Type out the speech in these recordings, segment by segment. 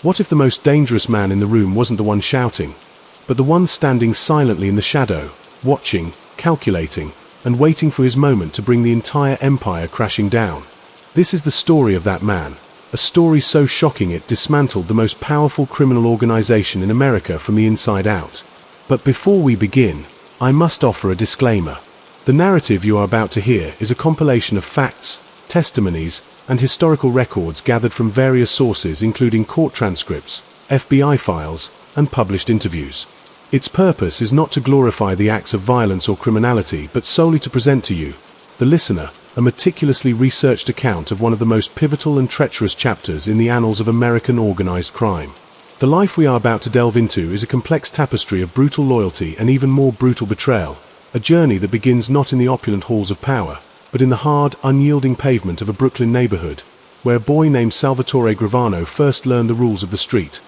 What if the most dangerous man in the room wasn't the one shouting, but the one standing silently in the shadow, watching, calculating, and waiting for his moment to bring the entire empire crashing down? This is the story of that man, a story so shocking it dismantled the most powerful criminal organization in America from the inside out. But before we begin, I must offer a disclaimer. The narrative you are about to hear is a compilation of facts, testimonies, and historical records gathered from various sources including court transcripts, FBI files, and published interviews. Its purpose is not to glorify the acts of violence or criminality but solely to present to you, the listener, a meticulously researched account of one of the most pivotal and treacherous chapters in the annals of American organized crime. The life we are about to delve into is a complex tapestry of brutal loyalty and even more brutal betrayal, a journey that begins not in the opulent halls of power, but in the hard, unyielding pavement of a Brooklyn neighborhood, where a boy named Salvatore Gravano first learned the rules of the street.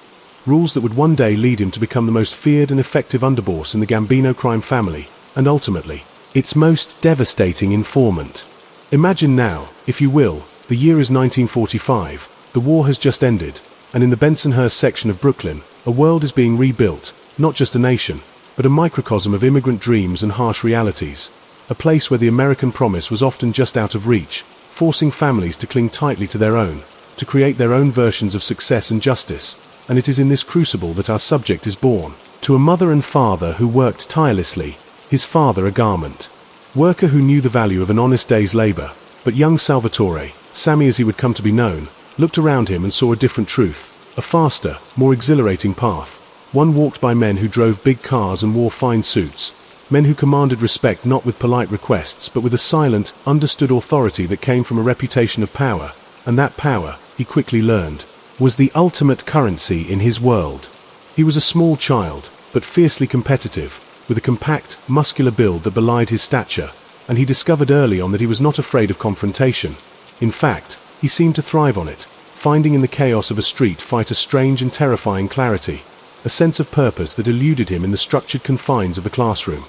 Rules that would one day lead him to become the most feared and effective underboss in the Gambino crime family, and ultimately, its most devastating informant. Imagine now, if you will, the year is 1945, the war has just ended, and in the Bensonhurst section of Brooklyn, a world is being rebuilt, not just a nation, but a microcosm of immigrant dreams and harsh realities. A place where the American promise was often just out of reach, forcing families to cling tightly to their own, to create their own versions of success and justice. And it is in this crucible that our subject is born. To a mother and father who worked tirelessly, his father a garment worker who knew the value of an honest day's labor, but young Salvatore, Sammy as he would come to be known, looked around him and saw a different truth, a faster, more exhilarating path, one walked by men who drove big cars and wore fine suits, men who commanded respect not with polite requests but with a silent, understood authority that came from a reputation of power, and that power, he quickly learned, was the ultimate currency in his world. He was a small child, but fiercely competitive, with a compact, muscular build that belied his stature, and he discovered early on that he was not afraid of confrontation. In fact, he seemed to thrive on it, finding in the chaos of a street fight a strange and terrifying clarity, a sense of purpose that eluded him in the structured confines of the classroom.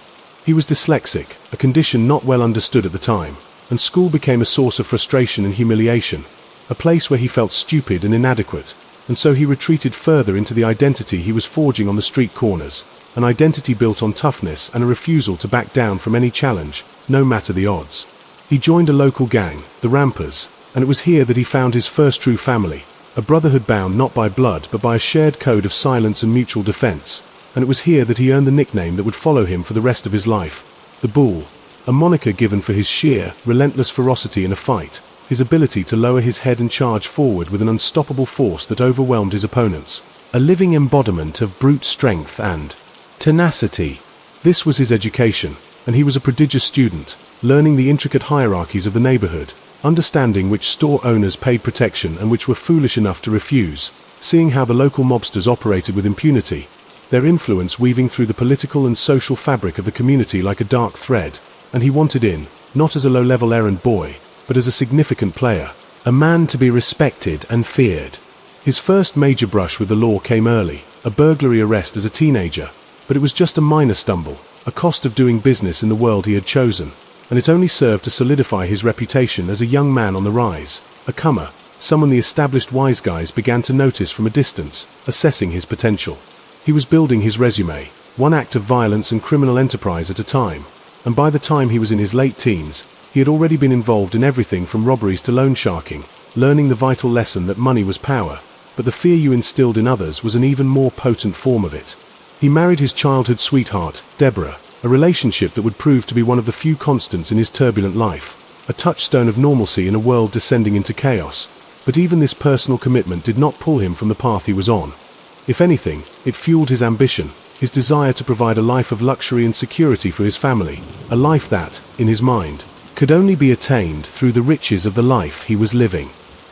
He was dyslexic, a condition not well understood at the time, and school became a source of frustration and humiliation, a place where he felt stupid and inadequate, and so he retreated further into the identity he was forging on the street corners, an identity built on toughness and a refusal to back down from any challenge, no matter the odds. He joined a local gang, the Rampers, and it was here that he found his first true family, a brotherhood bound not by blood but by a shared code of silence and mutual defense, and it was here that he earned the nickname that would follow him for the rest of his life, the Bull, a moniker given for his sheer, relentless ferocity in a fight, his ability to lower his head and charge forward with an unstoppable force that overwhelmed his opponents, a living embodiment of brute strength and tenacity. This was his education, and he was a prodigious student, learning the intricate hierarchies of the neighborhood, understanding which store owners paid protection and which were foolish enough to refuse, seeing how the local mobsters operated with impunity, their influence weaving through the political and social fabric of the community like a dark thread, and he wanted in, not as a low-level errand boy, but as a significant player, a man to be respected and feared. His first major brush with the law came early, a burglary arrest as a teenager, but it was just a minor stumble, a cost of doing business in the world he had chosen, and it only served to solidify his reputation as a young man on the rise, a comer, someone the established wise guys began to notice from a distance, assessing his potential. He was building his resume, one act of violence and criminal enterprise at a time, and by the time he was in his late teens, he had already been involved in everything from robberies to loan sharking, learning the vital lesson that money was power, but the fear you instilled in others was an even more potent form of it. He married his childhood sweetheart, Deborah, a relationship that would prove to be one of the few constants in his turbulent life, a touchstone of normalcy in a world descending into chaos, but even this personal commitment did not pull him from the path he was on. If anything, it fueled his ambition, his desire to provide a life of luxury and security for his family, a life that, in his mind, could only be attained through the riches of the life he was living.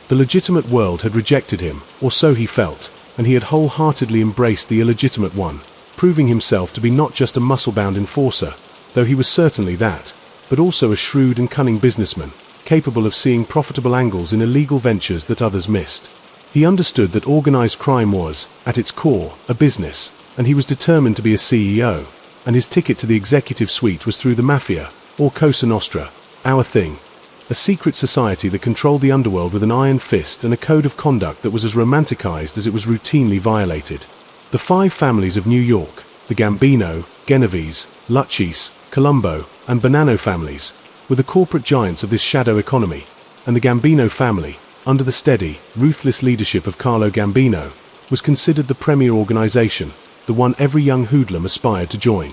The legitimate world had rejected him, or so he felt, and he had wholeheartedly embraced the illegitimate one, proving himself to be not just a muscle-bound enforcer, though he was certainly that, but also a shrewd and cunning businessman, capable of seeing profitable angles in illegal ventures that others missed. He understood that organized crime was, at its core, a business, and he was determined to be a CEO, and his ticket to the executive suite was through the Mafia, or Cosa Nostra, our thing. a secret society that controlled the underworld with an iron fist and a code of conduct that was as romanticized as it was routinely violated. The five families of New York, the Gambino, Genovese, Lucchese, Colombo, and Bonanno families, were the corporate giants of this shadow economy, and the Gambino family, under the steady, ruthless leadership of Carlo Gambino, was considered the premier organization, the one every young hoodlum aspired to join.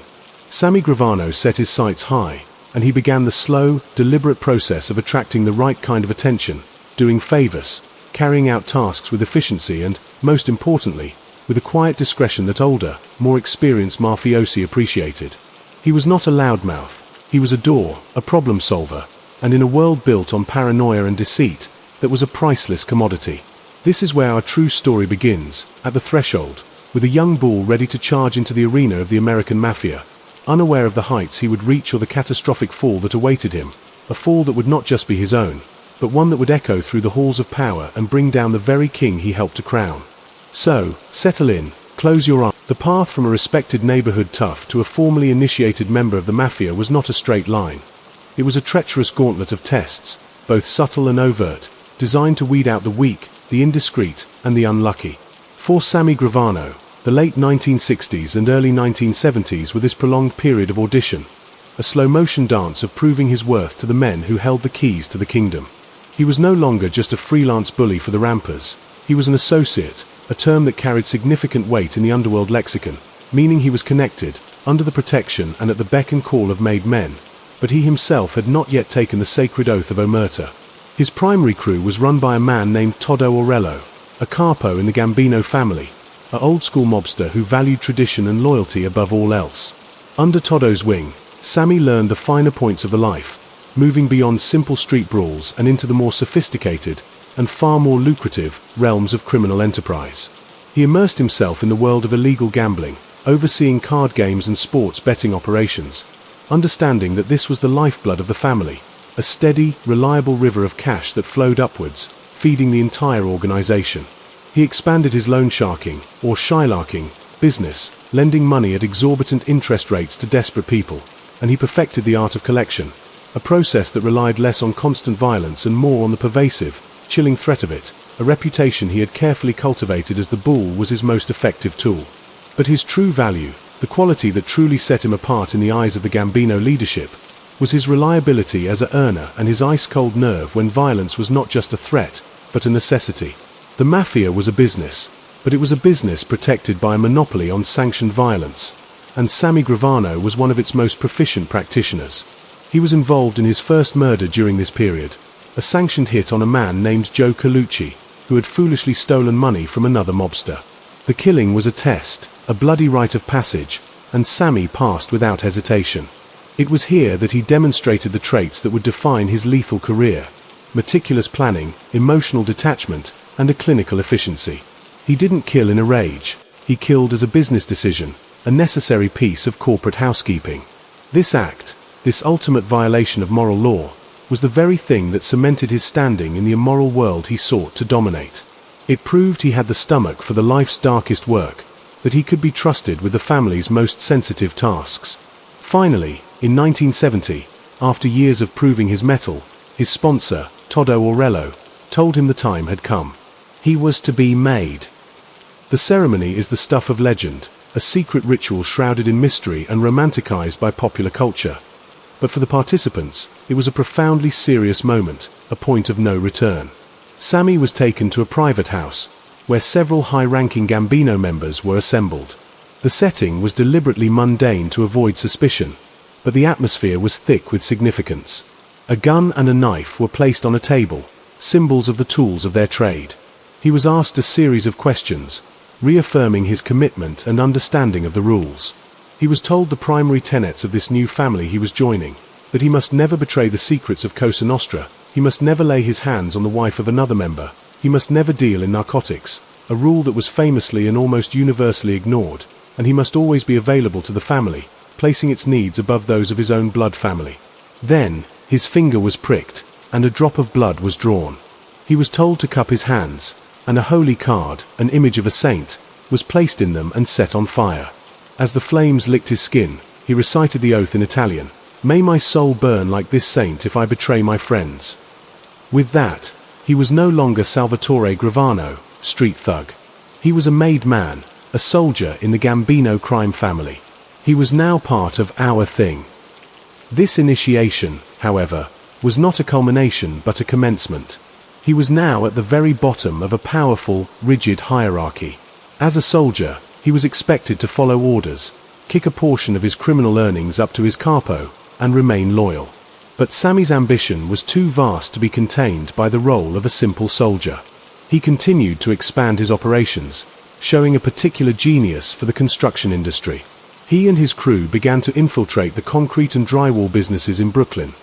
Sammy Gravano set his sights high, and he began the slow, deliberate process of attracting the right kind of attention, doing favors, carrying out tasks with efficiency and, most importantly, with a quiet discretion that older, more experienced mafiosi appreciated. He was not a loudmouth, he was a door, a problem solver, and in a world built on paranoia and deceit, that was a priceless commodity. This is where our true story begins, at the threshold, with a young bull ready to charge into the arena of the American Mafia, unaware of the heights he would reach or the catastrophic fall that awaited him, a fall that would not just be his own, but one that would echo through the halls of power and bring down the very king he helped to crown. So, settle in, close your eyes. The path from a respected neighborhood tough to a formally initiated member of the Mafia was not a straight line. It was a treacherous gauntlet of tests, both subtle and overt, designed to weed out the weak, the indiscreet, and the unlucky. For Sammy Gravano, the late 1960s and early 1970s were this prolonged period of audition, a slow-motion dance of proving his worth to the men who held the keys to the kingdom. He was no longer just a freelance bully for the rampers, he was an associate, a term that carried significant weight in the underworld lexicon, meaning he was connected, under the protection and at the beck and call of made men, but he himself had not yet taken the sacred oath of Omertà. His primary crew was run by a man named Toto Aurello, a capo in the Gambino family, an old-school mobster who valued tradition and loyalty above all else. Under Toto's wing, Sammy learned the finer points of the life, moving beyond simple street brawls and into the more sophisticated, and far more lucrative, realms of criminal enterprise. He immersed himself in the world of illegal gambling, overseeing card games and sports betting operations, understanding that this was the lifeblood of the family, a steady, reliable river of cash that flowed upwards, feeding the entire organization. He expanded his loan sharking, or shylarking, business, lending money at exorbitant interest rates to desperate people, and he perfected the art of collection, a process that relied less on constant violence and more on the pervasive, chilling threat of it, a reputation he had carefully cultivated as the bull was his most effective tool. But his true value, the quality that truly set him apart in the eyes of the Gambino leadership, was his reliability as a earner and his ice-cold nerve when violence was not just a threat, but a necessity. The Mafia was a business, but it was a business protected by a monopoly on sanctioned violence, and Sammy Gravano was one of its most proficient practitioners. He was involved in his first murder during this period, a sanctioned hit on a man named Joe Colucci, who had foolishly stolen money from another mobster. The killing was a test, a bloody rite of passage, and Sammy passed without hesitation. It was here that he demonstrated the traits that would define his lethal career: meticulous planning, emotional detachment, and a clinical efficiency. He didn't kill in a rage, he killed as a business decision, a necessary piece of corporate housekeeping. This act, this ultimate violation of moral law, was the very thing that cemented his standing in the immoral world he sought to dominate. It proved he had the stomach for the life's darkest work, that he could be trusted with the family's most sensitive tasks. Finally, in 1970, after years of proving his mettle, his sponsor, Toto Aurello, told him the time had come. He was to be made. The ceremony is the stuff of legend, a secret ritual shrouded in mystery and romanticized by popular culture. But for the participants, it was a profoundly serious moment, a point of no return. Sammy was taken to a private house, where several high-ranking Gambino members were assembled. The setting was deliberately mundane to avoid suspicion, but the atmosphere was thick with significance. A gun and a knife were placed on a table, symbols of the tools of their trade. He was asked a series of questions, reaffirming his commitment and understanding of the rules. He was told the primary tenets of this new family he was joining, that he must never betray the secrets of Cosa Nostra, he must never lay his hands on the wife of another member, he must never deal in narcotics, a rule that was famously and almost universally ignored, and he must always be available to the family, placing its needs above those of his own blood family. Then, his finger was pricked, and a drop of blood was drawn. He was told to cup his hands, and a holy card, an image of a saint, was placed in them and set on fire. As the flames licked his skin, he recited the oath in Italian: "May my soul burn like this saint if I betray my friends." With that, he was no longer Salvatore Gravano, street thug. He was a made man, a soldier in the Gambino crime family. He was now part of our thing. This initiation, however, was not a culmination but a commencement. He was now at the very bottom of a powerful, rigid hierarchy. As a soldier, he was expected to follow orders, kick a portion of his criminal earnings up to his capo, and remain loyal. But Sammy's ambition was too vast to be contained by the role of a simple soldier. He continued to expand his operations, showing a particular genius for the construction industry. He and his crew began to infiltrate the concrete and drywall businesses in Brooklyn,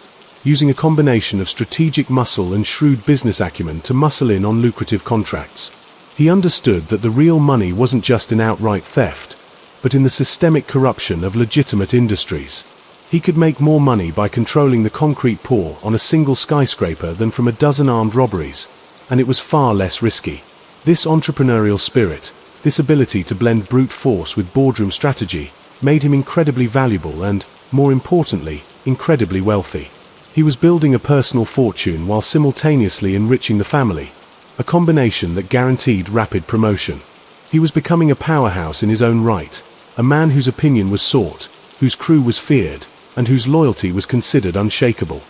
using a combination of strategic muscle and shrewd business acumen to muscle in on lucrative contracts. He understood that the real money wasn't just in outright theft, but in the systemic corruption of legitimate industries. He could make more money by controlling the concrete pour on a single skyscraper than from a dozen armed robberies, and it was far less risky. This entrepreneurial spirit, this ability to blend brute force with boardroom strategy, made him incredibly valuable and, more importantly, incredibly wealthy. He was building a personal fortune while simultaneously enriching the family, a combination that guaranteed rapid promotion. He was becoming a powerhouse in his own right, a man whose opinion was sought, whose crew was feared, and whose loyalty was considered unshakable.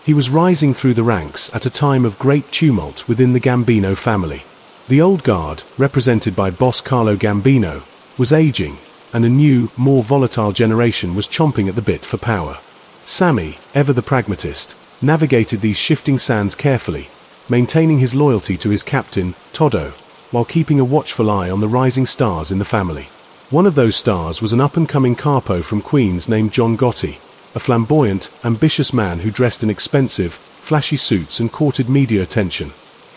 He was rising through the ranks at a time of great tumult within the Gambino family. The old guard, represented by boss Carlo Gambino, was aging, and a new, more volatile generation was chomping at the bit for power. Sammy, ever the pragmatist, navigated these shifting sands carefully, maintaining his loyalty to his captain, Todo, while keeping a watchful eye on the rising stars in the family. One of those stars was an up-and-coming capo from Queens named John Gotti, a flamboyant, ambitious man who dressed in expensive, flashy suits and courted media attention.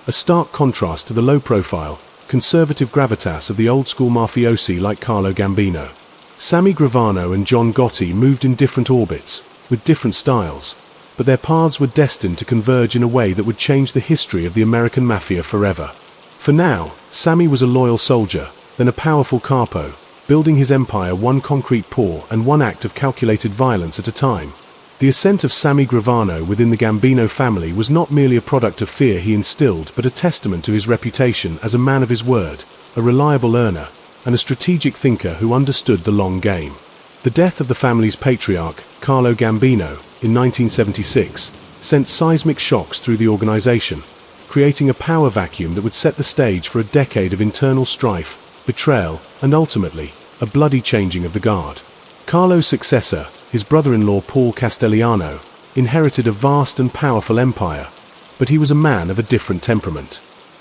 A stark contrast to the low-profile, conservative gravitas of the old-school mafiosi like Carlo Gambino. Sammy Gravano and John Gotti moved in different orbits, with different styles, but their paths were destined to converge in a way that would change the history of the American Mafia forever. For now, Sammy was a loyal soldier, then a powerful capo, building his empire one concrete pour and one act of calculated violence at a time. The ascent of Sammy Gravano within the Gambino family was not merely a product of fear he instilled but a testament to his reputation as a man of his word, a reliable earner, and a strategic thinker who understood the long game. The death of the family's patriarch, Carlo Gambino, in 1976, sent seismic shocks through the organization, creating a power vacuum that would set the stage for a decade of internal strife, betrayal, and ultimately, a bloody changing of the guard. Carlo's successor, his brother-in-law Paul Castellano, inherited a vast and powerful empire, but he was a man of a different temperament.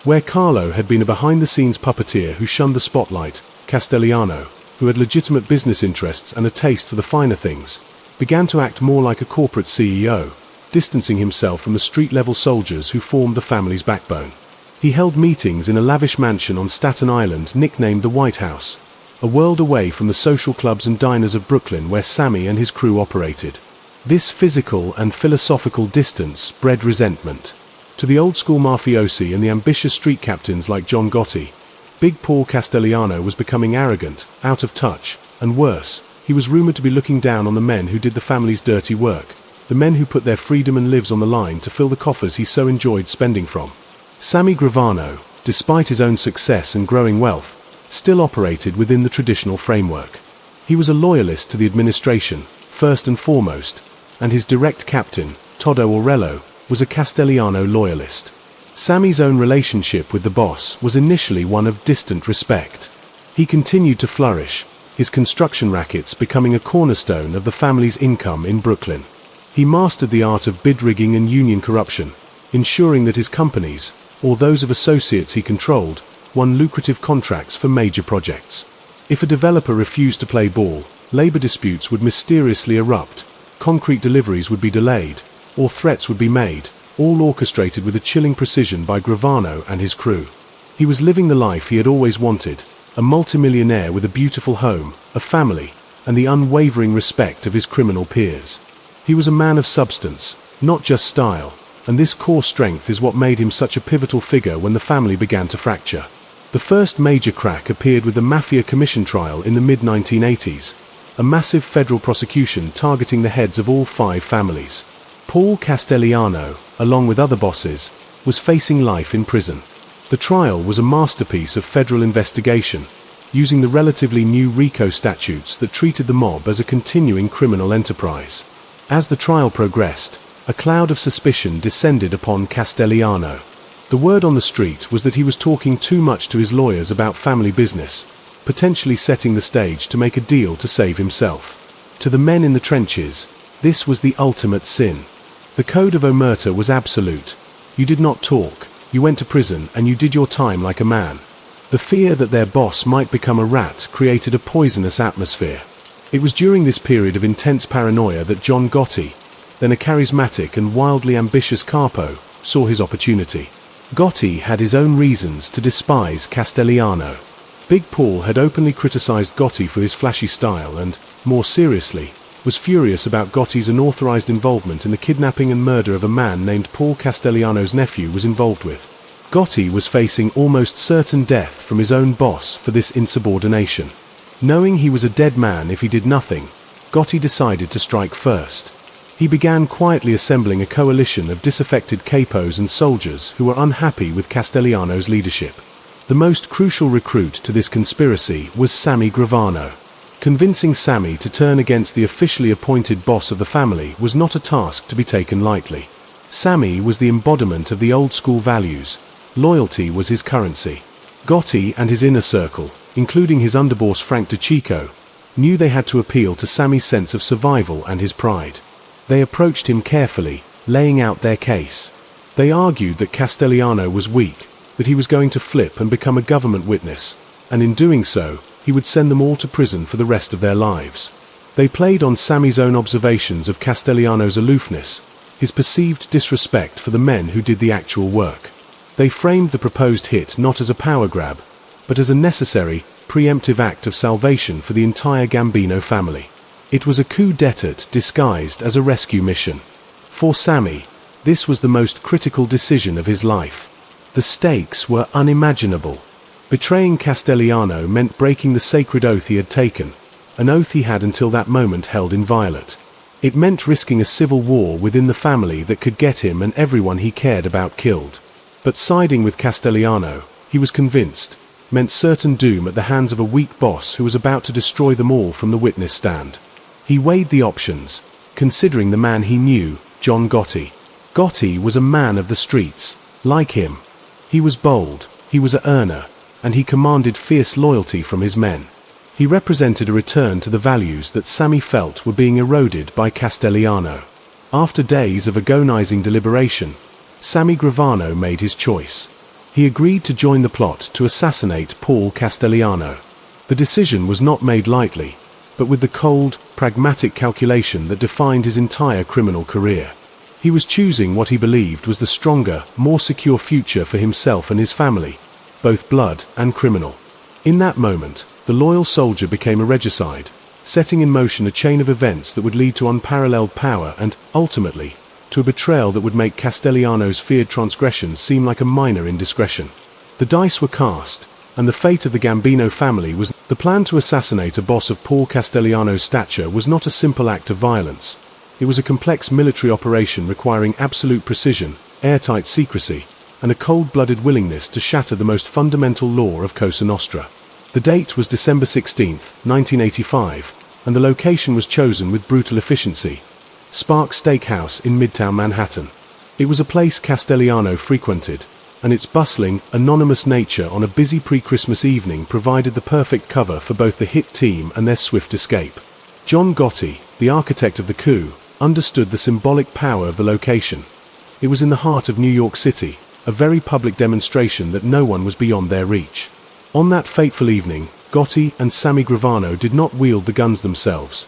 Where Carlo had been a behind-the-scenes puppeteer who shunned the spotlight, Castellano, who had legitimate business interests and a taste for the finer things, began to act more like a corporate CEO, distancing himself from the street-level soldiers who formed the family's backbone. He held meetings in a lavish mansion on Staten Island nicknamed the White House, a world away from the social clubs and diners of Brooklyn where Sammy and his crew operated. This physical and philosophical distance bred resentment. To the old-school mafiosi and the ambitious street captains like John Gotti, Big Paul Castellano was becoming arrogant, out of touch, and worse, he was rumored to be looking down on the men who did the family's dirty work, the men who put their freedom and lives on the line to fill the coffers he so enjoyed spending from. Sammy Gravano, despite his own success and growing wealth, still operated within the traditional framework. He was a loyalist to the administration, first and foremost, and his direct captain, Todo Aurello, was a Castellano loyalist. Sammy's own relationship with the boss was initially one of distant respect. He continued to flourish, his construction rackets becoming a cornerstone of the family's income in Brooklyn. He mastered the art of bid rigging and union corruption, ensuring that his companies, or those of associates he controlled, won lucrative contracts for major projects. If a developer refused to play ball, labor disputes would mysteriously erupt, concrete deliveries would be delayed, or threats would be made, all orchestrated with a chilling precision by Gravano and his crew. He was living the life he had always wanted, a multimillionaire with a beautiful home, a family, and the unwavering respect of his criminal peers. He was a man of substance, not just style, and this core strength is what made him such a pivotal figure when the family began to fracture. The first major crack appeared with the Mafia commission trial in the mid-1980s, a massive federal prosecution targeting the heads of all 5 families. Paul Castellano, along with other bosses, was facing life in prison. The trial was a masterpiece of federal investigation, using the relatively new RICO statutes that treated the mob as a continuing criminal enterprise. As the trial progressed, a cloud of suspicion descended upon Castellano. The word on the street was that he was talking too much to his lawyers about family business, potentially setting the stage to make a deal to save himself. To the men in the trenches, this was the ultimate sin. The code of Omertà was absolute. You did not talk, you went to prison, and you did your time like a man. The fear that their boss might become a rat created a poisonous atmosphere. It was during this period of intense paranoia that John Gotti, then a charismatic and wildly ambitious capo, saw his opportunity. Gotti had his own reasons to despise Castellano. Big Paul had openly criticized Gotti for his flashy style and, more seriously, was furious about Gotti's unauthorized involvement in the kidnapping and murder of a man named Paul Castellano's nephew was involved with. Gotti was facing almost certain death from his own boss for this insubordination. Knowing he was a dead man if he did nothing, Gotti decided to strike first. He began quietly assembling a coalition of disaffected capos and soldiers who were unhappy with Castellano's leadership. The most crucial recruit to this conspiracy was Sammy Gravano. Convincing Sammy to turn against the officially appointed boss of the family was not a task to be taken lightly. Sammy was the embodiment of the old-school values. Loyalty was his currency. Gotti and his inner circle, including his underboss Frank DeChico, knew they had to appeal to Sammy's sense of survival and his pride. They approached him carefully, laying out their case. They argued that Castellano was weak, that he was going to flip and become a government witness, and in doing so, he would send them all to prison for the rest of their lives. They played on Sammy's own observations of Castellano's aloofness, his perceived disrespect for the men who did the actual work. They framed the proposed hit not as a power grab, but as a necessary, preemptive act of salvation for the entire Gambino family. It was a coup d'etat disguised as a rescue mission. For Sammy, this was the most critical decision of his life. The stakes were unimaginable. Betraying Castellano meant breaking the sacred oath he had taken, an oath he had until that moment held inviolate. It meant risking a civil war within the family that could get him and everyone he cared about killed. But siding with Castellano, he was convinced, meant certain doom at the hands of a weak boss who was about to destroy them all from the witness stand. He weighed the options, considering the man he knew, John Gotti. Gotti was a man of the streets, like him. He was bold, he was an earner, and he commanded fierce loyalty from his men. He represented a return to the values that Sammy felt were being eroded by Castellano. After days of agonizing deliberation, Sammy Gravano made his choice. He agreed to join the plot to assassinate Paul Castellano. The decision was not made lightly, but with the cold, pragmatic calculation that defined his entire criminal career. He was choosing what he believed was the stronger, more secure future for himself and his family, both blood and criminal. In that moment, the loyal soldier became a regicide, setting in motion a chain of events that would lead to unparalleled power and, ultimately, to a betrayal that would make Castellano's feared transgressions seem like a minor indiscretion. The dice were cast, and the fate of the Gambino family was. The plan to assassinate a boss of Paul Castellano's stature was not a simple act of violence. It was a complex military operation requiring absolute precision, airtight secrecy, and a cold-blooded willingness to shatter the most fundamental law of Cosa Nostra. The date was December 16, 1985, and the location was chosen with brutal efficiency. Sparks Steakhouse in Midtown Manhattan. It was a place Castellano frequented, and its bustling, anonymous nature on a busy pre-Christmas evening provided the perfect cover for both the hit team and their swift escape. John Gotti, the architect of the coup, understood the symbolic power of the location. It was in the heart of New York City, a very public demonstration that no one was beyond their reach. On that fateful evening, Gotti and Sammy Gravano did not wield the guns themselves.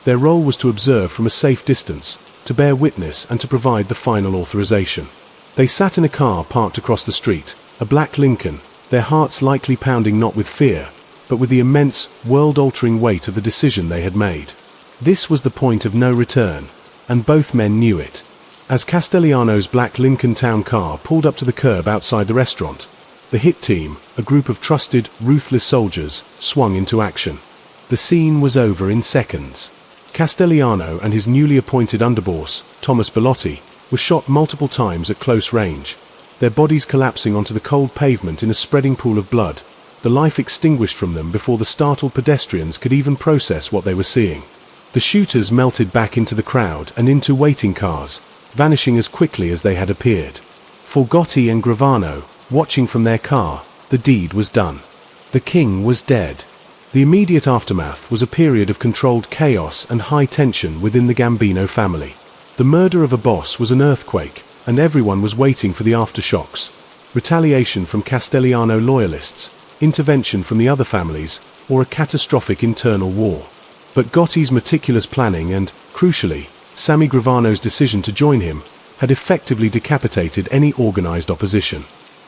Their role was to observe from a safe distance, to bear witness and to provide the final authorization. They sat in a car parked across the street, a black Lincoln, their hearts likely pounding not with fear, but with the immense, world-altering weight of the decision they had made. This was the point of no return, and both men knew it. As Castellano's black Lincoln Town car pulled up to the curb outside the restaurant, the hit team, a group of trusted, ruthless soldiers, swung into action. The scene was over in seconds. Castellano and his newly appointed underboss, Thomas Bellotti, were shot multiple times at close range. their bodies collapsing onto the cold pavement in a spreading pool of blood, the life extinguished from them before the startled pedestrians could even process what they were seeing. The shooters melted back into the crowd and into waiting cars, vanishing as quickly as they had appeared. For Gotti and Gravano, watching from their car, the deed was done. The king was dead. The immediate aftermath was a period of controlled chaos and high tension within the Gambino family. The murder of a boss was an earthquake, and everyone was waiting for the aftershocks. Retaliation from Castellano loyalists, intervention from the other families, or a catastrophic internal war. But Gotti's meticulous planning and, crucially, Sammy Gravano's decision to join him, had effectively decapitated any organized opposition.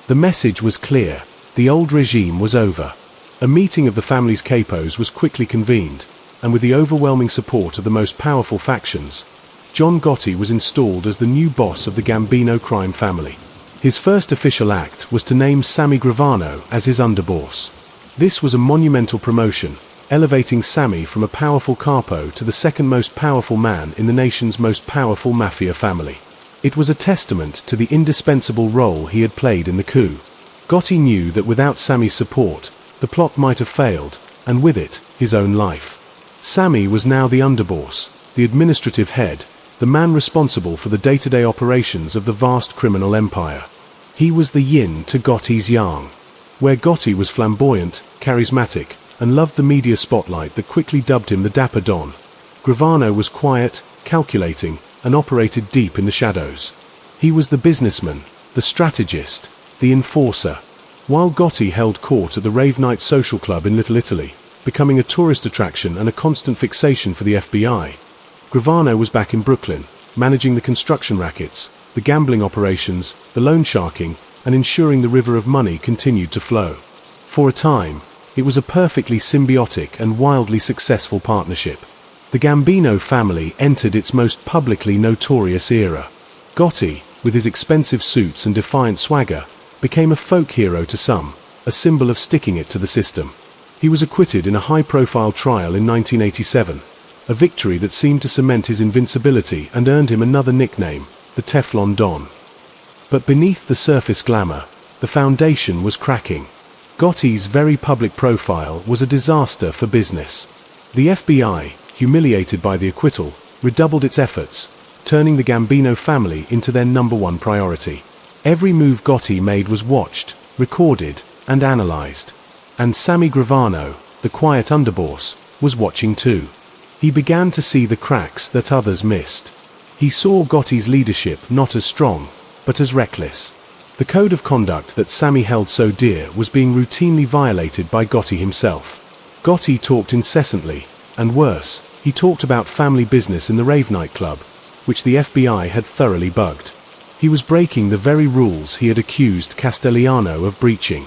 The message was clear: the old regime was over. A meeting of the family's capos was quickly convened, and with the overwhelming support of the most powerful factions, John Gotti was installed as the new boss of the Gambino crime family. His first official act was to name Sammy Gravano as his underboss. This was a monumental promotion, elevating Sammy from a powerful capo to the second most powerful man in the nation's most powerful mafia family. It was a testament to the indispensable role he had played in the coup. Gotti knew that without Sammy's support, the plot might have failed, and with it, his own life. Sammy was now the underboss, the administrative head, the man responsible for the day-to-day operations of the vast criminal empire. He was the yin to Gotti's yang. Where Gotti was flamboyant, charismatic, and loved the media spotlight that quickly dubbed him the Dapper Don, Gravano was quiet, calculating, and operated deep in the shadows. He was the businessman, the strategist, the enforcer. While Gotti held court at the Rave Night Social Club in Little Italy, becoming a tourist attraction and a constant fixation for the FBI, Gravano was back in Brooklyn, managing the construction rackets, the gambling operations, the loan sharking, and ensuring the river of money continued to flow. For a time, it was a perfectly symbiotic and wildly successful partnership. The Gambino family entered its most publicly notorious era. Gotti, with his expensive suits and defiant swagger, became a folk hero to some, a symbol of sticking it to the system. He was acquitted in a high-profile trial in 1987, a victory that seemed to cement his invincibility and earned him another nickname, the Teflon Don. But beneath the surface glamour, the foundation was cracking. Gotti's very public profile was a disaster for business. The FBI, humiliated by the acquittal, redoubled its efforts, turning the Gambino family into their #1 priority. Every move Gotti made was watched, recorded, and analyzed. And Sammy Gravano, the quiet underboss, was watching too. He began to see the cracks that others missed. He saw Gotti's leadership not as strong, but as reckless. The code of conduct that Sammy held so dear was being routinely violated by Gotti himself. Gotti talked incessantly, and worse, he talked about family business in the Rave Night Club, which the FBI had thoroughly bugged. He was breaking the very rules he had accused Castellano of breaching.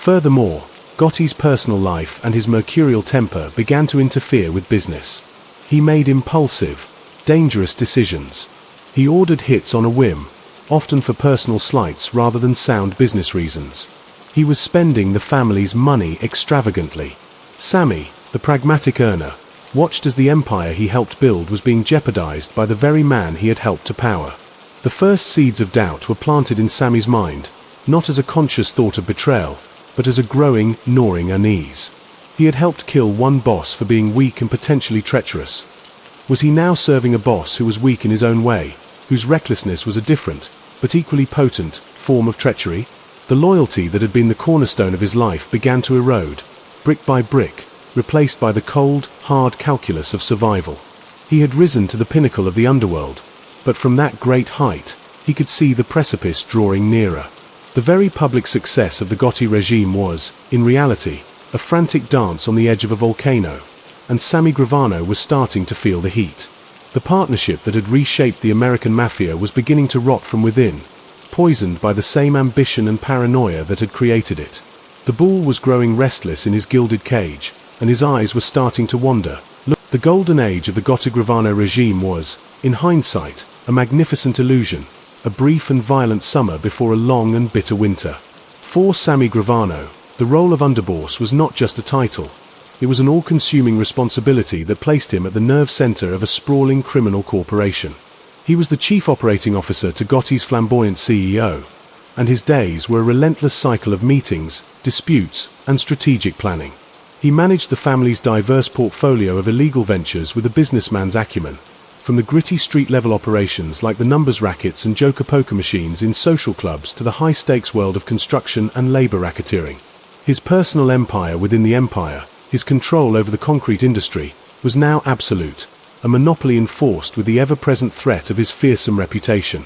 Furthermore, Gotti's personal life and his mercurial temper began to interfere with business. He made impulsive, dangerous decisions. He ordered hits on a whim, often for personal slights rather than sound business reasons. He was spending the family's money extravagantly. Sammy, the pragmatic earner, watched as the empire he helped build was being jeopardized by the very man he had helped to power. The first seeds of doubt were planted in Sammy's mind, not as a conscious thought of betrayal, but as a growing, gnawing unease. He had helped kill one boss for being weak and potentially treacherous. Was he now serving a boss who was weak in his own way, whose recklessness was a different, but equally potent, form of treachery? The loyalty that had been the cornerstone of his life began to erode, brick by brick, replaced by the cold, hard calculus of survival. He had risen to the pinnacle of the underworld, but from that great height, he could see the precipice drawing nearer. The very public success of the Gotti regime was, in reality, a frantic dance on the edge of a volcano, and Sammy Gravano was starting to feel the heat. The partnership that had reshaped the American Mafia was beginning to rot from within, poisoned by the same ambition and paranoia that had created it. The bull was growing restless in his gilded cage, and his eyes were starting to wander. The golden age of the Gotti-Gravano regime was, in hindsight, a magnificent illusion, a brief and violent summer before a long and bitter winter. For Sammy Gravano, the role of underboss was not just a title. It was an all-consuming responsibility that placed him at the nerve center of a sprawling criminal corporation. He was the chief operating officer to Gotti's flamboyant CEO, and his days were a relentless cycle of meetings, disputes, and strategic planning. He managed the family's diverse portfolio of illegal ventures with a businessman's acumen, from the gritty street-level operations like the numbers rackets and joker poker machines in social clubs to the high-stakes world of construction and labor racketeering. His personal empire within the empire, his control over the concrete industry, was now absolute, a monopoly enforced with the ever-present threat of his fearsome reputation.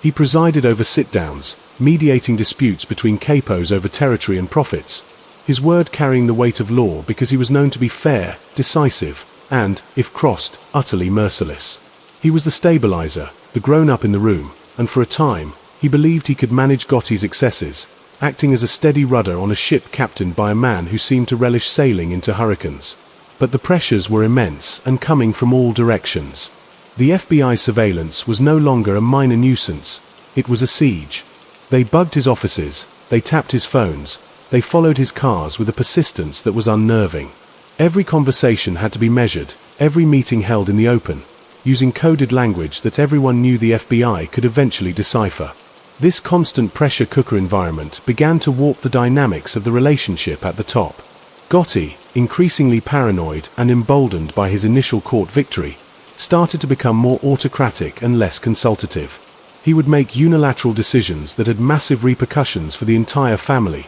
He presided over sit-downs, mediating disputes between capos over territory and profits, his word carrying the weight of law because he was known to be fair, decisive, and, if crossed, utterly merciless. He was the stabilizer, the grown-up in the room, and for a time, he believed he could manage Gotti's excesses, acting as a steady rudder on a ship captained by a man who seemed to relish sailing into hurricanes. But the pressures were immense and coming from all directions. The FBI's surveillance was no longer a minor nuisance, it was a siege. They bugged his offices, they tapped his phones, they followed his cars with a persistence that was unnerving. Every conversation had to be measured, every meeting held in the open, using coded language that everyone knew the FBI could eventually decipher. This constant pressure cooker environment began to warp the dynamics of the relationship at the top. Gotti, increasingly paranoid and emboldened by his initial court victory, started to become more autocratic and less consultative. He would make unilateral decisions that had massive repercussions for the entire family,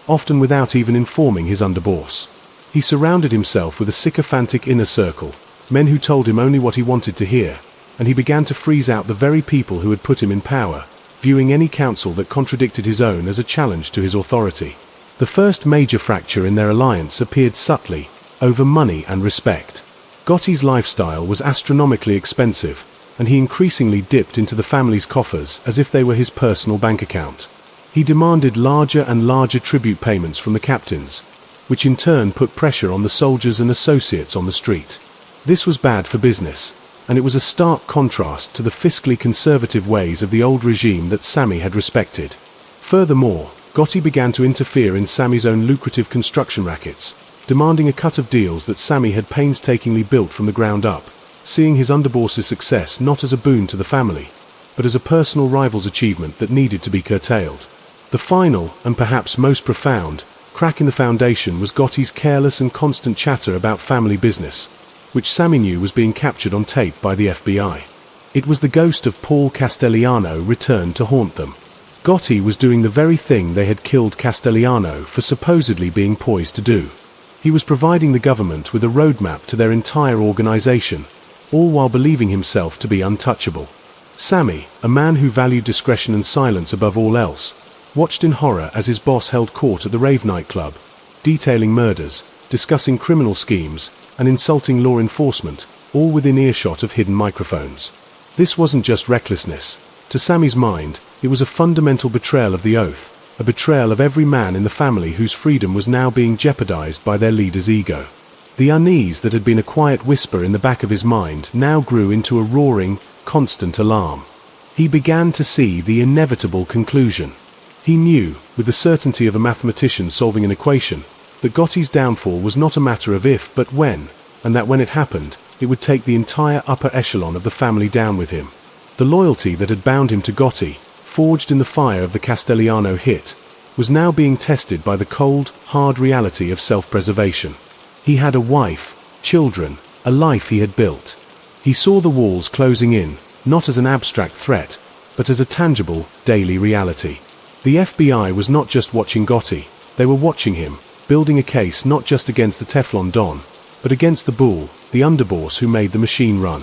often without even informing his underboss. He surrounded himself with a sycophantic inner circle, men who told him only what he wanted to hear, and he began to freeze out the very people who had put him in power, viewing any counsel that contradicted his own as a challenge to his authority. The first major fracture in their alliance appeared subtly, over money and respect. Gotti's lifestyle was astronomically expensive, and he increasingly dipped into the family's coffers as if they were his personal bank account. He demanded larger and larger tribute payments from the captains, which in turn put pressure on the soldiers and associates on the street. This was bad for business, and it was a stark contrast to the fiscally conservative ways of the old regime that Sammy had respected. Furthermore, Gotti began to interfere in Sammy's own lucrative construction rackets, demanding a cut of deals that Sammy had painstakingly built from the ground up, seeing his underboss's success not as a boon to the family, but as a personal rival's achievement that needed to be curtailed. The final, and perhaps most profound, crack in the foundation was Gotti's careless and constant chatter about family business, which Sammy knew was being captured on tape by the FBI. It was the ghost of Paul Castellano returned to haunt them. Gotti was doing the very thing they had killed Castellano for supposedly being poised to do. He was providing the government with a roadmap to their entire organization, all while believing himself to be untouchable. Sammy, a man who valued discretion and silence above all else, watched in horror as his boss held court at the rave nightclub, detailing murders, discussing criminal schemes, and insulting law enforcement, all within earshot of hidden microphones. This wasn't just recklessness. To Sammy's mind, it was a fundamental betrayal of the oath, a betrayal of every man in the family whose freedom was now being jeopardized by their leader's ego. The unease that had been a quiet whisper in the back of his mind now grew into a roaring, constant alarm. He began to see the inevitable conclusion. He knew, with the certainty of a mathematician solving an equation, that Gotti's downfall was not a matter of if but when, and that when it happened, it would take the entire upper echelon of the family down with him. The loyalty that had bound him to Gotti, forged in the fire of the Castellano hit, was now being tested by the cold, hard reality of self-preservation. He had a wife, children, a life he had built. He saw the walls closing in, not as an abstract threat, but as a tangible, daily reality. The FBI was not just watching Gotti, they were watching him, building a case not just against the Teflon Don, but against the Bull, the underboss who made the machine run.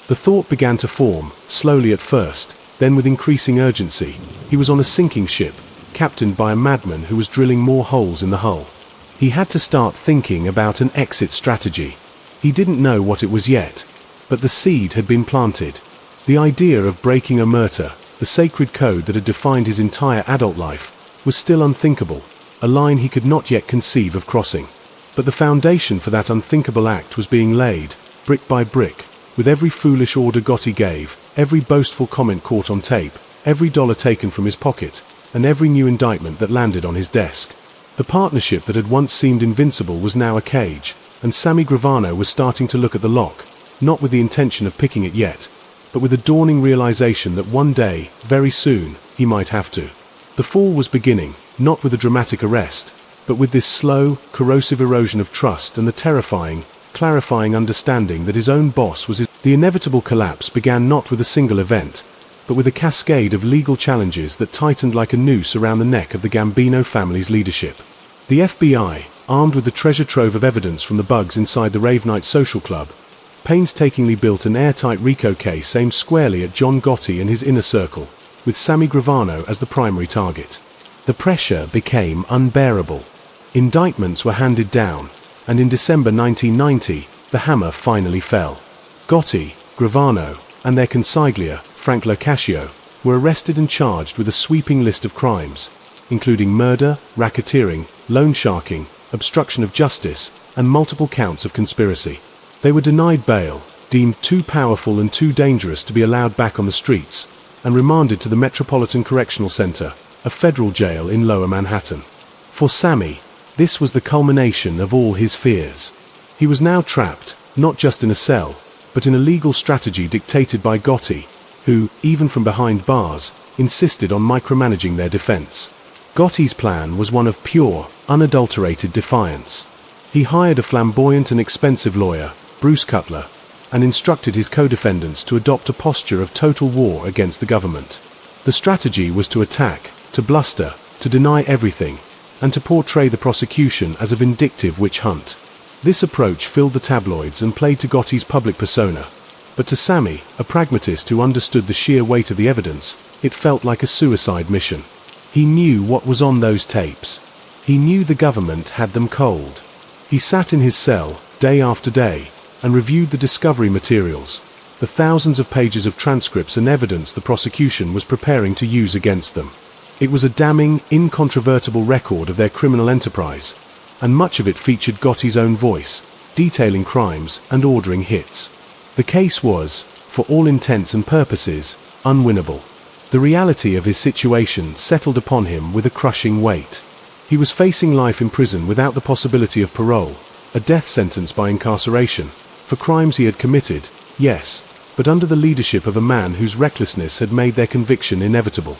The thought began to form, slowly at first, then with increasing urgency. He was on a sinking ship, captained by a madman who was drilling more holes in the hull. He had to start thinking about an exit strategy. He didn't know what it was yet, but the seed had been planted. The idea of breaking Omertà, the sacred code that had defined his entire adult life, was still unthinkable, a line he could not yet conceive of crossing. But the foundation for that unthinkable act was being laid, brick by brick, with every foolish order Gotti gave, every boastful comment caught on tape, every dollar taken from his pocket, and every new indictment that landed on his desk. The partnership that had once seemed invincible was now a cage, and Sammy Gravano was starting to look at the lock, not with the intention of picking it yet, but with a dawning realization that one day, very soon, he might have to. The fall was beginning, not with a dramatic arrest, but with this slow, corrosive erosion of trust and the terrifying, clarifying understanding that his own boss was his. The inevitable collapse began not with a single event, but with a cascade of legal challenges that tightened like a noose around the neck of the Gambino family's leadership. The FBI, armed with the treasure trove of evidence from the bugs inside the Rave Night Social Club, painstakingly built an airtight RICO case aimed squarely at John Gotti and his inner circle, with Sammy Gravano as the primary target. The pressure became unbearable. Indictments were handed down, and in December 1990, the hammer finally fell. Gotti, Gravano, and their consigliere, Frank Locascio, were arrested and charged with a sweeping list of crimes, including murder, racketeering, loan sharking, obstruction of justice, and multiple counts of conspiracy. They were denied bail, deemed too powerful and too dangerous to be allowed back on the streets, and remanded to the Metropolitan Correctional Center, a federal jail in Lower Manhattan. For Sammy, this was the culmination of all his fears. He was now trapped, not just in a cell, but in a legal strategy dictated by Gotti, who, even from behind bars, insisted on micromanaging their defense. Gotti's plan was one of pure, unadulterated defiance. He hired a flamboyant and expensive lawyer, Bruce Cutler, and instructed his co-defendants to adopt a posture of total war against the government. The strategy was to attack, to bluster, to deny everything, and to portray the prosecution as a vindictive witch hunt. This approach filled the tabloids and played to Gotti's public persona, but to Sammy, a pragmatist who understood the sheer weight of the evidence, it felt like a suicide mission. He knew what was on those tapes. He knew the government had them cold. He sat in his cell, day after day, and reviewed the discovery materials, the thousands of pages of transcripts and evidence the prosecution was preparing to use against them. It was a damning, incontrovertible record of their criminal enterprise, and much of it featured Gotti's own voice, detailing crimes and ordering hits. The case was, for all intents and purposes, unwinnable. The reality of his situation settled upon him with a crushing weight. He was facing life in prison without the possibility of parole, a death sentence by incarceration, for crimes he had committed, yes, but under the leadership of a man whose recklessness had made their conviction inevitable.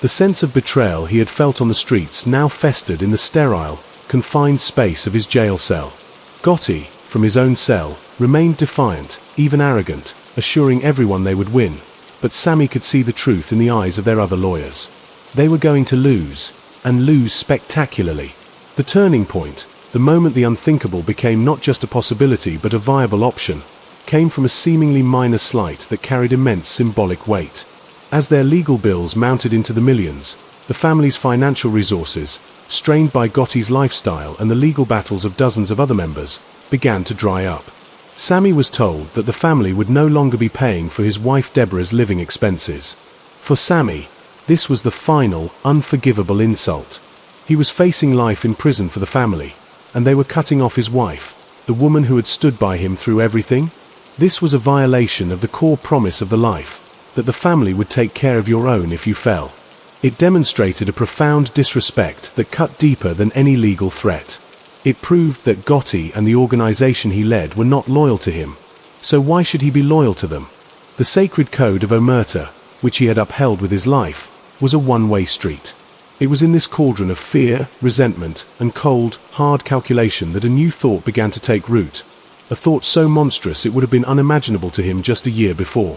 The sense of betrayal he had felt on the streets now festered in the sterile, confined space of his jail cell. Gotti, from his own cell, remained defiant, even arrogant, assuring everyone they would win, but Sammy could see the truth in the eyes of their other lawyers. They were going to lose, and lose spectacularly. The turning point, the moment the unthinkable became not just a possibility but a viable option, came from a seemingly minor slight that carried immense symbolic weight. As their legal bills mounted into the millions, the family's financial resources, strained by Gotti's lifestyle and the legal battles of dozens of other members, began to dry up. Sammy was told that the family would no longer be paying for his wife Deborah's living expenses. For Sammy, this was the final, unforgivable insult. He was facing life in prison for the family, and they were cutting off his wife, the woman who had stood by him through everything. This was a violation of the core promise of the life, that the family would take care of your own if you fell. It demonstrated a profound disrespect that cut deeper than any legal threat. It proved that Gotti and the organization he led were not loyal to him, so why should he be loyal to them? The sacred code of Omertà, which he had upheld with his life, was a one-way street. It was in this cauldron of fear, resentment, and cold, hard calculation that a new thought began to take root, a thought so monstrous it would have been unimaginable to him just a year before.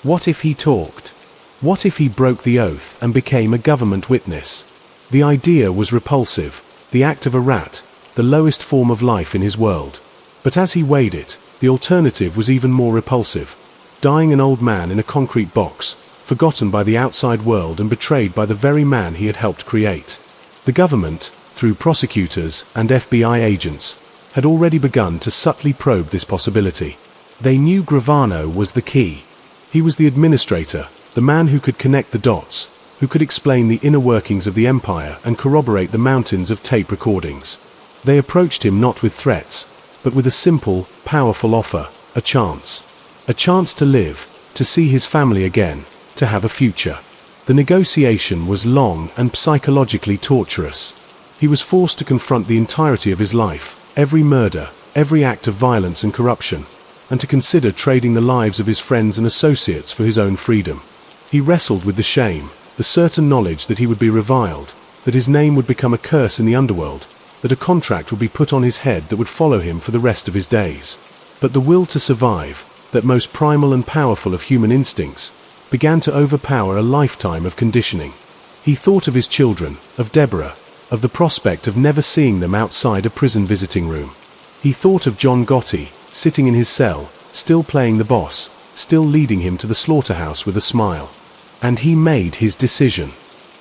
What if he talked? What if he broke the oath and became a government witness? The idea was repulsive, the act of a rat, the lowest form of life in his world. But as he weighed it, the alternative was even more repulsive. Dying an old man in a concrete box, forgotten by the outside world and betrayed by the very man he had helped create. The government, through prosecutors and FBI agents, had already begun to subtly probe this possibility. They knew Gravano was the key. He was the administrator, the man who could connect the dots, who could explain the inner workings of the empire and corroborate the mountains of tape recordings. They approached him not with threats, but with a simple, powerful offer, a chance. A chance to live, to see his family again, to have a future. The negotiation was long and psychologically torturous. He was forced to confront the entirety of his life, every murder, every act of violence and corruption, and to consider trading the lives of his friends and associates for his own freedom. He wrestled with the shame, the certain knowledge that he would be reviled, that his name would become a curse in the underworld, that a contract would be put on his head that would follow him for the rest of his days. But the will to survive, that most primal and powerful of human instincts, began to overpower a lifetime of conditioning. He thought of his children, of Deborah, of the prospect of never seeing them outside a prison visiting room. He thought of John Gotti, sitting in his cell, still playing the boss, still leading him to the slaughterhouse with a smile. And he made his decision.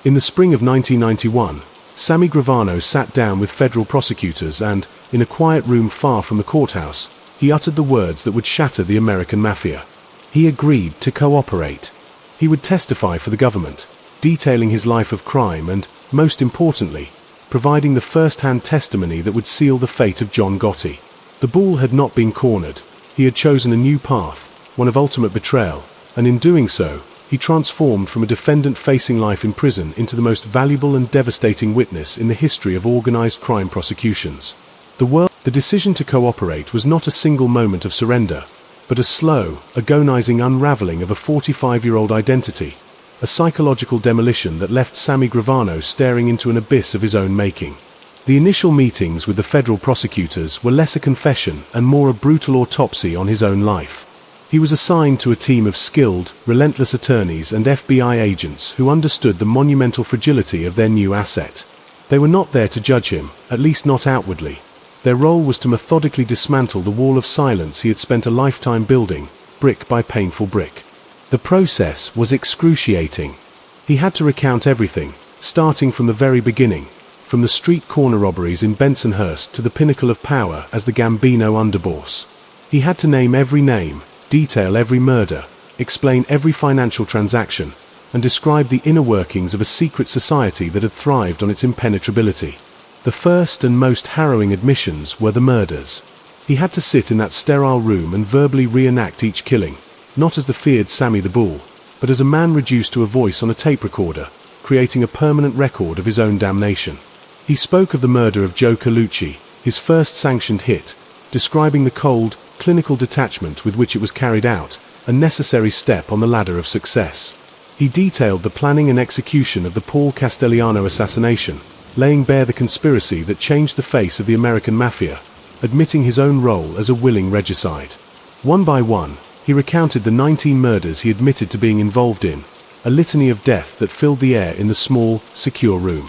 In the spring of 1991, Sammy Gravano sat down with federal prosecutors and, in a quiet room far from the courthouse, he uttered the words that would shatter the American Mafia. He agreed to cooperate. He would testify for the government, detailing his life of crime and, most importantly, providing the first-hand testimony that would seal the fate of John Gotti. The Bull had not been cornered. He had chosen a new path, one of ultimate betrayal, and in doing so, he transformed from a defendant facing life in prison into the most valuable and devastating witness in the history of organized crime prosecutions. The decision to cooperate was not a single moment of surrender, but a slow, agonizing unraveling of a 45-year-old identity, a psychological demolition that left Sammy Gravano staring into an abyss of his own making. The initial meetings with the federal prosecutors were less a confession and more a brutal autopsy on his own life. He was assigned to a team of skilled, relentless attorneys and FBI agents who understood the monumental fragility of their new asset. They were not there to judge him, at least not outwardly. Their role was to methodically dismantle the wall of silence he had spent a lifetime building, brick by painful brick. The process was excruciating. He had to recount everything, starting from the very beginning, from the street corner robberies in Bensonhurst to the pinnacle of power as the Gambino Underboss. He had to name every name, detail every murder, explain every financial transaction, and describe the inner workings of a secret society that had thrived on its impenetrability. The first and most harrowing admissions were the murders. He had to sit in that sterile room and verbally reenact each killing, not as the feared Sammy the Bull, but as a man reduced to a voice on a tape recorder, creating a permanent record of his own damnation. He spoke of the murder of Joe Colucci, his first sanctioned hit, describing the cold, clinical detachment with which it was carried out, a necessary step on the ladder of success. He detailed the planning and execution of the Paul Castellano assassination, laying bare the conspiracy that changed the face of the American Mafia, admitting his own role as a willing regicide. One by one, he recounted the 19 murders he admitted to being involved in, a litany of death that filled the air in the small, secure room.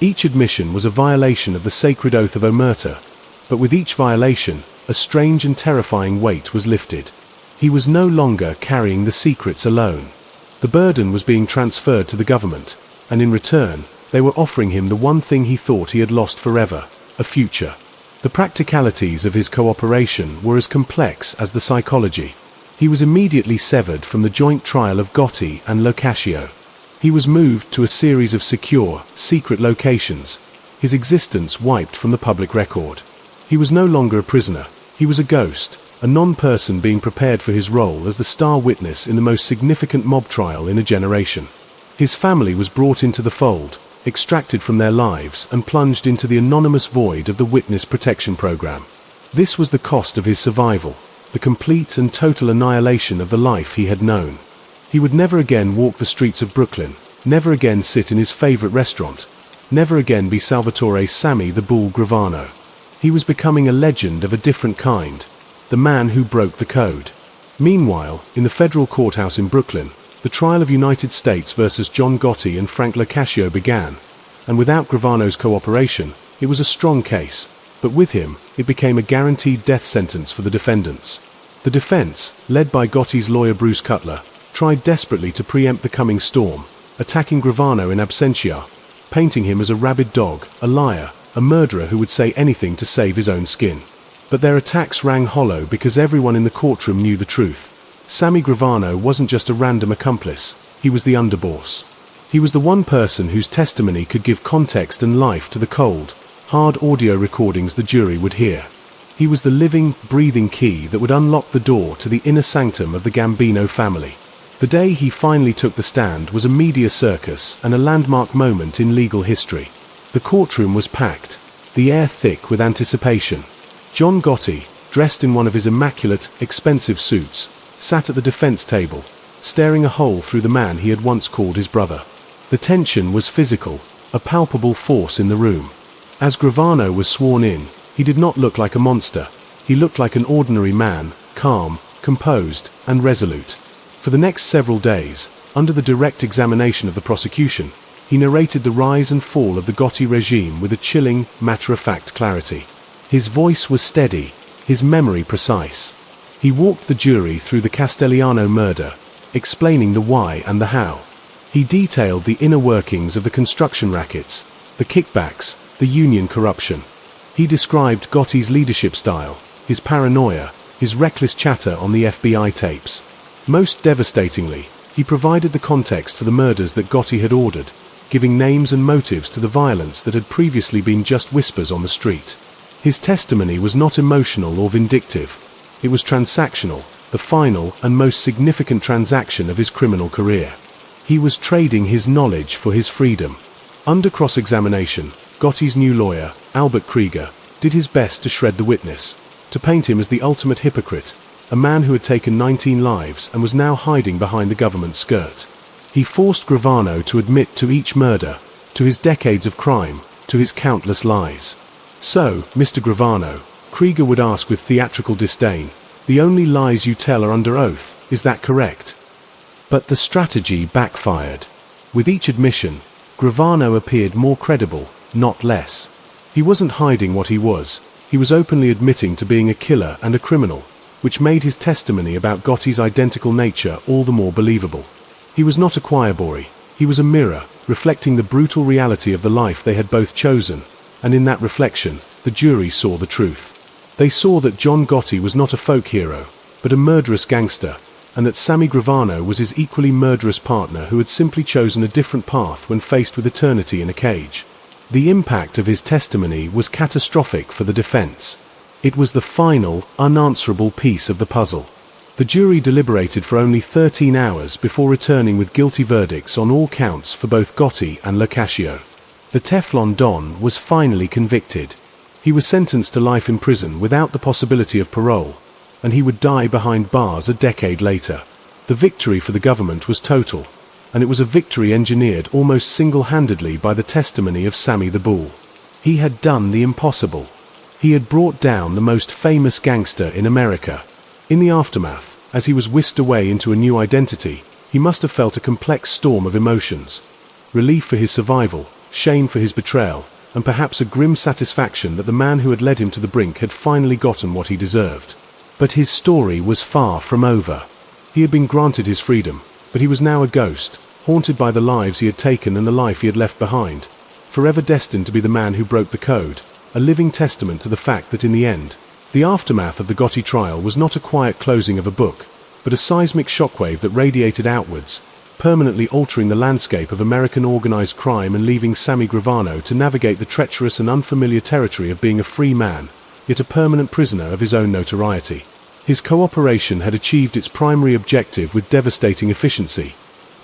Each admission was a violation of the sacred oath of Omertà, but with each violation, a strange and terrifying weight was lifted. He was no longer carrying the secrets alone. The burden was being transferred to the government, and in return, they were offering him the one thing he thought he had lost forever, a future. The practicalities of his cooperation were as complex as the psychology. He was immediately severed from the joint trial of Gotti and Locascio. He was moved to a series of secure, secret locations, his existence wiped from the public record. He was no longer a prisoner, he was a ghost, a non-person being prepared for his role as the star witness in the most significant mob trial in a generation. His family was brought into the fold, extracted from their lives and plunged into the anonymous void of the witness protection program. This was the cost of his survival, the complete and total annihilation of the life he had known. He would never again walk the streets of Brooklyn, never again sit in his favorite restaurant, never again be Salvatore's Sammy the Bull Gravano. He was becoming a legend of a different kind, the man who broke the code. Meanwhile, in the federal courthouse in Brooklyn, the trial of United States versus John Gotti and Frank Locascio began, and without Gravano's cooperation, it was a strong case, but with him, it became a guaranteed death sentence for the defendants. The defense, led by Gotti's lawyer Bruce Cutler, tried desperately to preempt the coming storm, attacking Gravano in absentia, painting him as a rabid dog, a liar, a murderer who would say anything to save his own skin. But their attacks rang hollow because everyone in the courtroom knew the truth. Sammy Gravano wasn't just a random accomplice, he was the underboss. He was the one person whose testimony could give context and life to the cold, hard audio recordings the jury would hear. He was the living, breathing key that would unlock the door to the inner sanctum of the Gambino family. The day he finally took the stand was a media circus and a landmark moment in legal history. The courtroom was packed, the air thick with anticipation. John Gotti, dressed in one of his immaculate, expensive suits, sat at the defense table, staring a hole through the man he had once called his brother. The The tension was physical, a palpable force in the room. As Gravano was sworn in, he did not look like a monster. He looked like an ordinary man, calm, composed, and resolute. For the next several days, under the direct examination of the prosecution, he narrated the rise and fall of the Gotti regime with a chilling, matter-of-fact clarity. His voice was steady, his memory precise. He walked the jury through the Castellano murder, explaining the why and the how. He detailed the inner workings of the construction rackets, the kickbacks, the union corruption. He described Gotti's leadership style, his paranoia, his reckless chatter on the FBI tapes. Most devastatingly, he provided the context for the murders that Gotti had ordered, giving names and motives to the violence that had previously been just whispers on the street. His testimony was not emotional or vindictive. It was transactional, the final and most significant transaction of his criminal career. He was trading his knowledge for his freedom. Under cross-examination, Gotti's new lawyer, Albert Krieger, did his best to shred the witness, to paint him as the ultimate hypocrite, a man who had taken 19 lives and was now hiding behind the government's skirt. He forced Gravano to admit to each murder, to his decades of crime, to his countless lies. "So, Mr. Gravano," Krieger would ask with theatrical disdain, "the only lies you tell are under oath, is that correct?" But the strategy backfired. With each admission, Gravano appeared more credible, not less. He wasn't hiding what he was openly admitting to being a killer and a criminal, which made his testimony about Gotti's identical nature all the more believable. He was not a choir boy, he was a mirror, reflecting the brutal reality of the life they had both chosen, and in that reflection, the jury saw the truth. They saw that John Gotti was not a folk hero, but a murderous gangster, and that Sammy Gravano was his equally murderous partner who had simply chosen a different path when faced with eternity in a cage. The impact of his testimony was catastrophic for the defense. It was the final, unanswerable piece of the puzzle. The jury deliberated for only 13 hours before returning with guilty verdicts on all counts for both Gotti and Locascio. The Teflon Don was finally convicted. He was sentenced to life in prison without the possibility of parole, and he would die behind bars a decade later. The victory for the government was total, and it was a victory engineered almost single-handedly by the testimony of Sammy the Bull. He had done the impossible. He had brought down the most famous gangster in America. In the aftermath, as he was whisked away into a new identity, he must have felt a complex storm of emotions. Relief for his survival, shame for his betrayal, and perhaps a grim satisfaction that the man who had led him to the brink had finally gotten what he deserved. But his story was far from over. He had been granted his freedom, but he was now a ghost, haunted by the lives he had taken and the life he had left behind, forever destined to be the man who broke the code, a living testament to the fact that in the end, the aftermath of the Gotti trial was not a quiet closing of a book, but a seismic shockwave that radiated outwards, permanently altering the landscape of American organized crime and leaving Sammy Gravano to navigate the treacherous and unfamiliar territory of being a free man, yet a permanent prisoner of his own notoriety. His cooperation had achieved its primary objective with devastating efficiency,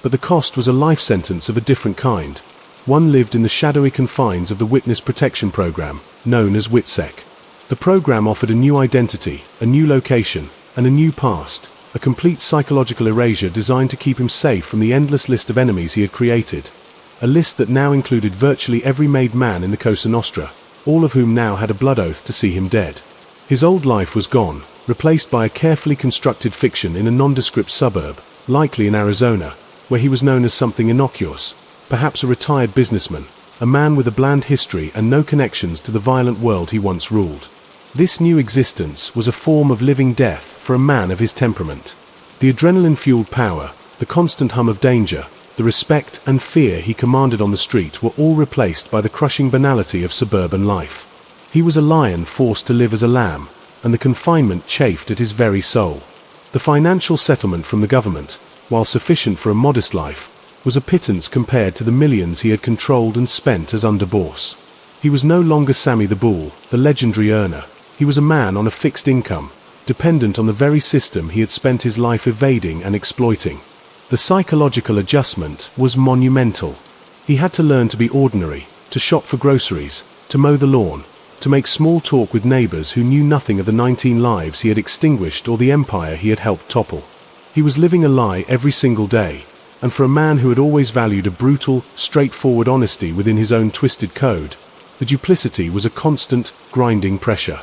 but the cost was a life sentence of a different kind. One lived in the shadowy confines of the Witness Protection Program, known as WITSEC. The program offered a new identity, a new location, and a new past, a complete psychological erasure designed to keep him safe from the endless list of enemies he had created. A list that now included virtually every made man in the Cosa Nostra, all of whom now had a blood oath to see him dead. His old life was gone, replaced by a carefully constructed fiction in a nondescript suburb, likely in Arizona, where he was known as something innocuous, perhaps a retired businessman, a man with a bland history and no connections to the violent world he once ruled. This new existence was a form of living death for a man of his temperament. The adrenaline-fueled power, the constant hum of danger, the respect and fear he commanded on the street were all replaced by the crushing banality of suburban life. He was a lion forced to live as a lamb, and the confinement chafed at his very soul. The financial settlement from the government, while sufficient for a modest life, was a pittance compared to the millions he had controlled and spent as underboss. He was no longer Sammy the Bull, the legendary earner. He was a man on a fixed income, dependent on the very system he had spent his life evading and exploiting. The psychological adjustment was monumental. He had to learn to be ordinary, to shop for groceries, to mow the lawn, to make small talk with neighbors who knew nothing of the 19 lives he had extinguished or the empire he had helped topple. He was living a lie every single day, and for a man who had always valued a brutal, straightforward honesty within his own twisted code, the duplicity was a constant, grinding pressure.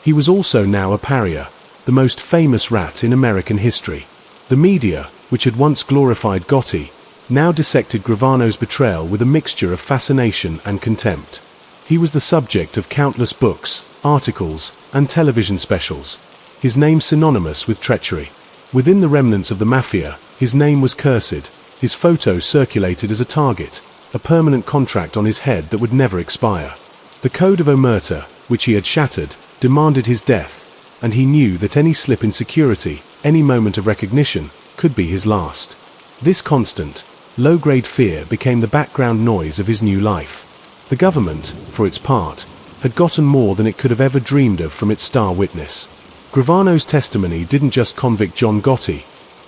He was also now a pariah, the most famous rat in American history. The media, which had once glorified Gotti, now dissected Gravano's betrayal with a mixture of fascination and contempt. He was the subject of countless books, articles, and television specials, his name synonymous with treachery. Within the remnants of the Mafia, his name was cursed, his photo circulated as a target, a permanent contract on his head that would never expire. The code of Omertà, which he had shattered, demanded his death, and he knew that any slip in security, any moment of recognition, could be his last. This constant, low-grade fear became the background noise of his new life. The government, for its part, had gotten more than it could have ever dreamed of from its star witness. Gravano's testimony didn't just convict John Gotti,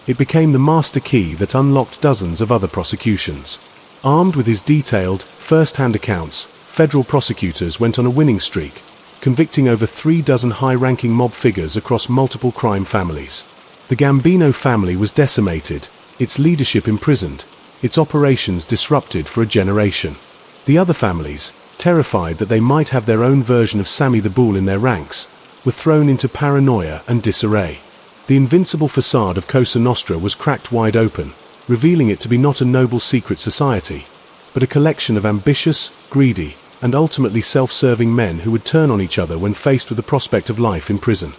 it became the master key that unlocked dozens of other prosecutions. Armed with his detailed, first-hand accounts, federal prosecutors went on a winning streak, convicting over 36 high-ranking mob figures across multiple crime families. The Gambino family was decimated, its leadership imprisoned, its operations disrupted for a generation. The other families, terrified that they might have their own version of Sammy the Bull in their ranks, were thrown into paranoia and disarray. The invincible facade of Cosa Nostra was cracked wide open, revealing it to be not a noble secret society, but a collection of ambitious, greedy, and ultimately self-serving men who would turn on each other when faced with the prospect of life in prison.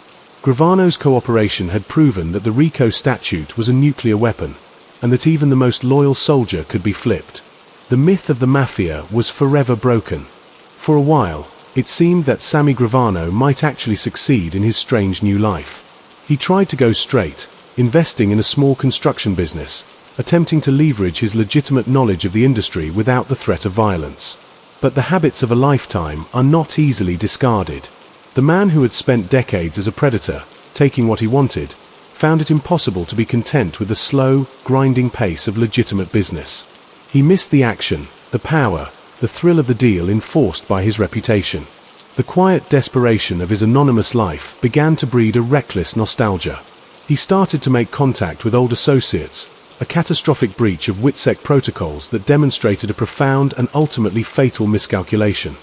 Gravano's cooperation had proven that the RICO statute was a nuclear weapon, and that even the most loyal soldier could be flipped. The myth of the Mafia was forever broken. For a while, it seemed that Sammy Gravano might actually succeed in his strange new life. He tried to go straight, investing in a small construction business, attempting to leverage his legitimate knowledge of the industry without the threat of violence. But the habits of a lifetime are not easily discarded. The man who had spent decades as a predator, taking what he wanted, found it impossible to be content with the slow, grinding pace of legitimate business. He missed the action, the power, the thrill of the deal enforced by his reputation. The quiet desperation of his anonymous life began to breed a reckless nostalgia. He started to make contact with old associates, a catastrophic breach of WITSEC protocols that demonstrated a profound and ultimately fatal miscalculation.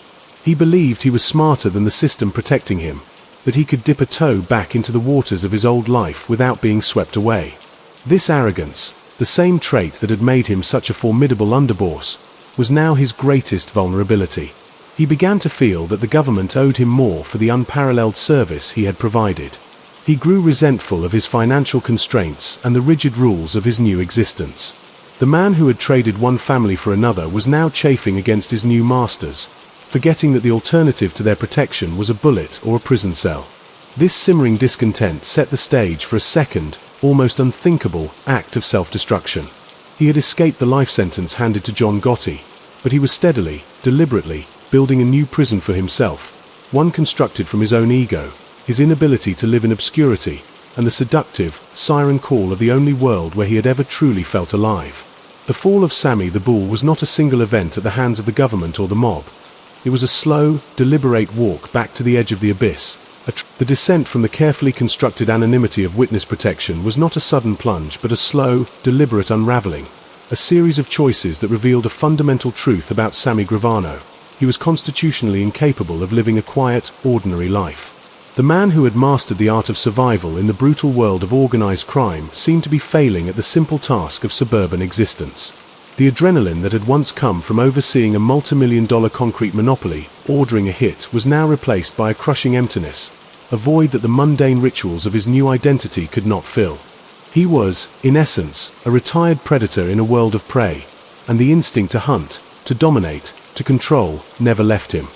He believed he was smarter than the system protecting him, that he could dip a toe back into the waters of his old life without being swept away. This arrogance, the same trait that had made him such a formidable underboss, was now his greatest vulnerability. He began to feel that the government owed him more for the unparalleled service he had provided. He grew resentful of his financial constraints and the rigid rules of his new existence. The man who had traded one family for another was now chafing against his new masters, forgetting that the alternative to their protection was a bullet or a prison cell. This simmering discontent set the stage for a second, almost unthinkable, act of self-destruction. He had escaped the life sentence handed to John Gotti, but he was steadily, deliberately, building a new prison for himself, one constructed from his own ego, his inability to live in obscurity, and the seductive, siren call of the only world where he had ever truly felt alive. The fall of Sammy the Bull was not a single event at the hands of the government or the mob. It was a slow, deliberate walk back to the edge of the abyss. The descent from the carefully constructed anonymity of witness protection was not a sudden plunge but a slow, deliberate unraveling, a series of choices that revealed a fundamental truth about Sammy Gravano. He was constitutionally incapable of living a quiet, ordinary life. The man who had mastered the art of survival in the brutal world of organized crime seemed to be failing at the simple task of suburban existence. The adrenaline that had once come from overseeing a multi-million-dollar concrete monopoly, ordering a hit, was now replaced by a crushing emptiness, a void that the mundane rituals of his new identity could not fill. He was, in essence, a retired predator in a world of prey, and the instinct to hunt, to dominate, to control, never left him.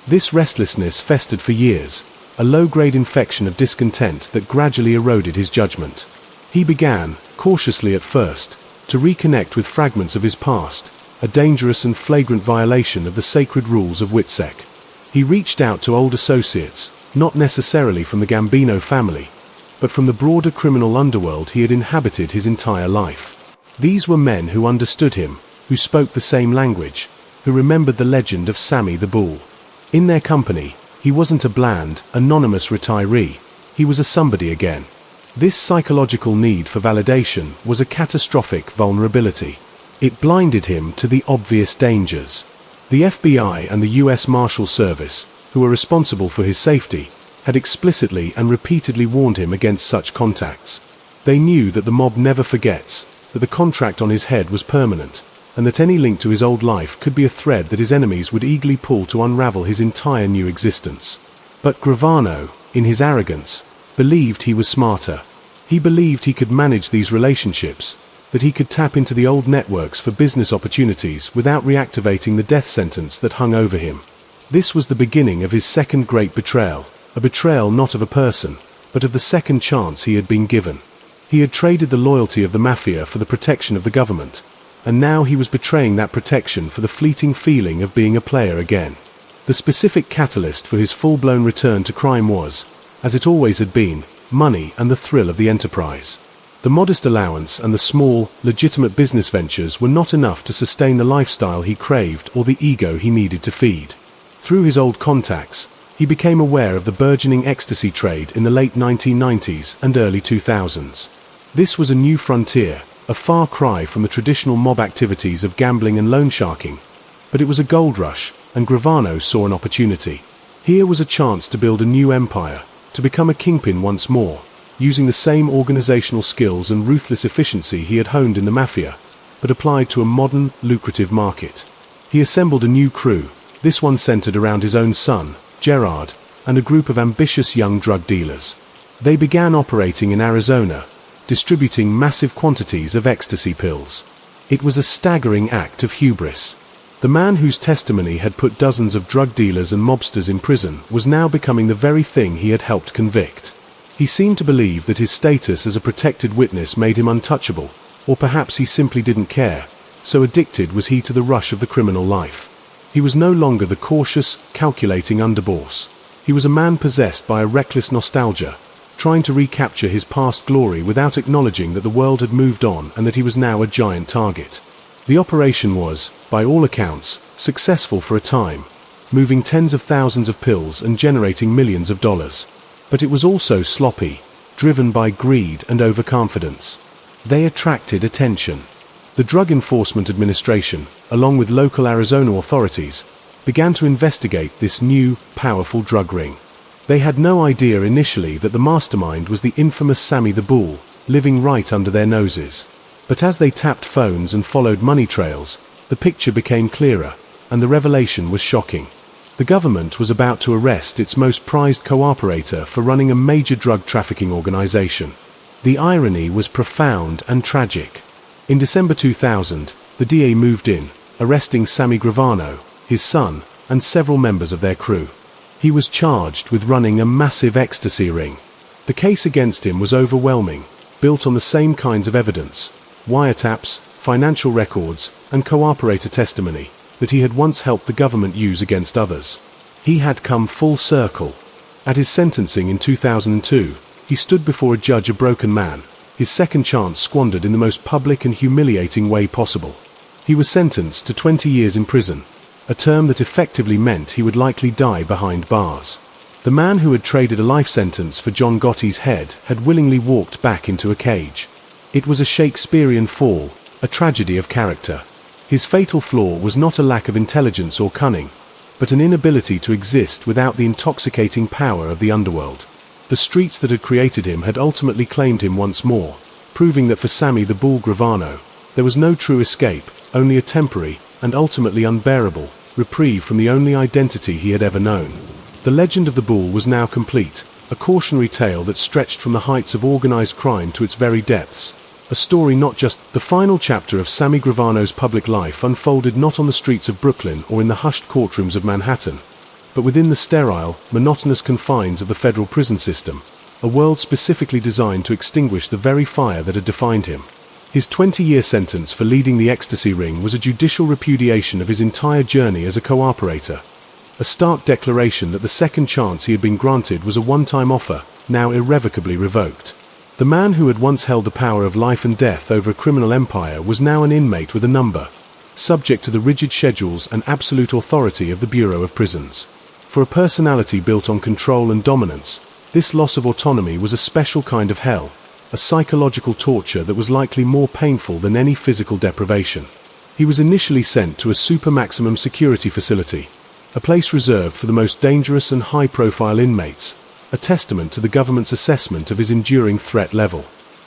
This restlessness festered for years, a low-grade infection of discontent that gradually eroded his judgment. He began, cautiously at first, to reconnect with fragments of his past, a dangerous and flagrant violation of the sacred rules of WITSEC. He reached out to old associates, not necessarily from the Gambino family, but from the broader criminal underworld he had inhabited his entire life. These were men who understood him, who spoke the same language, who remembered the legend of Sammy the Bull. In their company, he wasn't a bland, anonymous retiree, he was a somebody again. This psychological need for validation was a catastrophic vulnerability. It blinded him to the obvious dangers. The FBI and the US Marshal Service, who were responsible for his safety, had explicitly and repeatedly warned him against such contacts. They knew that the mob never forgets, that the contract on his head was permanent, and that any link to his old life could be a thread that his enemies would eagerly pull to unravel his entire new existence. But Gravano, in his arrogance, believed he was smarter. He believed he could manage these relationships, that he could tap into the old networks for business opportunities without reactivating the death sentence that hung over him. This was the beginning of his second great betrayal, a betrayal not of a person, but of the second chance he had been given. He had traded the loyalty of the Mafia for the protection of the government, and now he was betraying that protection for the fleeting feeling of being a player again. The specific catalyst for his full-blown return to crime was, as it always had been, money and the thrill of the enterprise. The modest allowance and the small, legitimate business ventures were not enough to sustain the lifestyle he craved or the ego he needed to feed. Through his old contacts, he became aware of the burgeoning ecstasy trade in the late 1990s and early 2000s. This was a new frontier, a far cry from the traditional mob activities of gambling and loan sharking. But it was a gold rush, and Gravano saw an opportunity. Here was a chance to build a new empire, to become a kingpin once more, using the same organizational skills and ruthless efficiency he had honed in the Mafia, but applied to a modern, lucrative market. He assembled a new crew, this one centered around his own son, Gerard, and a group of ambitious young drug dealers. They began operating in Arizona, distributing massive quantities of ecstasy pills. It was a staggering act of hubris. The man whose testimony had put dozens of drug dealers and mobsters in prison was now becoming the very thing he had helped convict. He seemed to believe that his status as a protected witness made him untouchable, or perhaps he simply didn't care, so addicted was he to the rush of the criminal life. He was no longer the cautious, calculating underboss. He was a man possessed by a reckless nostalgia, trying to recapture his past glory without acknowledging that the world had moved on and that he was now a giant target. The operation was, by all accounts, successful for a time, moving tens of thousands of pills and generating millions of dollars. But it was also sloppy, driven by greed and overconfidence. They attracted attention. The Drug Enforcement Administration, along with local Arizona authorities, began to investigate this new, powerful drug ring. They had no idea initially that the mastermind was the infamous Sammy the Bull, living right under their noses. But as they tapped phones and followed money trails, the picture became clearer, and the revelation was shocking. The government was about to arrest its most prized cooperator for running a major drug trafficking organization. The irony was profound and tragic. In December 2000, the DA moved in, arresting Sammy Gravano, his son, and several members of their crew. He was charged with running a massive ecstasy ring. The case against him was overwhelming, built on the same kinds of evidence, wiretaps, financial records, and cooperator testimony, that he had once helped the government use against others. He had come full circle. At his sentencing in 2002, he stood before a judge a broken man, his second chance squandered in the most public and humiliating way possible. He was sentenced to 20 years in prison, a term that effectively meant he would likely die behind bars. The man who had traded a life sentence for John Gotti's head had willingly walked back into a cage. It was a Shakespearean fall, a tragedy of character. His fatal flaw was not a lack of intelligence or cunning, but an inability to exist without the intoxicating power of the underworld. The streets that had created him had ultimately claimed him once more, proving that for Sammy the Bull Gravano, there was no true escape, only a temporary, and ultimately unbearable, reprieve from the only identity he had ever known. The legend of the Bull was now complete, a cautionary tale that stretched from the heights of organized crime to its very depths. A story not just. The final chapter of Sammy Gravano's public life unfolded not on the streets of Brooklyn or in the hushed courtrooms of Manhattan, but within the sterile, monotonous confines of the federal prison system, a world specifically designed to extinguish the very fire that had defined him. His 20-year sentence for leading the ecstasy ring was a judicial repudiation of his entire journey as a cooperator, a stark declaration that the second chance he had been granted was a one-time offer, now irrevocably revoked. The man who had once held the power of life and death over a criminal empire was now an inmate with a number, subject to the rigid schedules and absolute authority of the Bureau of Prisons. For a personality built on control and dominance, This loss of autonomy was a special kind of hell, a psychological torture that was likely more painful than any physical deprivation. He was initially sent to a super-maximum security facility, a place reserved for the most dangerous and high-profile inmates, a testament to the government's assessment of his enduring threat level.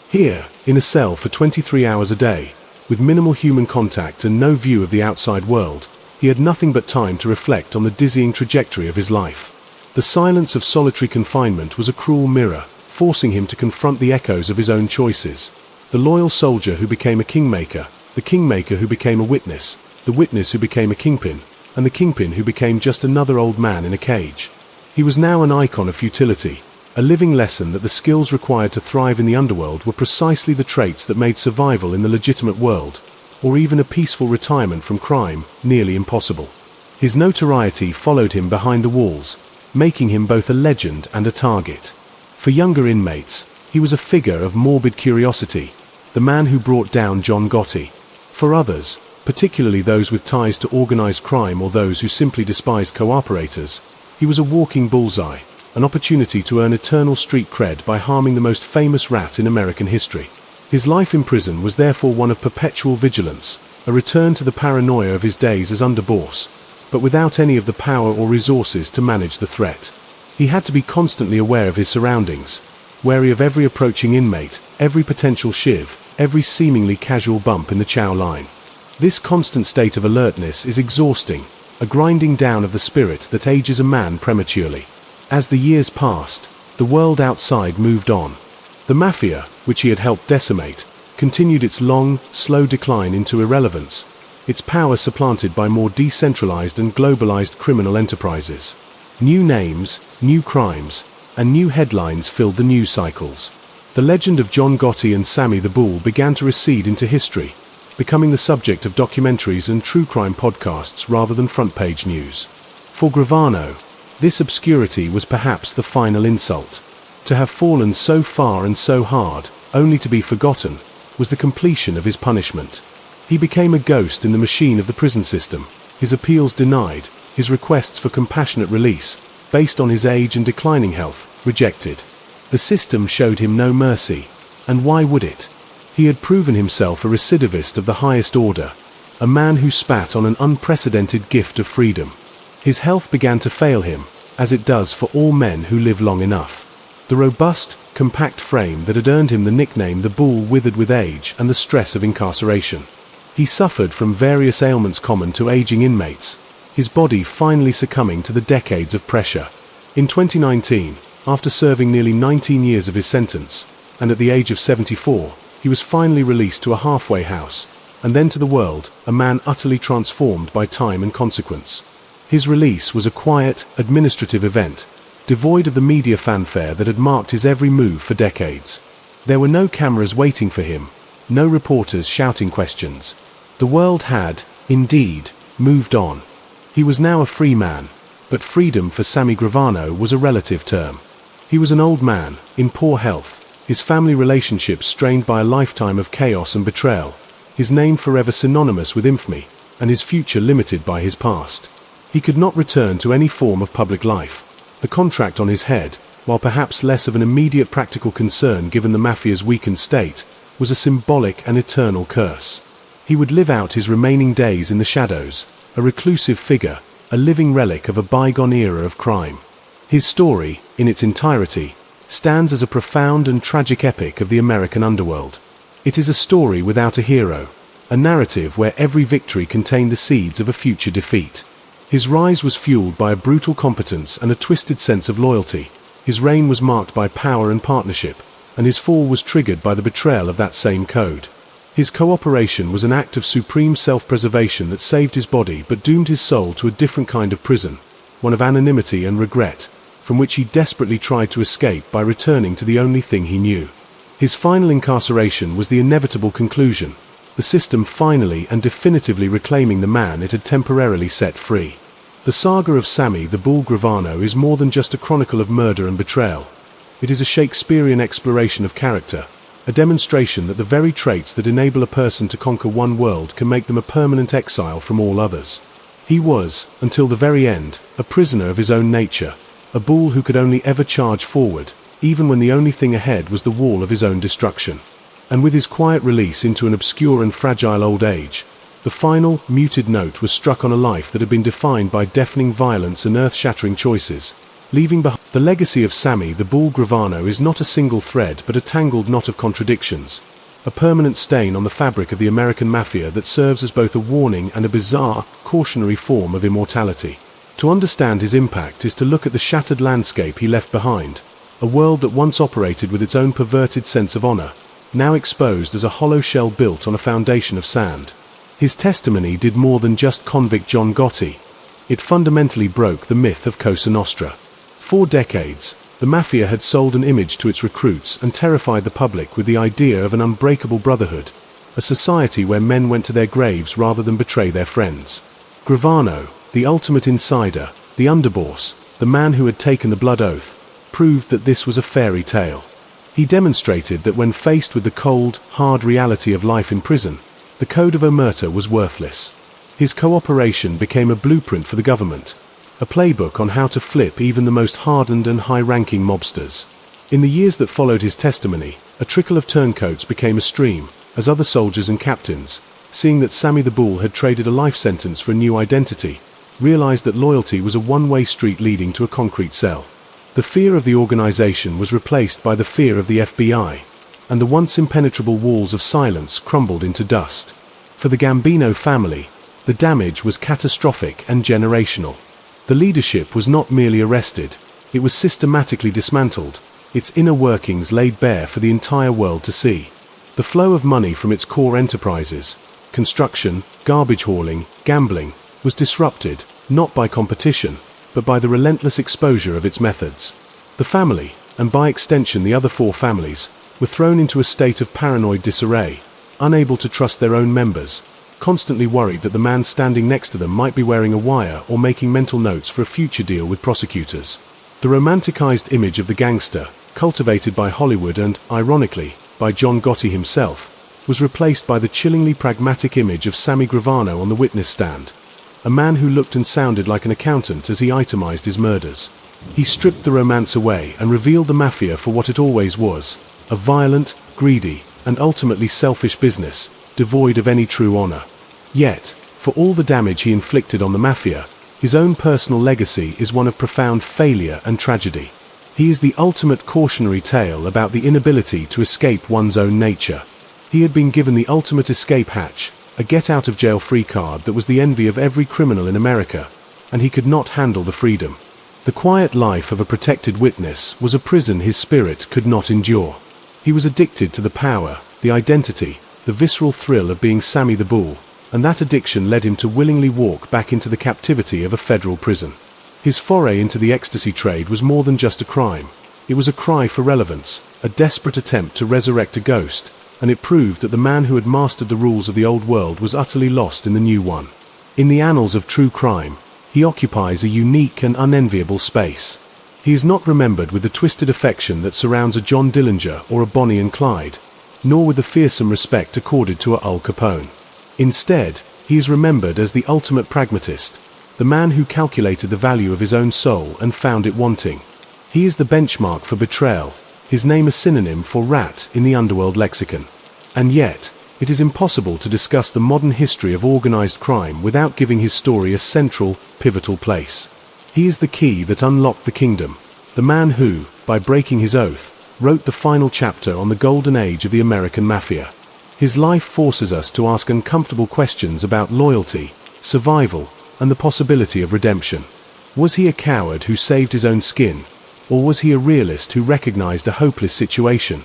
Here, in a cell for 23 hours a day, with minimal human contact and no view of the outside world, he had nothing but time to reflect on the dizzying trajectory of his life. The silence of solitary confinement was a cruel mirror, forcing him to confront the echoes of his own choices. The loyal soldier who became a kingmaker, the kingmaker who became a witness, the witness who became a kingpin, and the kingpin who became just another old man in a cage. He was now an icon of futility, a living lesson that the skills required to thrive in the underworld were precisely the traits that made survival in the legitimate world, or even a peaceful retirement from crime, nearly impossible. His notoriety followed him behind the walls, making him both a legend and a target. For younger inmates, he was a figure of morbid curiosity, the man who brought down John Gotti. For others, particularly those with ties to organized crime or those who simply despised cooperators, he was a walking bullseye, an opportunity to earn eternal street cred by harming the most famous rat in American history. His life in prison was therefore one of perpetual vigilance, a return to the paranoia of his days as underboss, but without any of the power or resources to manage the threat. He had to be constantly aware of his surroundings, wary of every approaching inmate, every potential shiv, every seemingly casual bump in the chow line. This constant state of alertness is exhausting, a grinding down of the spirit that ages a man prematurely. As the years passed, the world outside moved on. The Mafia, which he had helped decimate, continued its long, slow decline into irrelevance, its power supplanted by more decentralized and globalized criminal enterprises. New names, new crimes, and new headlines filled the news cycles. The legend of John Gotti and Sammy the Bull began to recede into history, becoming the subject of documentaries and true crime podcasts rather than front-page news. For Gravano, this obscurity was perhaps the final insult. To have fallen so far and so hard, only to be forgotten, was the completion of his punishment. He became a ghost in the machine of the prison system, his appeals denied, his requests for compassionate release, based on his age and declining health, rejected. The system showed him no mercy, and why would it? He had proven himself a recidivist of the highest order, a man who spat on an unprecedented gift of freedom. His health began to fail him, as it does for all men who live long enough. The robust, compact frame that had earned him the nickname the Bull withered with age and the stress of incarceration. He suffered from various ailments common to aging inmates, his body finally succumbing to the decades of pressure. In 2019, after serving nearly 19 years of his sentence, and at the age of 74, he was finally released to a halfway house, and then to the world, a man utterly transformed by time and consequence. His release was a quiet, administrative event, devoid of the media fanfare that had marked his every move for decades. There were no cameras waiting for him, no reporters shouting questions. The world had, indeed, moved on. He was now a free man, but freedom for Sammy Gravano was a relative term. He was an old man, in poor health, his family relationships strained by a lifetime of chaos and betrayal, his name forever synonymous with infamy, and his future limited by his past. He could not return to any form of public life. The contract on his head, while perhaps less of an immediate practical concern given the Mafia's weakened state, was a symbolic and eternal curse. He would live out his remaining days in the shadows, a reclusive figure, a living relic of a bygone era of crime. His story, in its entirety, stands as a profound and tragic epic of the American underworld. It is a story without a hero, a narrative where every victory contained the seeds of a future defeat. His rise was fueled by a brutal competence and a twisted sense of loyalty. His reign was marked by power and partnership, and his fall was triggered by the betrayal of that same code. His cooperation was an act of supreme self-preservation that saved his body but doomed his soul to a different kind of prison, one of anonymity and regret, from which he desperately tried to escape by returning to the only thing he knew. His final incarceration was the inevitable conclusion, the system finally and definitively reclaiming the man it had temporarily set free. The saga of Sammy the Bull Gravano is more than just a chronicle of murder and betrayal. It is a Shakespearean exploration of character, a demonstration that the very traits that enable a person to conquer one world can make them a permanent exile from all others. He was, until the very end, a prisoner of his own nature, a bull who could only ever charge forward, even when the only thing ahead was the wall of his own destruction. And with his quiet release into an obscure and fragile old age, the final, muted note was struck on a life that had been defined by deafening violence and earth-shattering choices, leaving behind. The legacy of Sammy the Bull Gravano is not a single thread but a tangled knot of contradictions, a permanent stain on the fabric of the American Mafia that serves as both a warning and a bizarre, cautionary form of immortality. To understand his impact is to look at the shattered landscape he left behind, a world that once operated with its own perverted sense of honor, now exposed as a hollow shell built on a foundation of sand. His testimony did more than just convict John Gotti. It fundamentally broke the myth of Cosa Nostra. For decades, the Mafia had sold an image to its recruits and terrified the public with the idea of an unbreakable brotherhood, a society where men went to their graves rather than betray their friends. Gravano, the ultimate insider, the underboss, the man who had taken the blood oath, proved that this was a fairy tale. He demonstrated that when faced with the cold, hard reality of life in prison, the code of Omertà was worthless. His cooperation became a blueprint for the government, a playbook on how to flip even the most hardened and high-ranking mobsters. In the years that followed his testimony, a trickle of turncoats became a stream, as other soldiers and captains, seeing that Sammy the Bull had traded a life sentence for a new identity, realized that loyalty was a one-way street leading to a concrete cell. The fear of the organization was replaced by the fear of the FBI, and the once impenetrable walls of silence crumbled into dust. For the Gambino family, the damage was catastrophic and generational. The leadership was not merely arrested, it was systematically dismantled, its inner workings laid bare for the entire world to see. The flow of money from its core enterprises, construction, garbage hauling, gambling, was disrupted, not by competition, but by the relentless exposure of its methods. The family, and by extension the other four families, were thrown into a state of paranoid disarray, unable to trust their own members, constantly worried that the man standing next to them might be wearing a wire or making mental notes for a future deal with prosecutors. The romanticized image of the gangster, cultivated by Hollywood and, ironically, by John Gotti himself, was replaced by the chillingly pragmatic image of Sammy Gravano on the witness stand, a man who looked and sounded like an accountant as he itemized his murders. He stripped the romance away and revealed the Mafia for what it always was, a violent, greedy, and ultimately selfish business, devoid of any true honor. Yet, for all the damage he inflicted on the Mafia, his own personal legacy is one of profound failure and tragedy. He is the ultimate cautionary tale about the inability to escape one's own nature. He had been given the ultimate escape hatch, a get-out-of-jail-free card that was the envy of every criminal in America, and he could not handle the freedom. The quiet life of a protected witness was a prison his spirit could not endure. He was addicted to the power, the identity, the visceral thrill of being Sammy the Bull, and that addiction led him to willingly walk back into the captivity of a federal prison. His foray into the ecstasy trade was more than just a crime. It was a cry for relevance, a desperate attempt to resurrect a ghost, and it proved that the man who had mastered the rules of the old world was utterly lost in the new one. In the annals of true crime, he occupies a unique and unenviable space. He is not remembered with the twisted affection that surrounds a John Dillinger or a Bonnie and Clyde, nor with the fearsome respect accorded to a Al Capone. Instead, he is remembered as the ultimate pragmatist, the man who calculated the value of his own soul and found it wanting. He is the benchmark for betrayal, his name a synonym for rat in the underworld lexicon. And yet, it is impossible to discuss the modern history of organized crime without giving his story a central, pivotal place. He is the key that unlocked the kingdom, the man who, by breaking his oath, wrote the final chapter on the golden age of the American Mafia. His life forces us to ask uncomfortable questions about loyalty, survival, and the possibility of redemption. Was he a coward who saved his own skin, or was he a realist who recognized a hopeless situation?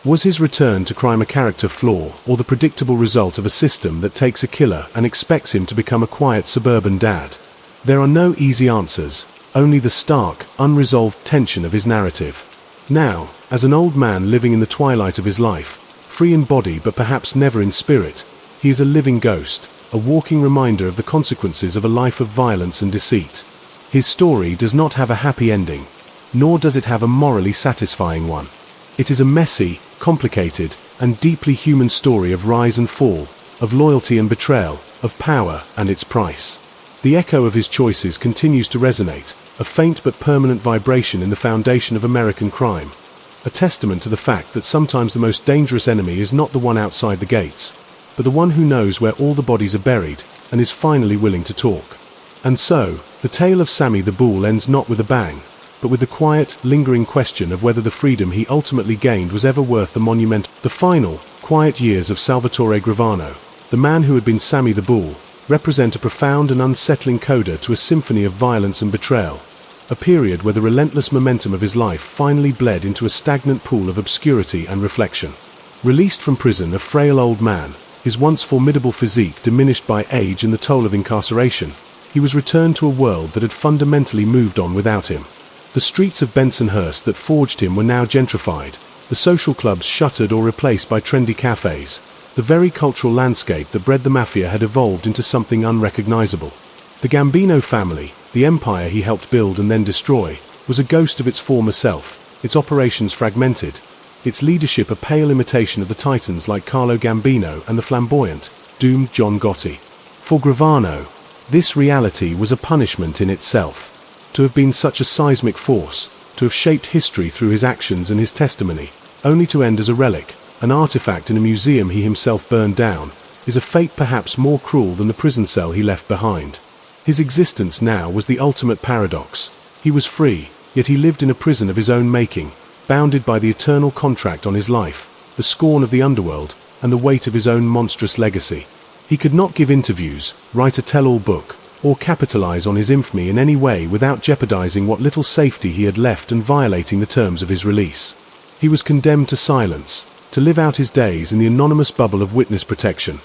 Was his return to crime a character flaw, or the predictable result of a system that takes a killer and expects him to become a quiet suburban dad? There are no easy answers, only the stark, unresolved tension of his narrative. Now, as an old man living in the twilight of his life, free in body but perhaps never in spirit, he is a living ghost, a walking reminder of the consequences of a life of violence and deceit. His story does not have a happy ending, nor does it have a morally satisfying one. It is a messy, complicated, and deeply human story of rise and fall, of loyalty and betrayal, of power and its price. The echo of his choices continues to resonate, a faint but permanent vibration in the foundation of American crime. A testament to the fact that sometimes the most dangerous enemy is not the one outside the gates, but the one who knows where all the bodies are buried and is finally willing to talk. And so, the tale of Sammy the Bull ends not with a bang, but with the quiet, lingering question of whether the freedom he ultimately gained was ever worth the monument. The final, quiet years of Salvatore Gravano, the man who had been Sammy the Bull, represent a profound and unsettling coda to a symphony of violence and betrayal, a period where the relentless momentum of his life finally bled into a stagnant pool of obscurity and reflection. Released from prison a frail old man, his once formidable physique diminished by age and the toll of incarceration, he was returned to a world that had fundamentally moved on without him. The streets of Bensonhurst that forged him were now gentrified, the social clubs shuttered or replaced by trendy cafes. The very cultural landscape that bred the Mafia had evolved into something unrecognizable. The Gambino family, the empire he helped build and then destroy, was a ghost of its former self, its operations fragmented, its leadership a pale imitation of the titans like Carlo Gambino and the flamboyant, doomed John Gotti. For Gravano, this reality was a punishment in itself. To have been such a seismic force, to have shaped history through his actions and his testimony, only to end as a relic, an artifact in a museum he himself burned down, is a fate perhaps more cruel than the prison cell he left behind. His existence now was the ultimate paradox. He was free, yet he lived in a prison of his own making, bounded by the eternal contract on his life, the scorn of the underworld, and the weight of his own monstrous legacy. He could not give interviews, write a tell-all book, or capitalize on his infamy in any way without jeopardizing what little safety he had left and violating the terms of his release. He was condemned to silence, to live out his days in the anonymous bubble of witness protection,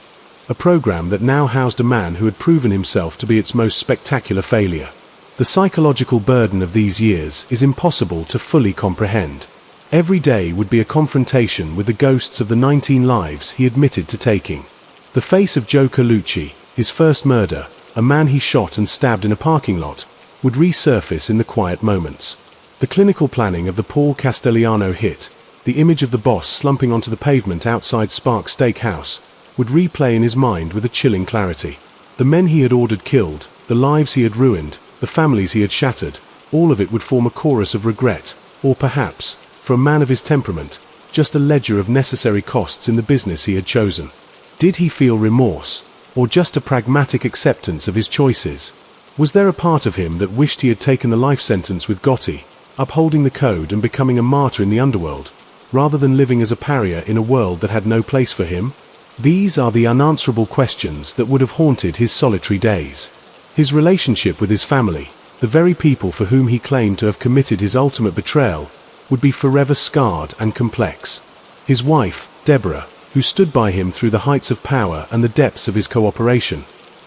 a program that now housed a man who had proven himself to be its most spectacular failure. The psychological burden of these years is impossible to fully comprehend. Every day would be a confrontation with the ghosts of the 19 lives he admitted to taking. The face of Joe Colucci, his first murder, a man he shot and stabbed in a parking lot, would resurface in the quiet moments. The clinical planning of the Paul Castellano hit, the image of the boss slumping onto the pavement outside Sparks Steakhouse, would replay in his mind with a chilling clarity. The men he had ordered killed, the lives he had ruined, the families he had shattered, all of it would form a chorus of regret, or perhaps, for a man of his temperament, just a ledger of necessary costs in the business he had chosen. Did he feel remorse, or just a pragmatic acceptance of his choices? Was there a part of him that wished he had taken the life sentence with Gotti, upholding the code and becoming a martyr in the underworld, rather than living as a pariah in a world that had no place for him? These are the unanswerable questions that would have haunted his solitary days. His relationship with his family, the very people for whom he claimed to have committed his ultimate betrayal, would be forever scarred and complex. His wife, Deborah, who stood by him through the heights of power and the depths of his cooperation,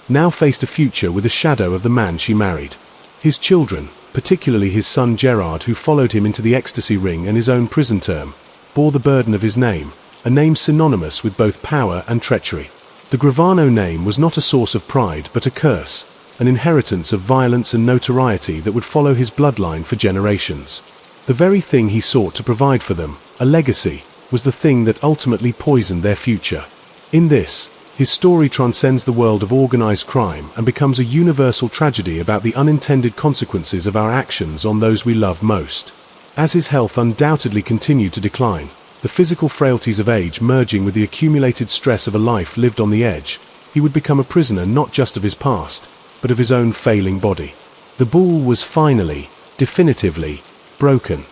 now faced a future with a shadow of the man she married. His children, particularly his son Gerard, who followed him into the Ecstasy ring and his own prison term, bore the burden of his name, a name synonymous with both power and treachery. The Gravano name was not a source of pride but a curse, an inheritance of violence and notoriety that would follow his bloodline for generations. The very thing he sought to provide for them, a legacy, was the thing that ultimately poisoned their future. In this, his story transcends the world of organized crime and becomes a universal tragedy about the unintended consequences of our actions on those we love most. As his health undoubtedly continued to decline, the physical frailties of age merging with the accumulated stress of a life lived on the edge, he would become a prisoner not just of his past, but of his own failing body. The bull was finally, definitively, broken.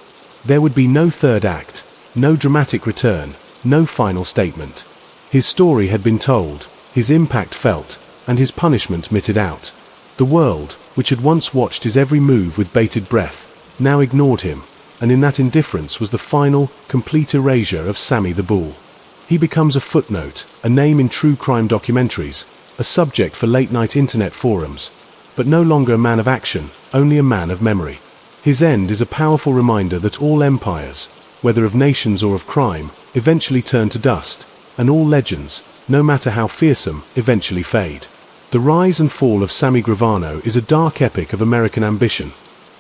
There would be no third act, no dramatic return, no final statement. His story had been told, his impact felt, and his punishment meted out. The world, which had once watched his every move with bated breath, now ignored him, and in that indifference was the final, complete erasure of Sammy the Bull. He becomes a footnote, a name in true crime documentaries, a subject for late-night internet forums, but no longer a man of action, only a man of memory. His end is a powerful reminder that all empires, whether of nations or of crime, eventually turn to dust, and all legends, no matter how fearsome, eventually fade. The rise and fall of Sammy Gravano is a dark epic of American ambition,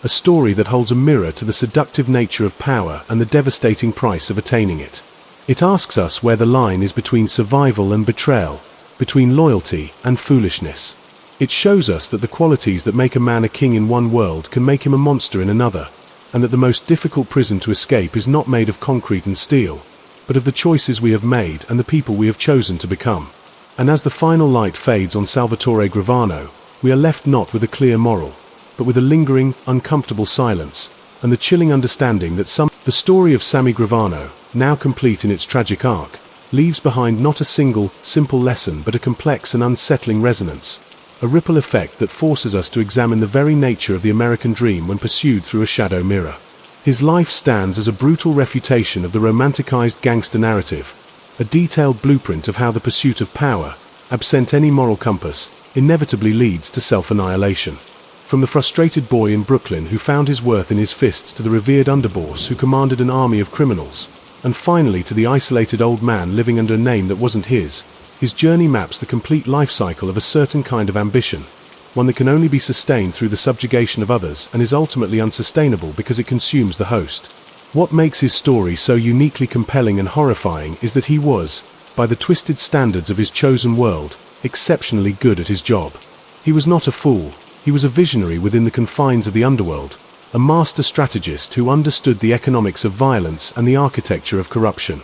a story that holds a mirror to the seductive nature of power and the devastating price of attaining it. It asks us where the line is between survival and betrayal, between loyalty and foolishness. It shows us that the qualities that make a man a king in one world can make him a monster in another, and that the most difficult prison to escape is not made of concrete and steel, but of the choices we have made and the people we have chosen to become. And as the final light fades on Salvatore Gravano, we are left not with a clear moral, but with a lingering, uncomfortable silence, and the chilling understanding that the story of Sammy Gravano, now complete in its tragic arc, leaves behind not a single, simple lesson but a complex and unsettling resonance, a ripple effect that forces us to examine the very nature of the American dream when pursued through a shadow mirror. His life stands as a brutal refutation of the romanticized gangster narrative, a detailed blueprint of how the pursuit of power, absent any moral compass, inevitably leads to self-annihilation. From the frustrated boy in Brooklyn who found his worth in his fists to the revered underboss who commanded an army of criminals, and finally to the isolated old man living under a name that wasn't his journey maps the complete life cycle of a certain kind of ambition, one that can only be sustained through the subjugation of others and is ultimately unsustainable because it consumes the host. What makes his story so uniquely compelling and horrifying is that he was, by the twisted standards of his chosen world, exceptionally good at his job. He was not a fool, he was a visionary within the confines of the underworld, a master strategist who understood the economics of violence and the architecture of corruption.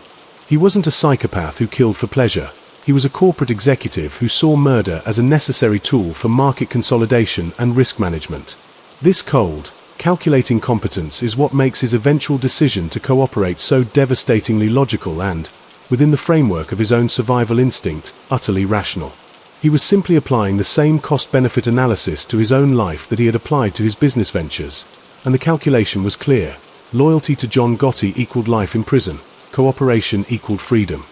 He wasn't a psychopath who killed for pleasure. He was a corporate executive who saw murder as a necessary tool for market consolidation and risk management. This cold, calculating competence is what makes his eventual decision to cooperate so devastatingly logical and, within the framework of his own survival instinct, utterly rational. He was simply applying the same cost-benefit analysis to his own life that he had applied to his business ventures, and the calculation was clear. Loyalty to John Gotti equaled life in prison, cooperation equaled freedom.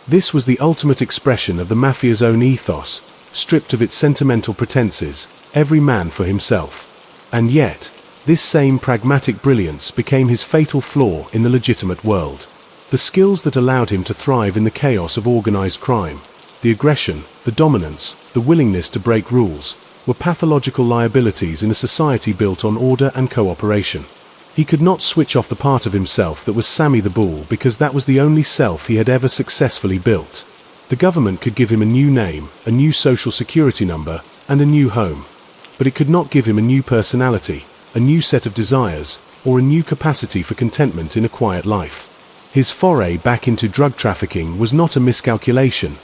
This was the ultimate expression of the Mafia's own ethos, stripped of its sentimental pretenses, every man for himself. And yet, this same pragmatic brilliance became his fatal flaw in the legitimate world. The skills that allowed him to thrive in the chaos of organized crime, the aggression, the dominance, the willingness to break rules, were pathological liabilities in a society built on order and cooperation. He could not switch off the part of himself that was Sammy the Bull because that was the only self he had ever successfully built. The government could give him a new name, a new social security number, and a new home. But it could not give him a new personality, a new set of desires, or a new capacity for contentment in a quiet life. His foray back into drug trafficking was not a miscalculation.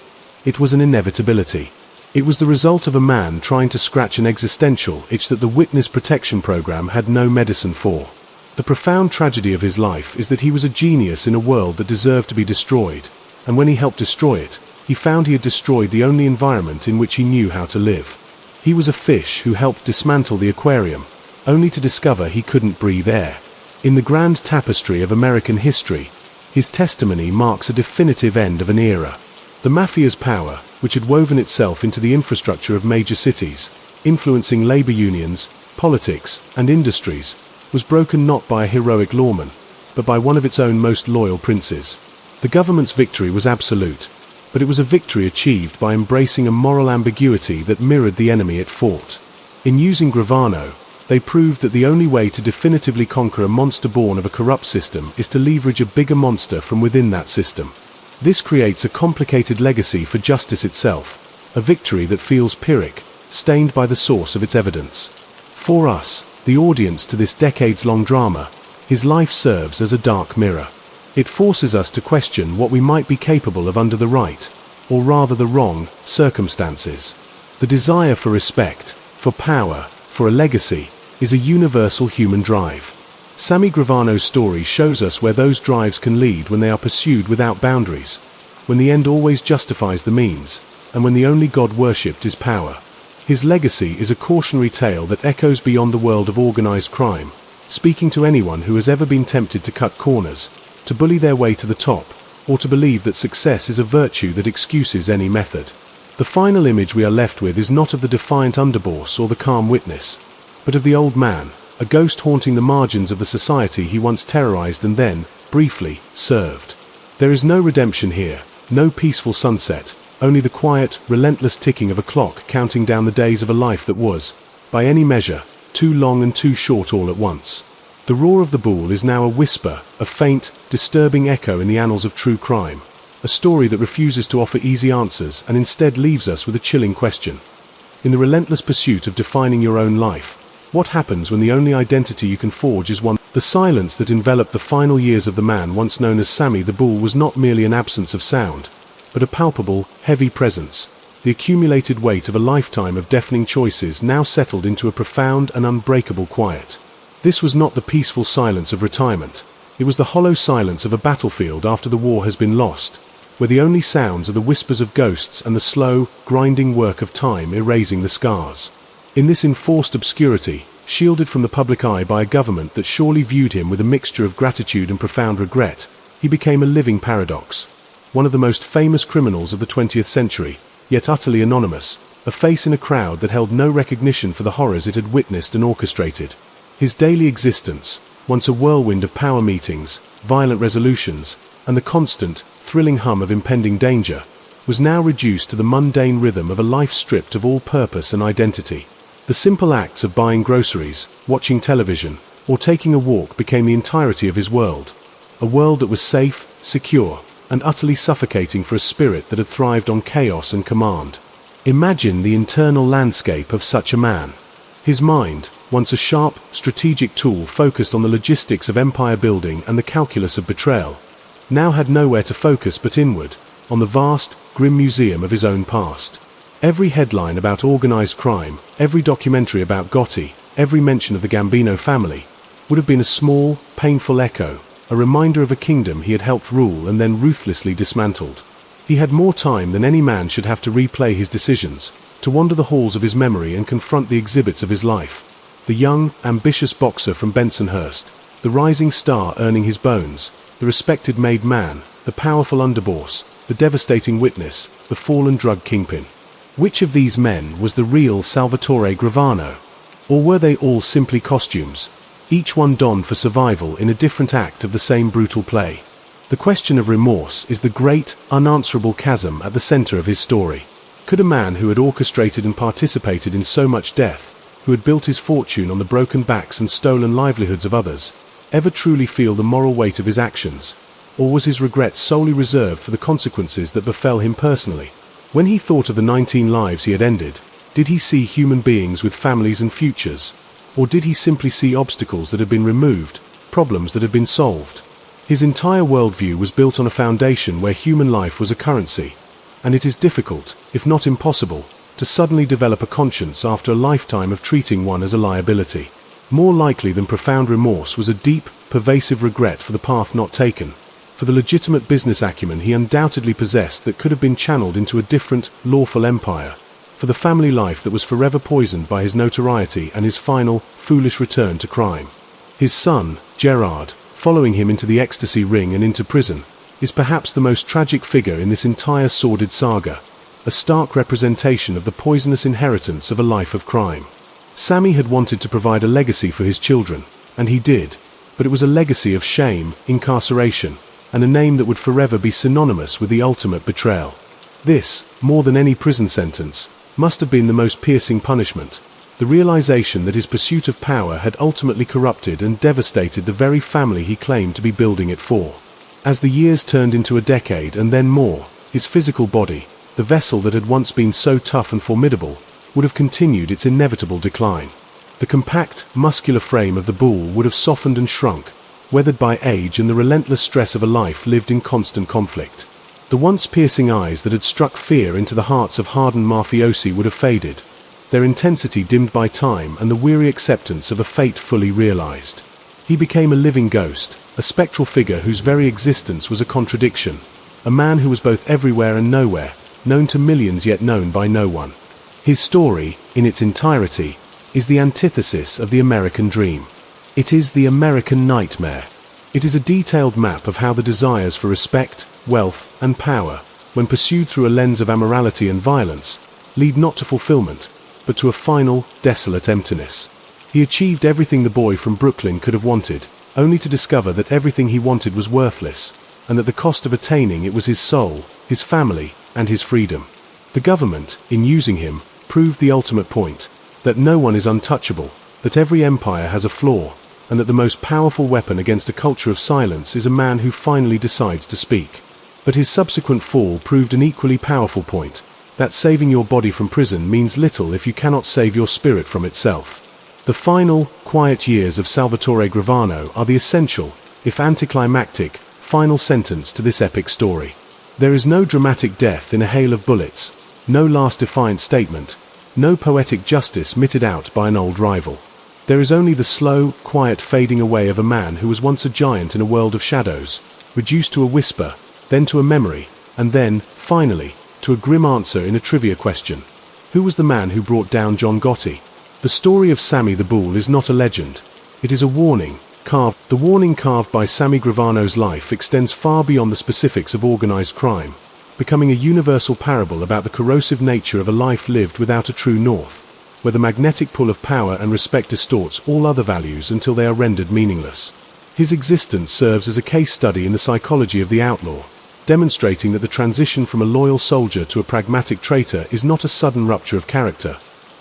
It was an inevitability. It was the result of a man trying to scratch an existential itch that the witness protection program had no medicine for. The profound tragedy of his life is that he was a genius in a world that deserved to be destroyed, and when he helped destroy it, he found he had destroyed the only environment in which he knew how to live. He was a fish who helped dismantle the aquarium, only to discover he couldn't breathe air. In the grand tapestry of American history, his testimony marks a definitive end of an era. The Mafia's power, which had woven itself into the infrastructure of major cities, influencing labor unions, politics, and industries, was broken not by a heroic lawman, but by one of its own most loyal princes. The government's victory was absolute, but it was a victory achieved by embracing a moral ambiguity that mirrored the enemy it fought. In using Gravano, they proved that the only way to definitively conquer a monster born of a corrupt system is to leverage a bigger monster from within that system. This creates a complicated legacy for justice itself, a victory that feels Pyrrhic, stained by the source of its evidence. For us, the audience to this decades-long drama, his life serves as a dark mirror. It forces us to question what we might be capable of under the right, or rather the wrong, circumstances. The desire for respect, for power, for a legacy, is a universal human drive. Sammy Gravano's story shows us where those drives can lead when they are pursued without boundaries, when the end always justifies the means, and when the only God worshipped is power. His legacy is a cautionary tale that echoes beyond the world of organized crime, speaking to anyone who has ever been tempted to cut corners, to bully their way to the top, or to believe that success is a virtue that excuses any method. The final image we are left with is not of the defiant underboss or the calm witness, but of the old man, a ghost haunting the margins of the society he once terrorized and then, briefly, served. There is no redemption here, no peaceful sunset, only the quiet, relentless ticking of a clock counting down the days of a life that was, by any measure, too long and too short all at once. The roar of the bull is now a whisper, a faint, disturbing echo in the annals of true crime, a story that refuses to offer easy answers and instead leaves us with a chilling question. In the relentless pursuit of defining your own life, what happens when the only identity you can forge is one? The silence that enveloped the final years of the man once known as Sammy the Bull was not merely an absence of sound, but a palpable, heavy presence, the accumulated weight of a lifetime of deafening choices now settled into a profound and unbreakable quiet. This was not the peaceful silence of retirement. It was the hollow silence of a battlefield after the war has been lost, where the only sounds are the whispers of ghosts and the slow, grinding work of time erasing the scars. In this enforced obscurity, shielded from the public eye by a government that surely viewed him with a mixture of gratitude and profound regret, he became a living paradox. One of the most famous criminals of the 20th century, yet utterly anonymous, a face in a crowd that held no recognition for the horrors it had witnessed and orchestrated. His daily existence, once a whirlwind of power meetings, violent resolutions, and the constant, thrilling hum of impending danger, was now reduced to the mundane rhythm of a life stripped of all purpose and identity. The simple acts of buying groceries, watching television, or taking a walk became the entirety of his world. A world that was safe, secure, and utterly suffocating for a spirit that had thrived on chaos and command. Imagine the internal landscape of such a man. His mind, once a sharp, strategic tool focused on the logistics of empire building and the calculus of betrayal, now had nowhere to focus but inward, on the vast, grim museum of his own past. Every headline about organized crime, every documentary about Gotti, every mention of the Gambino family, would have been a small, painful echo, a reminder of a kingdom he had helped rule and then ruthlessly dismantled. He had more time than any man should have to replay his decisions, to wander the halls of his memory and confront the exhibits of his life. The young, ambitious boxer from Bensonhurst, the rising star earning his bones, the respected made man, the powerful underboss, the devastating witness, the fallen drug kingpin. Which of these men was the real Salvatore Gravano? Or were they all simply costumes, each one donned for survival in a different act of the same brutal play? The question of remorse is the great, unanswerable chasm at the center of his story. Could a man who had orchestrated and participated in so much death, who had built his fortune on the broken backs and stolen livelihoods of others, ever truly feel the moral weight of his actions? Or was his regret solely reserved for the consequences that befell him personally? When he thought of the 19 lives he had ended, did he see human beings with families and futures? Or did he simply see obstacles that had been removed, problems that had been solved? His entire worldview was built on a foundation where human life was a currency, and it is difficult, if not impossible, to suddenly develop a conscience after a lifetime of treating one as a liability. More likely than profound remorse was a deep, pervasive regret for the path not taken, for the legitimate business acumen he undoubtedly possessed that could have been channeled into a different, lawful empire, for the family life that was forever poisoned by his notoriety and his final, foolish return to crime. His son, Gerard, following him into the Ecstasy ring and into prison, is perhaps the most tragic figure in this entire sordid saga, a stark representation of the poisonous inheritance of a life of crime. Sammy had wanted to provide a legacy for his children, and he did, but it was a legacy of shame, incarceration, and a name that would forever be synonymous with the ultimate betrayal. This, more than any prison sentence, must have been the most piercing punishment, the realization that his pursuit of power had ultimately corrupted and devastated the very family he claimed to be building it for. As the years turned into a decade and then more, his physical body, the vessel that had once been so tough and formidable, would have continued its inevitable decline. The compact, muscular frame of the bull would have softened and shrunk, weathered by age and the relentless stress of a life lived in constant conflict. The once piercing eyes that had struck fear into the hearts of hardened mafiosi would have faded, their intensity dimmed by time and the weary acceptance of a fate fully realized. He became a living ghost, a spectral figure whose very existence was a contradiction, a man who was both everywhere and nowhere, known to millions yet known by no one. His story, in its entirety, is the antithesis of the American dream. It is the American nightmare. It is a detailed map of how the desires for respect, wealth, and power, when pursued through a lens of amorality and violence, lead not to fulfillment, but to a final, desolate emptiness. He achieved everything the boy from Brooklyn could have wanted, only to discover that everything he wanted was worthless, and that the cost of attaining it was his soul, his family, and his freedom. The government, in using him, proved the ultimate point, that no one is untouchable, that every empire has a flaw, and that the most powerful weapon against a culture of silence is a man who finally decides to speak. But his subsequent fall proved an equally powerful point, that saving your body from prison means little if you cannot save your spirit from itself. The final, quiet years of Salvatore Gravano are the essential, if anticlimactic, final sentence to this epic story. There is no dramatic death in a hail of bullets, no last defiant statement, no poetic justice meted out by an old rival. There is only the slow, quiet fading away of a man who was once a giant in a world of shadows, reduced to a whisper, then to a memory, and then, finally, to a grim answer in a trivia question. Who was the man who brought down John Gotti? The story of Sammy the Bull is not a legend. It is a warning, carved. The warning carved by Sammy Gravano's life extends far beyond the specifics of organized crime, becoming a universal parable about the corrosive nature of a life lived without a true north, where the magnetic pull of power and respect distorts all other values until they are rendered meaningless. His existence serves as a case study in the psychology of the outlaw, demonstrating that the transition from a loyal soldier to a pragmatic traitor is not a sudden rupture of character,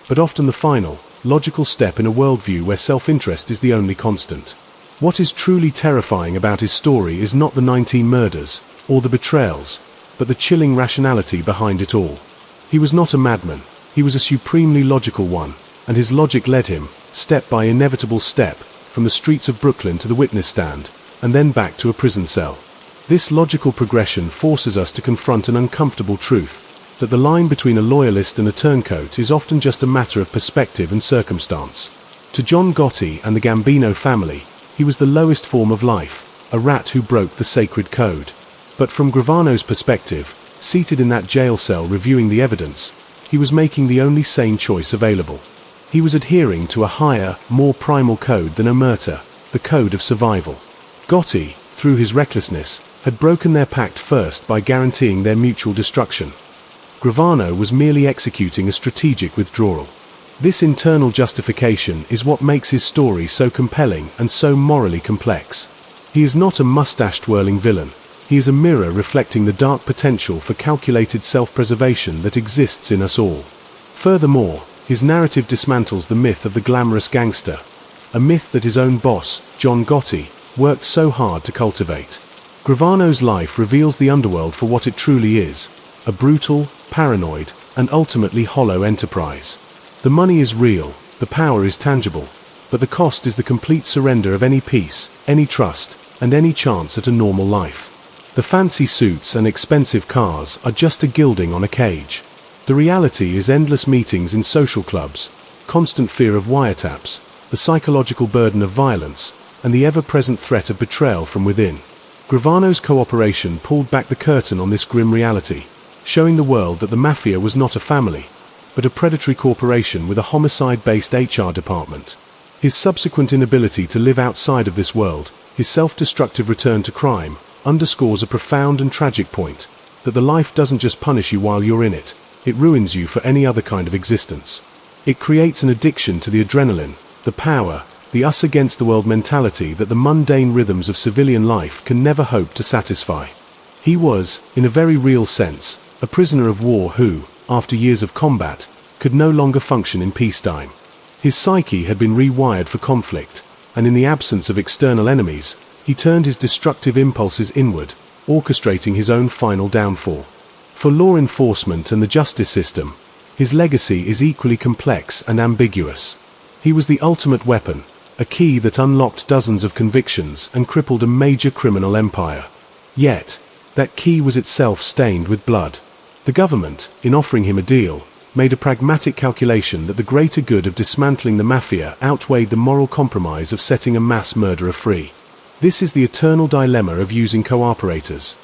but often the final, logical step in a worldview where self-interest is the only constant. What is truly terrifying about his story is not the 19 murders, or the betrayals, but the chilling rationality behind it all. He was not a madman, he was a supremely logical one, and his logic led him, step by inevitable step, from the streets of Brooklyn to the witness stand, and then back to a prison cell. This logical progression forces us to confront an uncomfortable truth, that the line between a loyalist and a turncoat is often just a matter of perspective and circumstance. To John Gotti and the Gambino family, he was the lowest form of life, a rat who broke the sacred code. But from Gravano's perspective, seated in that jail cell reviewing the evidence, he was making the only sane choice available. He was adhering to a higher, more primal code than Omertà, the code of survival. Gotti, through his recklessness, had broken their pact first by guaranteeing their mutual destruction. Gravano was merely executing a strategic withdrawal. This internal justification is what makes his story so compelling and so morally complex. He is not a mustache-twirling villain. He is a mirror reflecting the dark potential for calculated self-preservation that exists in us all. Furthermore, his narrative dismantles the myth of the glamorous gangster, a myth that his own boss, John Gotti, worked so hard to cultivate. Gravano's life reveals the underworld for what it truly is, a brutal, paranoid, and ultimately hollow enterprise. The money is real, the power is tangible, but the cost is the complete surrender of any peace, any trust, and any chance at a normal life. The fancy suits and expensive cars are just a gilding on a cage. The reality is endless meetings in social clubs, constant fear of wiretaps, the psychological burden of violence, and the ever-present threat of betrayal from within. Gravano's cooperation pulled back the curtain on this grim reality, showing the world that the Mafia was not a family, but a predatory corporation with a homicide-based HR department. His subsequent inability to live outside of this world, his self-destructive return to crime, underscores a profound and tragic point, that the life doesn't just punish you while you're in it, it ruins you for any other kind of existence. It creates an addiction to the adrenaline, the power, the us-against-the-world mentality that the mundane rhythms of civilian life can never hope to satisfy. He was, in a very real sense, a prisoner of war who, after years of combat, could no longer function in peacetime. His psyche had been rewired for conflict, and in the absence of external enemies, he turned his destructive impulses inward, orchestrating his own final downfall. For law enforcement and the justice system, his legacy is equally complex and ambiguous. He was the ultimate weapon, a key that unlocked dozens of convictions and crippled a major criminal empire. Yet, that key was itself stained with blood. The government, in offering him a deal, made a pragmatic calculation that the greater good of dismantling the Mafia outweighed the moral compromise of setting a mass murderer free. This is the eternal dilemma of using cooperators.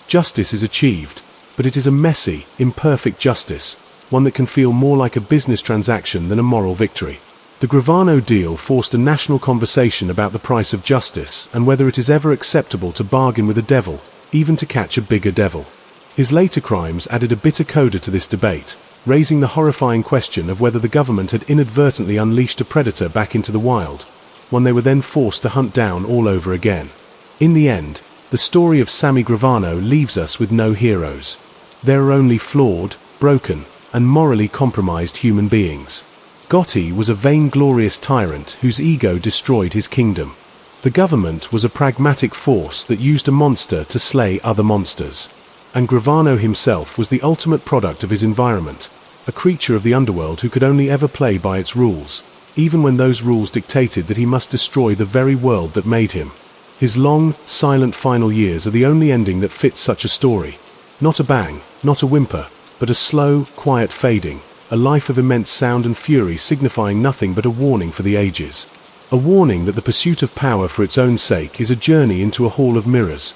Justice is achieved, but it is a messy, imperfect justice, one that can feel more like a business transaction than a moral victory. The Gravano deal forced a national conversation about the price of justice and whether it is ever acceptable to bargain with a devil, even to catch a bigger devil. His later crimes added a bitter coda to this debate, raising the horrifying question of whether the government had inadvertently unleashed a predator back into the wild, one they were then forced to hunt down all over again. In the end, the story of Sammy Gravano leaves us with no heroes. There are only flawed, broken, and morally compromised human beings. Gotti was a vainglorious tyrant whose ego destroyed his kingdom. The government was a pragmatic force that used a monster to slay other monsters. And Gravano himself was the ultimate product of his environment, a creature of the underworld who could only ever play by its rules, even when those rules dictated that he must destroy the very world that made him. His long, silent final years are the only ending that fits such a story. Not a bang, not a whimper, but a slow, quiet fading, a life of immense sound and fury signifying nothing but a warning for the ages. A warning that the pursuit of power for its own sake is a journey into a hall of mirrors.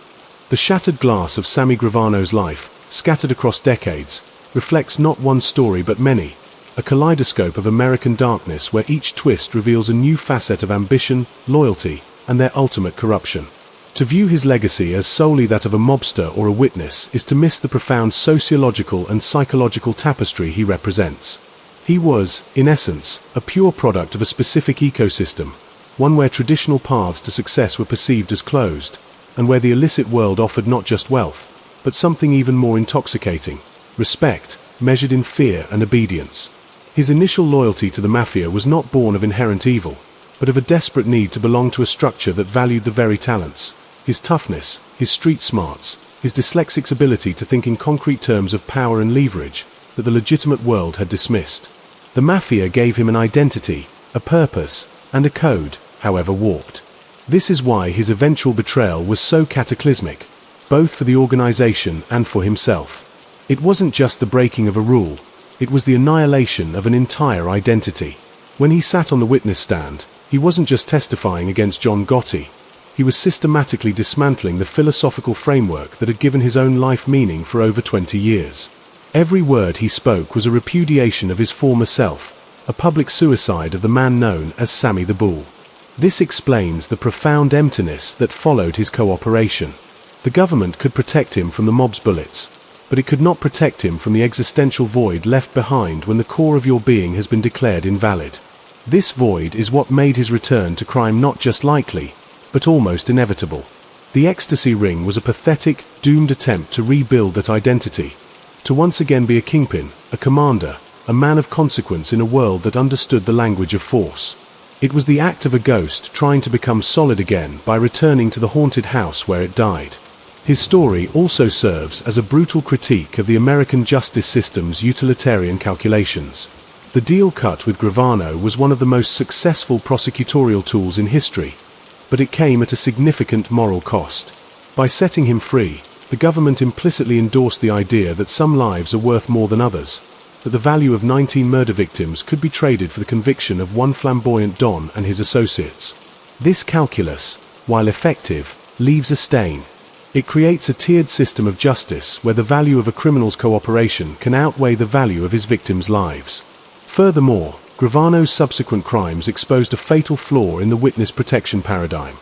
The shattered glass of Sammy Gravano's life, scattered across decades, reflects not one story but many, a kaleidoscope of American darkness where each twist reveals a new facet of ambition, loyalty, and their ultimate corruption. To view his legacy as solely that of a mobster or a witness is to miss the profound sociological and psychological tapestry he represents. He was, in essence, a pure product of a specific ecosystem, one where traditional paths to success were perceived as closed, and where the illicit world offered not just wealth, but something even more intoxicating: respect, measured in fear and obedience. His initial loyalty to the Mafia was not born of inherent evil, but of a desperate need to belong to a structure that valued the very talents, his toughness, his street smarts, his dyslexic's ability to think in concrete terms of power and leverage that the legitimate world had dismissed. The Mafia gave him an identity, a purpose, and a code, however warped. This is why his eventual betrayal was so cataclysmic, both for the organization and for himself. It wasn't just the breaking of a rule, it was the annihilation of an entire identity. When he sat on the witness stand, he wasn't just testifying against John Gotti. He was systematically dismantling the philosophical framework that had given his own life meaning for over 20 years. Every word he spoke was a repudiation of his former self, a public suicide of the man known as Sammy the Bull. This explains the profound emptiness that followed his cooperation. The government could protect him from the mob's bullets, but it could not protect him from the existential void left behind when the core of your being has been declared invalid. This void is what made his return to crime not just likely, but almost inevitable. The Ecstasy ring was a pathetic, doomed attempt to rebuild that identity, to once again be a kingpin, a commander, a man of consequence in a world that understood the language of force. It was the act of a ghost trying to become solid again by returning to the haunted house where it died. His story also serves as a brutal critique of the American justice system's utilitarian calculations. The deal cut with Gravano was one of the most successful prosecutorial tools in history, but it came at a significant moral cost. By setting him free, the government implicitly endorsed the idea that some lives are worth more than others, that the value of 19 murder victims could be traded for the conviction of one flamboyant Don and his associates. This calculus, while effective, leaves a stain. It creates a tiered system of justice where the value of a criminal's cooperation can outweigh the value of his victims' lives. Furthermore, Gravano's subsequent crimes exposed a fatal flaw in the witness protection paradigm.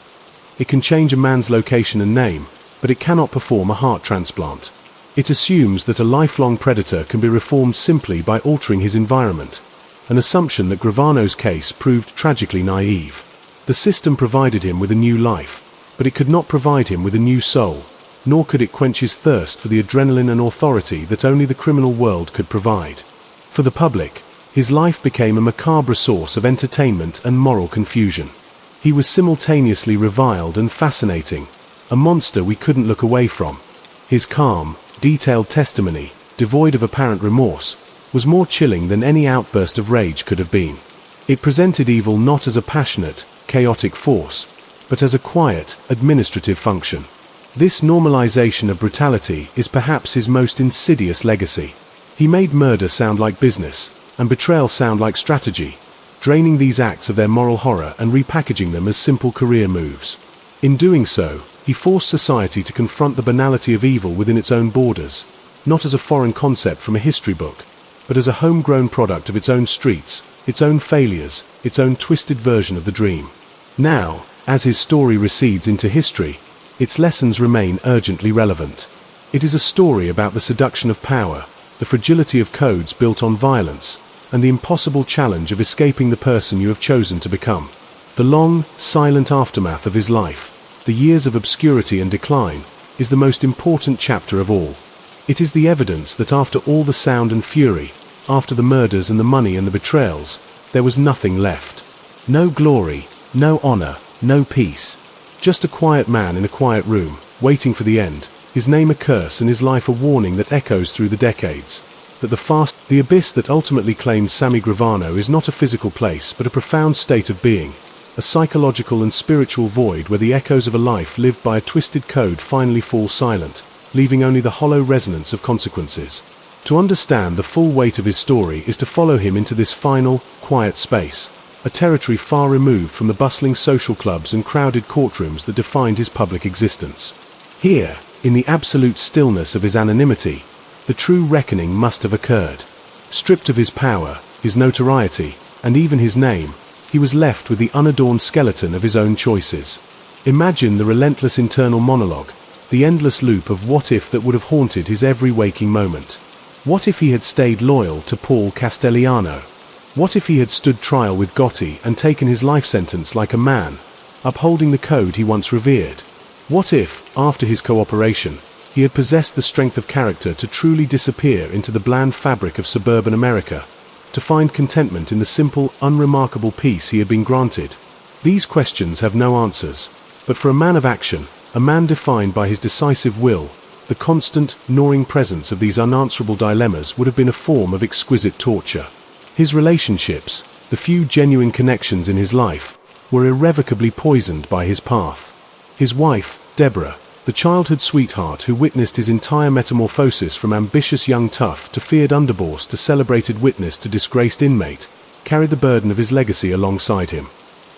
It can change a man's location and name, but it cannot perform a heart transplant. It assumes that a lifelong predator can be reformed simply by altering his environment, an assumption that Gravano's case proved tragically naive. The system provided him with a new life, but it could not provide him with a new soul, nor could it quench his thirst for the adrenaline and authority that only the criminal world could provide. For the public, his life became a macabre source of entertainment and moral confusion. He was simultaneously reviled and fascinating, a monster we couldn't look away from. His calm, detailed testimony, devoid of apparent remorse, was more chilling than any outburst of rage could have been. It presented evil not as a passionate, chaotic force, but as a quiet, administrative function. This normalization of brutality is perhaps his most insidious legacy. He made murder sound like business, and betrayal sound like strategy, draining these acts of their moral horror and repackaging them as simple career moves. In doing so, he forced society to confront the banality of evil within its own borders, not as a foreign concept from a history book, but as a homegrown product of its own streets, its own failures, its own twisted version of the dream. Now, as his story recedes into history, its lessons remain urgently relevant. It is a story about the seduction of power, the fragility of codes built on violence, and the impossible challenge of escaping the person you have chosen to become. The long, silent aftermath of his life, the years of obscurity and decline, is the most important chapter of all. It is the evidence that after all the sound and fury, after the murders and the money and the betrayals, there was nothing left. No glory, no honor, no peace. Just a quiet man in a quiet room, waiting for the end, his name a curse and his life a warning that echoes through the decades. That the abyss that ultimately claimed Sammy Gravano is not a physical place but a profound state of being, a psychological and spiritual void where the echoes of a life lived by a twisted code finally fall silent, leaving only the hollow resonance of consequences. To understand the full weight of his story is to follow him into this final, quiet space, a territory far removed from the bustling social clubs and crowded courtrooms that defined his public existence. Here, in the absolute stillness of his anonymity, the true reckoning must have occurred. Stripped of his power, his notoriety, and even his name, he was left with the unadorned skeleton of his own choices. Imagine the relentless internal monologue, the endless loop of what if that would have haunted his every waking moment. What if he had stayed loyal to Paul Castellano? What if he had stood trial with Gotti and taken his life sentence like a man, upholding the code he once revered? What if, after his cooperation, he had possessed the strength of character to truly disappear into the bland fabric of suburban America, to find contentment in the simple, unremarkable peace he had been granted? These questions have no answers, but for a man of action, a man defined by his decisive will, the constant, gnawing presence of these unanswerable dilemmas would have been a form of exquisite torture. His relationships, the few genuine connections in his life, were irrevocably poisoned by his path. His wife, Deborah, the childhood sweetheart who witnessed his entire metamorphosis from ambitious young tough to feared underboss to celebrated witness to disgraced inmate, carried the burden of his legacy alongside him.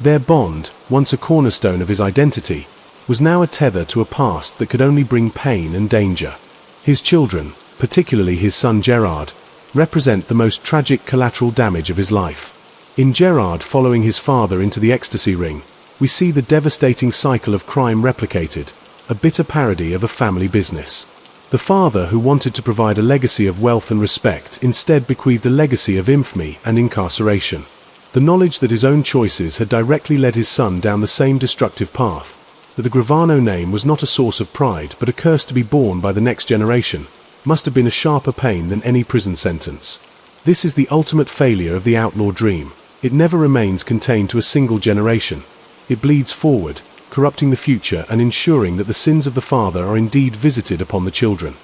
Their bond, once a cornerstone of his identity, was now a tether to a past that could only bring pain and danger. His children, particularly his son Gerard, represent the most tragic collateral damage of his life. In Gerard following his father into the ecstasy ring, we see the devastating cycle of crime replicated, a bitter parody of a family business. The father who wanted to provide a legacy of wealth and respect instead bequeathed a legacy of infamy and incarceration. The knowledge that his own choices had directly led his son down the same destructive path, that the Gravano name was not a source of pride but a curse to be borne by the next generation, must have been a sharper pain than any prison sentence. This is the ultimate failure of the outlaw dream. It never remains contained to a single generation. It bleeds forward, corrupting the future and ensuring that the sins of the father are indeed visited upon the children.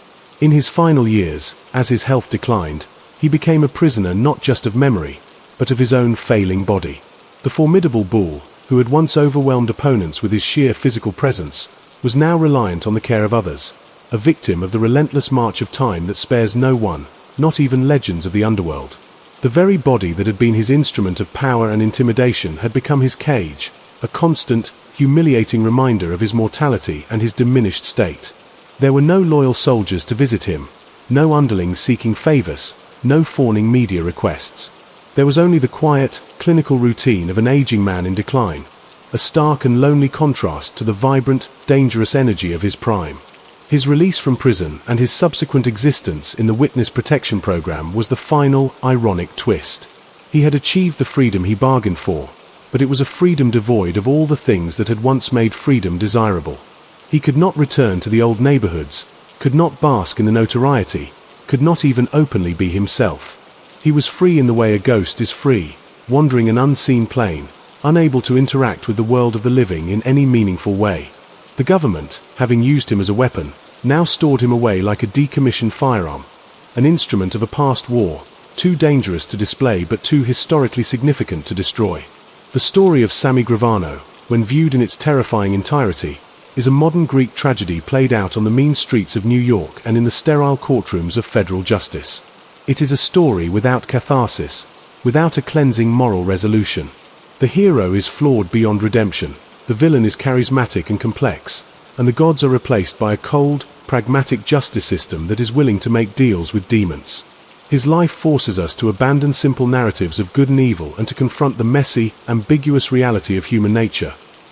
In his final years, as his health declined, he became a prisoner not just of memory, but of his own failing body. The formidable Bull, who had once overwhelmed opponents with his sheer physical presence, was now reliant on the care of others, a victim of the relentless march of time that spares no one, not even legends of the underworld. The very body that had been his instrument of power and intimidation had become his cage, a constant, humiliating reminder of his mortality and his diminished state. There were no loyal soldiers to visit him, no underlings seeking favors, no fawning media requests. There was only the quiet, clinical routine of an aging man in decline, a stark and lonely contrast to the vibrant, dangerous energy of his prime. His release from prison and his subsequent existence in the witness protection program was the final, ironic twist. He had achieved the freedom he bargained for, but it was a freedom devoid of all the things that had once made freedom desirable. He could not return to the old neighborhoods, could not bask in the notoriety, could not even openly be himself. He was free in the way a ghost is free, wandering an unseen plane, unable to interact with the world of the living in any meaningful way. The government, having used him as a weapon, now stored him away like a decommissioned firearm, an instrument of a past war, too dangerous to display but too historically significant to destroy. The story of Sammy Gravano, when viewed in its terrifying entirety, is a modern Greek tragedy played out on the mean streets of New York and in the sterile courtrooms of federal justice. It is a story without catharsis, without a cleansing moral resolution. The hero is flawed beyond redemption, the villain is charismatic and complex, and the gods are replaced by a cold, pragmatic justice system that is willing to make deals with demons. His life forces us to abandon simple narratives of good and evil and to confront the messy, ambiguous reality of human nature,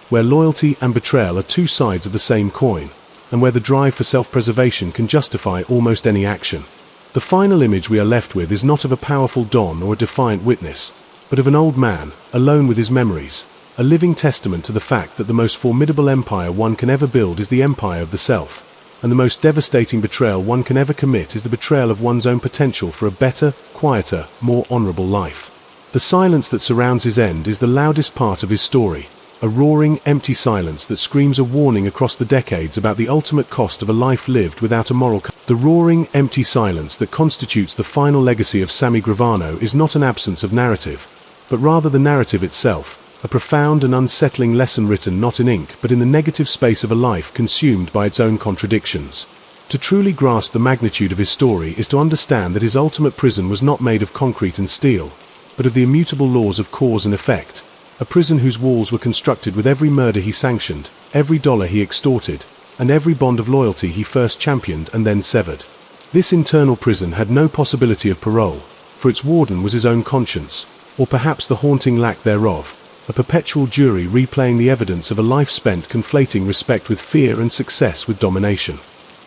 where loyalty and betrayal are two sides of the same coin, and where the drive for self-preservation can justify almost any action. The final image we are left with is not of a powerful don or a defiant witness, but of an old man, alone with his memories, a living testament to the fact that the most formidable empire one can ever build is the empire of the self, and the most devastating betrayal one can ever commit is the betrayal of one's own potential for a better, quieter, more honorable life. The silence that surrounds his end is the loudest part of his story, a roaring, empty silence that screams a warning across the decades about the ultimate cost of a life lived without a moral The roaring, empty silence that constitutes the final legacy of Sammy Gravano is not an absence of narrative, but rather the narrative itself, a profound and unsettling lesson written not in ink but in the negative space of a life consumed by its own contradictions. To truly grasp the magnitude of his story is to understand that his ultimate prison was not made of concrete and steel, but of the immutable laws of cause and effect, a prison whose walls were constructed with every murder he sanctioned, every dollar he extorted, and every bond of loyalty he first championed and then severed. This internal prison had no possibility of parole, for its warden was his own conscience, or perhaps the haunting lack thereof, a perpetual jury replaying the evidence of a life spent conflating respect with fear and success with domination.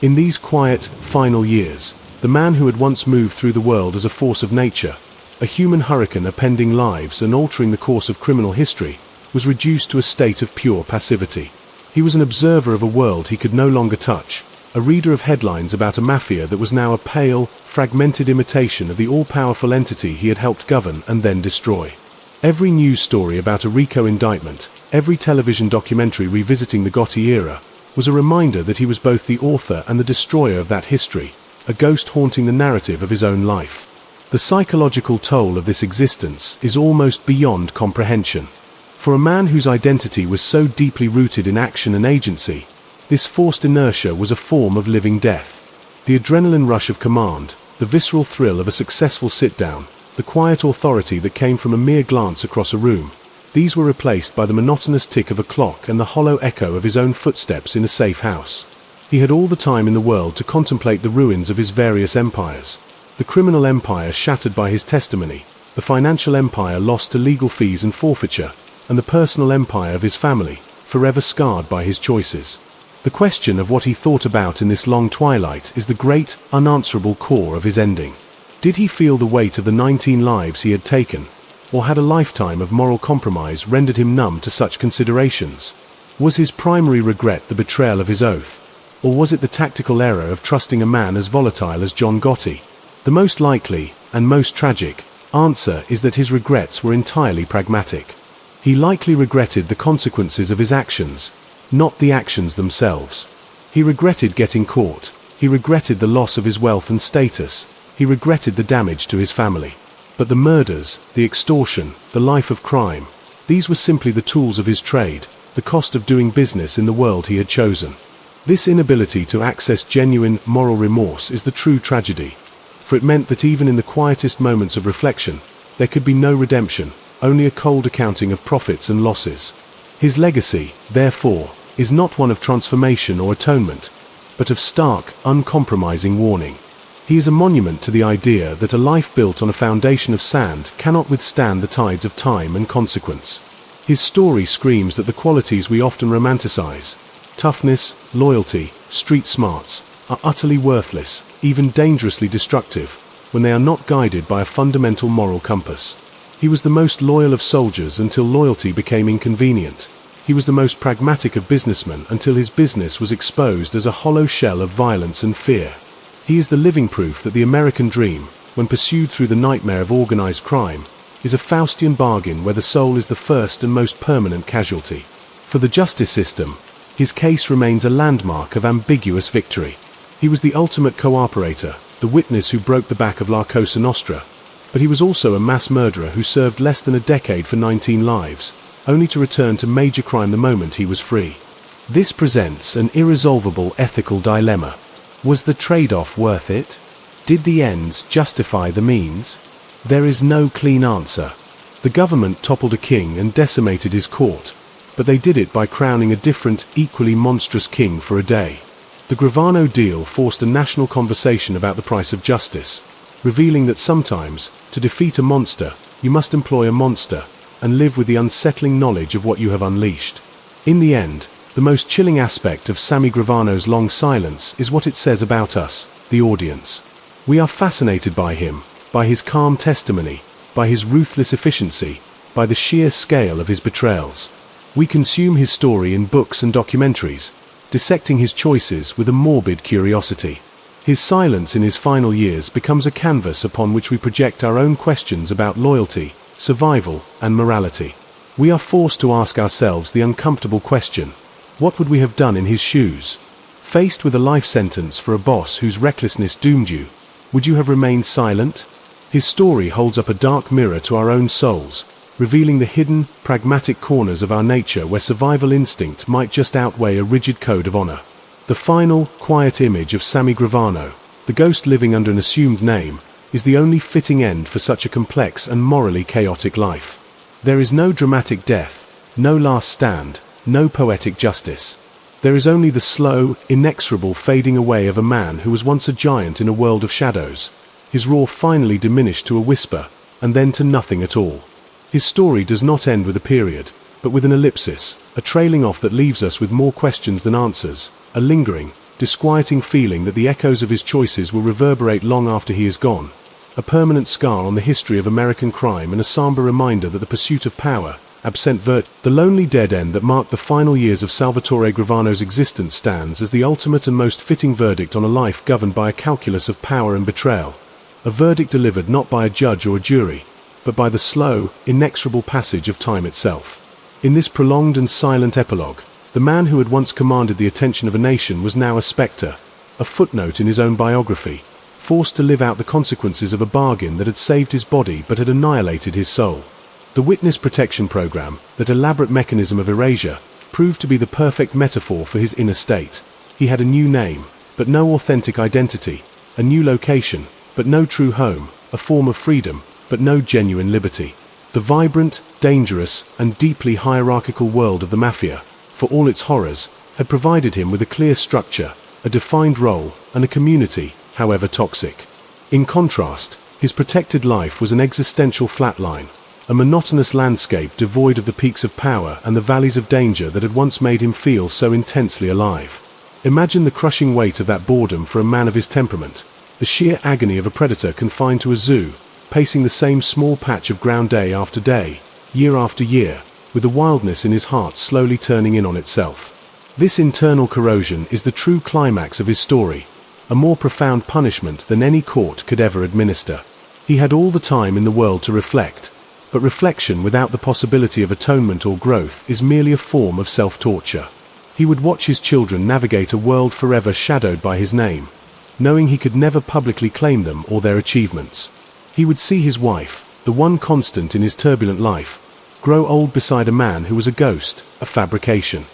In these quiet, final years, the man who had once moved through the world as a force of nature, a human hurricane upending lives and altering the course of criminal history, was reduced to a state of pure passivity. He was an observer of a world he could no longer touch, a reader of headlines about a mafia that was now a pale, fragmented imitation of the all-powerful entity he had helped govern and then destroy. Every news story about a RICO indictment, every television documentary revisiting the Gotti era, was a reminder that he was both the author and the destroyer of that history, a ghost haunting the narrative of his own life. The psychological toll of this existence is almost beyond comprehension. For a man whose identity was so deeply rooted in action and agency, this forced inertia was a form of living death. The adrenaline rush of command, the visceral thrill of a successful sit-down, the quiet authority that came from a mere glance across a room, these were replaced by the monotonous tick of a clock and the hollow echo of his own footsteps in a safe house. He had all the time in the world to contemplate the ruins of his various empires. The criminal empire shattered by his testimony, the financial empire lost to legal fees and forfeiture, and the personal empire of his family, forever scarred by his choices. The question of what he thought about in this long twilight is the great, unanswerable core of his ending. Did he feel the weight of the 19 lives he had taken, or had a lifetime of moral compromise rendered him numb to such considerations? Was his primary regret the betrayal of his oath, or was it the tactical error of trusting a man as volatile as John Gotti? The most likely, and most tragic, answer is that his regrets were entirely pragmatic. He likely regretted the consequences of his actions, not the actions themselves. He regretted getting caught, he regretted the loss of his wealth and status, he regretted the damage to his family. But the murders, the extortion, the life of crime, these were simply the tools of his trade, the cost of doing business in the world he had chosen. This inability to access genuine moral remorse is the true tragedy, for it meant that even in the quietest moments of reflection, there could be no redemption, only a cold accounting of profits and losses. His legacy, therefore, is not one of transformation or atonement, but of stark, uncompromising warning. He is a monument to the idea that a life built on a foundation of sand cannot withstand the tides of time and consequence. His story screams that the qualities we often romanticize, toughness, loyalty, street smarts, are utterly worthless, even dangerously destructive, when they are not guided by a fundamental moral compass. He was the most loyal of soldiers until loyalty became inconvenient. He was the most pragmatic of businessmen until his business was exposed as a hollow shell of violence and fear. He is the living proof that the American dream, when pursued through the nightmare of organized crime, is a Faustian bargain where the soul is the first and most permanent casualty. For the justice system, his case remains a landmark of ambiguous victory. He was the ultimate cooperator, the witness who broke the back of La Cosa Nostra, but he was also a mass murderer who served less than a decade for 19 lives, only to return to major crime the moment he was free. This presents an irresolvable ethical dilemma. Was the trade-off worth it? Did the ends justify the means? There is no clean answer. The government toppled a king and decimated his court, but they did it by crowning a different, equally monstrous king for a day. The Gravano deal forced a national conversation about the price of justice, revealing that sometimes, to defeat a monster, you must employ a monster, and live with the unsettling knowledge of what you have unleashed. In the end, the most chilling aspect of Sammy Gravano's long silence is what it says about us, the audience. We are fascinated by him, by his calm testimony, by his ruthless efficiency, by the sheer scale of his betrayals. We consume his story in books and documentaries, dissecting his choices with a morbid curiosity. His silence in his final years becomes a canvas upon which we project our own questions about loyalty, survival, and morality. We are forced to ask ourselves the uncomfortable question: what would we have done in his shoes? Faced with a life sentence for a boss whose recklessness doomed you, would you have remained silent? His story holds up a dark mirror to our own souls, revealing the hidden, pragmatic corners of our nature where survival instinct might just outweigh a rigid code of honor. The final, quiet image of Sammy Gravano, the ghost living under an assumed name, is the only fitting end for such a complex and morally chaotic life. There is no dramatic death, no last stand, no poetic justice. There is only the slow, inexorable fading away of a man who was once a giant in a world of shadows, his roar finally diminished to a whisper, and then to nothing at all. His story does not end with a period, but with an ellipsis, a trailing off that leaves us with more questions than answers, a lingering, disquieting feeling that the echoes of his choices will reverberate long after he is gone, a permanent scar on the history of American crime and a somber reminder that the pursuit of power, absent the lonely dead end that marked the final years of Salvatore Gravano's existence stands as the ultimate and most fitting verdict on a life governed by a calculus of power and betrayal. A verdict delivered not by a judge or a jury, but by the slow, inexorable passage of time itself. In this prolonged and silent epilogue, the man who had once commanded the attention of a nation was now a spectre, a footnote in his own biography, forced to live out the consequences of a bargain that had saved his body but had annihilated his soul. The witness protection program, that elaborate mechanism of erasure, proved to be the perfect metaphor for his inner state. He had a new name, but no authentic identity, a new location, but no true home, a form of freedom, but no genuine liberty. The vibrant, dangerous, and deeply hierarchical world of the Mafia, for all its horrors, had provided him with a clear structure, a defined role, and a community, however toxic. In contrast, his protected life was an existential flatline, a monotonous landscape devoid of the peaks of power and the valleys of danger that had once made him feel so intensely alive. Imagine the crushing weight of that boredom for a man of his temperament, the sheer agony of a predator confined to a zoo, pacing the same small patch of ground day after day, year after year, with the wildness in his heart slowly turning in on itself. This internal corrosion is the true climax of his story, a more profound punishment than any court could ever administer. He had all the time in the world to reflect, but reflection without the possibility of atonement or growth is merely a form of self-torture. He would watch his children navigate a world forever shadowed by his name, knowing he could never publicly claim them or their achievements. He would see his wife, the one constant in his turbulent life, grow old beside a man who was a ghost, a fabrication.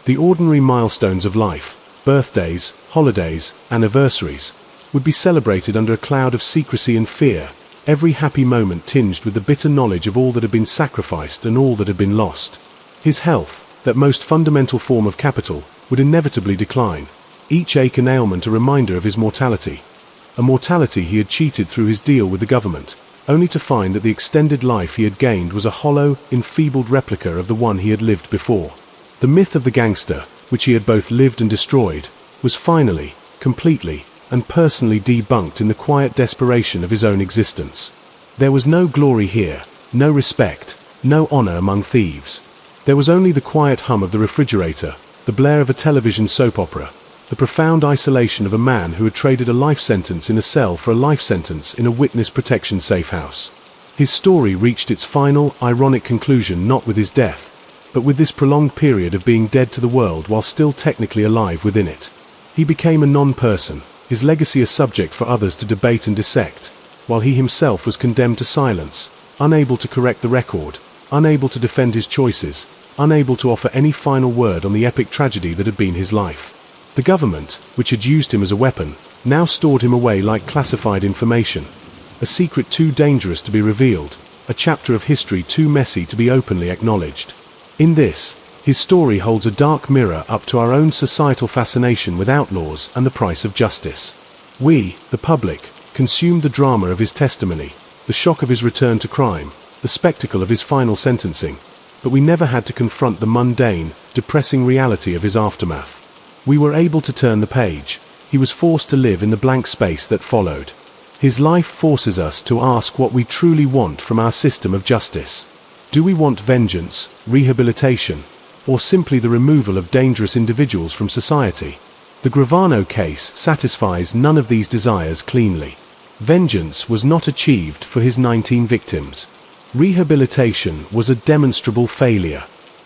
The ordinary milestones of life, birthdays, holidays, anniversaries, would be celebrated under a cloud of secrecy and fear, every happy moment tinged with the bitter knowledge of all that had been sacrificed and all that had been lost. His health, that most fundamental form of capital, would inevitably decline, each ache and ailment a reminder of his mortality. A mortality he had cheated through his deal with the government, only to find that the extended life he had gained was a hollow, enfeebled replica of the one he had lived before. The myth of the gangster, which he had both lived and destroyed, was finally, completely, and personally debunked in the quiet desperation of his own existence. There was no glory here, no respect, no honor among thieves. There was only the quiet hum of the refrigerator, the blare of a television soap opera, the profound isolation of a man who had traded a life sentence in a cell for a life sentence in a witness protection safe house. His story reached its final, ironic conclusion not with his death, but with this prolonged period of being dead to the world while still technically alive within it. He became a non-person, his legacy a subject for others to debate and dissect, while he himself was condemned to silence, unable to correct the record, unable to defend his choices, unable to offer any final word on the epic tragedy that had been his life. The government, which had used him as a weapon, now stored him away like classified information, a secret too dangerous to be revealed, a chapter of history too messy to be openly acknowledged. In this, his story holds a dark mirror up to our own societal fascination with outlaws and the price of justice. We, the public, consumed the drama of his testimony, the shock of his return to crime, the spectacle of his final sentencing, but we never had to confront the mundane, depressing reality of his aftermath. We were able to turn the page. He was forced to live in the blank space that followed. His life forces us to ask what we truly want from our system of justice. Do we want vengeance, rehabilitation, or simply the removal of dangerous individuals from society? The Gravano case satisfies none of these desires cleanly. Vengeance was not achieved for his 19 victims. Rehabilitation was a demonstrable failure,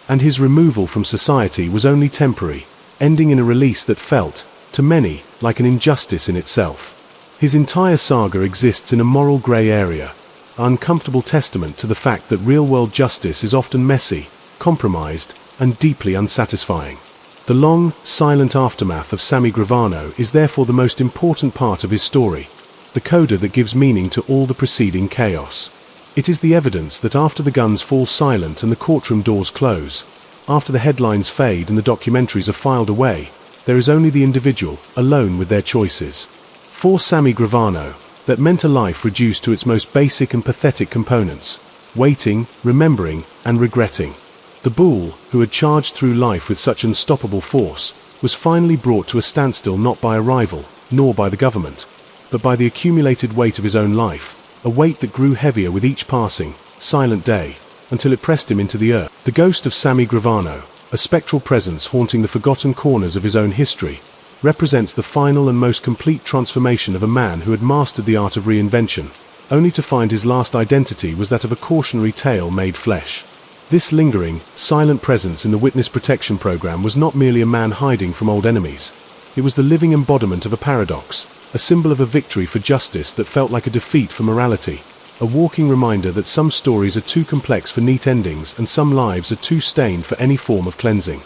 and his removal from society was only temporary, ending in a release that felt, to many, like an injustice in itself. His entire saga exists in a moral grey area, an uncomfortable testament to the fact that real-world justice is often messy, compromised, and deeply unsatisfying. The long, silent aftermath of Sammy Gravano is therefore the most important part of his story, the coda that gives meaning to all the preceding chaos. It is the evidence that after the guns fall silent and the courtroom doors close, after the headlines fade and the documentaries are filed away, there is only the individual, alone with their choices. For Sammy Gravano, that meant a life reduced to its most basic and pathetic components: waiting, remembering, and regretting. The bull, who had charged through life with such unstoppable force, was finally brought to a standstill not by a rival, nor by the government, but by the accumulated weight of his own life, a weight that grew heavier with each passing, silent day, until it pressed him into the earth. The ghost of Sammy Gravano, a spectral presence haunting the forgotten corners of his own history, represents the final and most complete transformation of a man who had mastered the art of reinvention, only to find his last identity was that of a cautionary tale made flesh. This lingering, silent presence in the witness protection program was not merely a man hiding from old enemies. It was the living embodiment of a paradox, a symbol of a victory for justice that felt like a defeat for morality, a walking reminder that some stories are too complex for neat endings and some lives are too stained for any form of cleansing.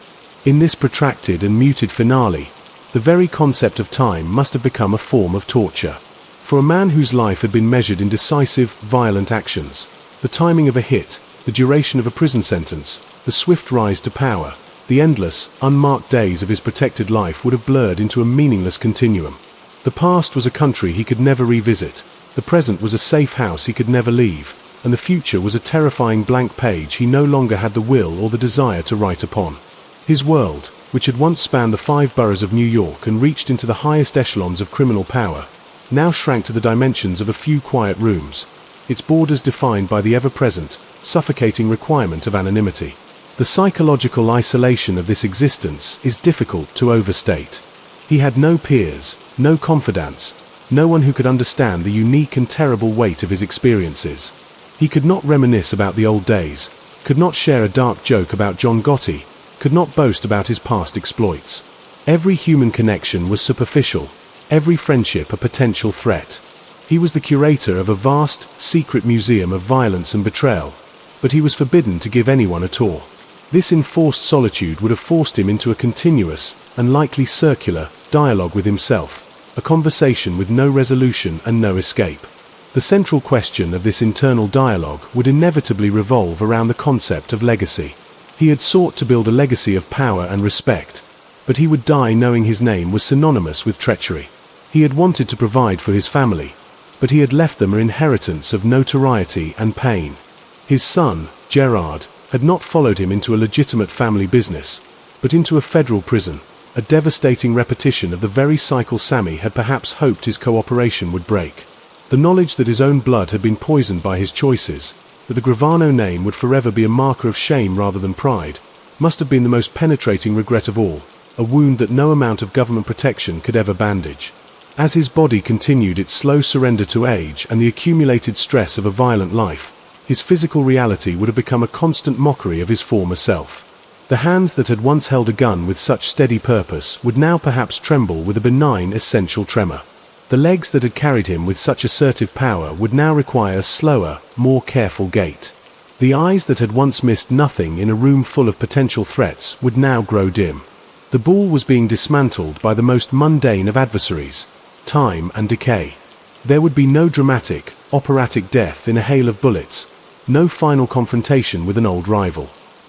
In this protracted and muted finale, the very concept of time must have become a form of torture. For a man whose life had been measured in decisive, violent actions, the timing of a hit, the duration of a prison sentence, the swift rise to power, the endless, unmarked days of his protected life would have blurred into a meaningless continuum. The past was a country he could never revisit, the present was a safe house he could never leave, and the future was a terrifying blank page he no longer had the will or the desire to write upon. His world, which had once spanned the 5 boroughs of New York and reached into the highest echelons of criminal power, now shrank to the dimensions of a few quiet rooms, its borders defined by the ever-present, suffocating requirement of anonymity. The psychological isolation of this existence is difficult to overstate. He had no peers, no confidants, no one who could understand the unique and terrible weight of his experiences. He could not reminisce about the old days, could not share a dark joke about John Gotti, could not boast about his past exploits. Every human connection was superficial, every friendship a potential threat. He was the curator of a vast, secret museum of violence and betrayal, but he was forbidden to give anyone a tour. This enforced solitude would have forced him into a continuous, and likely circular, dialogue with himself, a conversation with no resolution and no escape. The central question of this internal dialogue would inevitably revolve around the concept of legacy. He had sought to build a legacy of power and respect, but he would die knowing his name was synonymous with treachery. He had wanted to provide for his family, but he had left them an inheritance of notoriety and pain. His son, Gerard, had not followed him into a legitimate family business, but into a federal prison, a devastating repetition of the very cycle Sammy had perhaps hoped his cooperation would break. The knowledge that his own blood had been poisoned by his choices, that the Gravano name would forever be a marker of shame rather than pride, must have been the most penetrating regret of all, a wound that no amount of government protection could ever bandage. As his body continued its slow surrender to age and the accumulated stress of a violent life, his physical reality would have become a constant mockery of his former self. The hands that had once held a gun with such steady purpose would now perhaps tremble with a benign essential tremor. The legs that had carried him with such assertive power would now require a slower, more careful gait. The eyes that had once missed nothing in a room full of potential threats would now grow dim. The bull was being dismantled by the most mundane of adversaries, time and decay. There would be no dramatic, operatic death in a hail of bullets, no final confrontation with an old rival.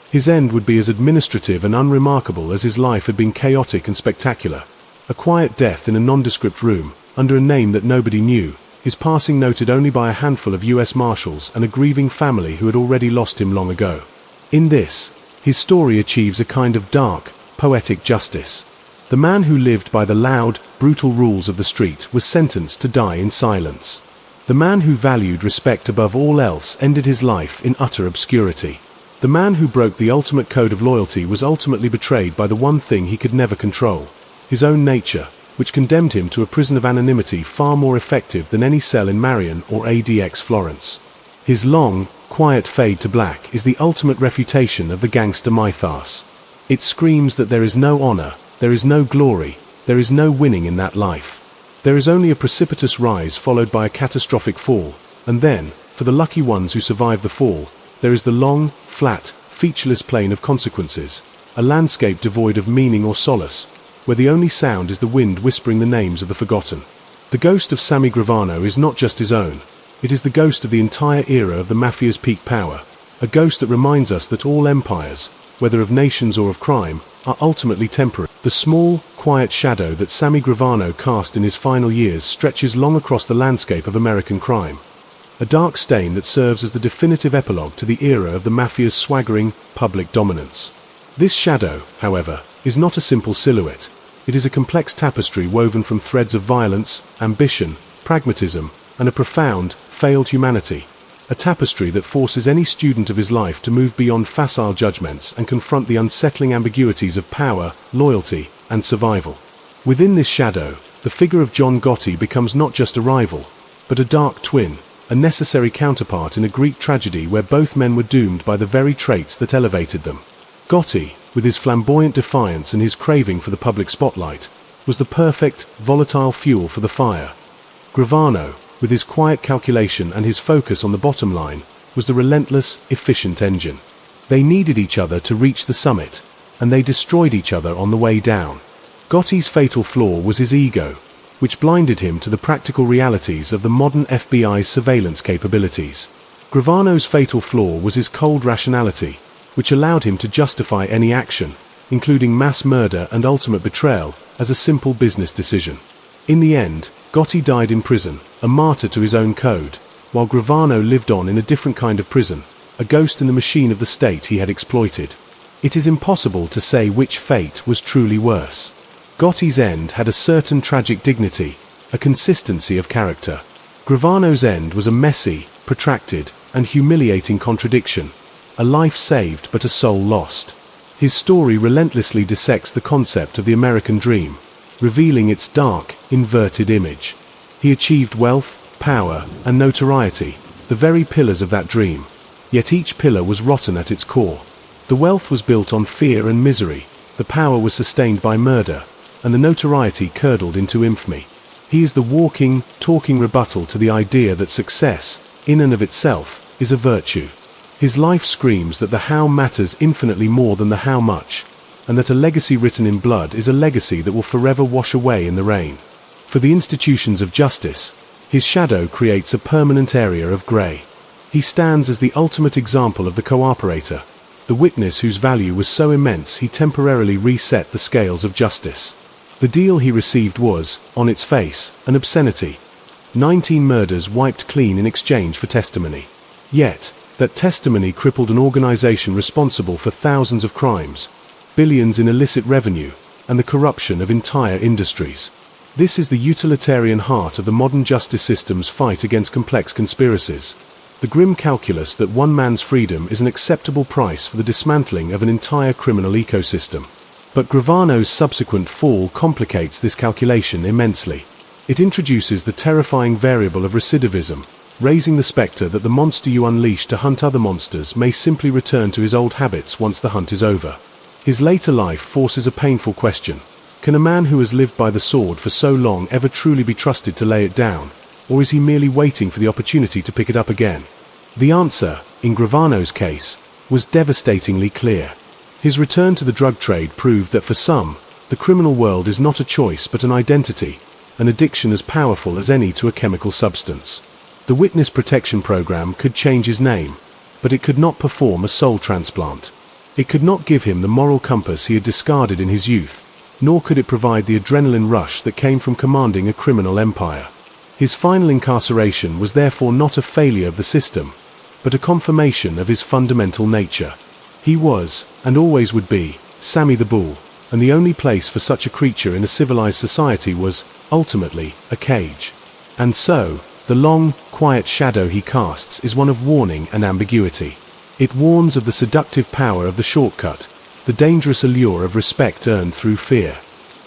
His end would be as administrative and unremarkable as his life had been chaotic and spectacular. A quiet death in a nondescript room, under a name that nobody knew, his passing noted only by a handful of US Marshals and a grieving family who had already lost him long ago. In this, his story achieves a kind of dark, poetic justice. The man who lived by the loud, brutal rules of the street was sentenced to die in silence. The man who valued respect above all else ended his life in utter obscurity. The man who broke the ultimate code of loyalty was ultimately betrayed by the one thing he could never control, his own nature, which condemned him to a prison of anonymity far more effective than any cell in Marion or ADX Florence. His long, quiet fade to black is the ultimate refutation of the gangster mythos. It screams that there is no honor, there is no glory, there is no winning in that life. There is only a precipitous rise followed by a catastrophic fall, and then, for the lucky ones who survive the fall, there is the long, flat, featureless plain of consequences, a landscape devoid of meaning or solace, where the only sound is the wind whispering the names of the forgotten. The ghost of Sammy Gravano is not just his own, it is the ghost of the entire era of the Mafia's peak power, a ghost that reminds us that all empires, whether of nations or of crime, are ultimately temporary. The small, quiet shadow that Sammy Gravano cast in his final years stretches long across the landscape of American crime. A dark stain that serves as the definitive epilogue to the era of the Mafia's swaggering, public dominance. This shadow, however, is not a simple silhouette. It is a complex tapestry woven from threads of violence, ambition, pragmatism, and a profound, failed humanity. A tapestry that forces any student of his life to move beyond facile judgments and confront the unsettling ambiguities of power, loyalty, and survival. Within this shadow, the figure of John Gotti becomes not just a rival, but a dark twin, a necessary counterpart in a Greek tragedy where both men were doomed by the very traits that elevated them. Gotti, with his flamboyant defiance and his craving for the public spotlight, was the perfect, volatile fuel for the fire. Gravano, with his quiet calculation and his focus on the bottom line, was the relentless, efficient engine. They needed each other to reach the summit, and they destroyed each other on the way down. Gotti's fatal flaw was his ego, which blinded him to the practical realities of the modern FBI's surveillance capabilities. Gravano's fatal flaw was his cold rationality, which allowed him to justify any action, including mass murder and ultimate betrayal, as a simple business decision. In the end, Gotti died in prison, a martyr to his own code, while Gravano lived on in a different kind of prison, a ghost in the machine of the state he had exploited. It is impossible to say which fate was truly worse. Gotti's end had a certain tragic dignity, a consistency of character. Gravano's end was a messy, protracted, and humiliating contradiction, a life saved but a soul lost. His story relentlessly dissects the concept of the American dream, revealing its dark, inverted image. He achieved wealth, power, and notoriety, the very pillars of that dream. Yet each pillar was rotten at its core. The wealth was built on fear and misery, the power was sustained by murder, and the notoriety curdled into infamy. He is the walking, talking rebuttal to the idea that success, in and of itself, is a virtue. His life screams that the how matters infinitely more than the how much, and that a legacy written in blood is a legacy that will forever wash away in the rain. For the institutions of justice, his shadow creates a permanent area of grey. He stands as the ultimate example of the cooperator, the witness whose value was so immense he temporarily reset the scales of justice. The deal he received was, on its face, an obscenity. 19 murders wiped clean in exchange for testimony. Yet, that testimony crippled an organization responsible for thousands of crimes, billions in illicit revenue, and the corruption of entire industries. This is the utilitarian heart of the modern justice system's fight against complex conspiracies. The grim calculus that one man's freedom is an acceptable price for the dismantling of an entire criminal ecosystem. But Gravano's subsequent fall complicates this calculation immensely. It introduces the terrifying variable of recidivism, raising the specter that the monster you unleash to hunt other monsters may simply return to his old habits once the hunt is over. His later life forces a painful question. Can a man who has lived by the sword for so long ever truly be trusted to lay it down, or is he merely waiting for the opportunity to pick it up again? The answer, in Gravano's case, was devastatingly clear. His return to the drug trade proved that for some, the criminal world is not a choice but an identity, an addiction as powerful as any to a chemical substance. The Witness Protection Program could change his name, but it could not perform a soul transplant. It could not give him the moral compass he had discarded in his youth, nor could it provide the adrenaline rush that came from commanding a criminal empire. His final incarceration was therefore not a failure of the system, but a confirmation of his fundamental nature. He was, and always would be, Sammy the Bull, and the only place for such a creature in a civilized society was, ultimately, a cage. And so, the long, quiet shadow he casts is one of warning and ambiguity. It warns of the seductive power of the shortcut, the dangerous allure of respect earned through fear.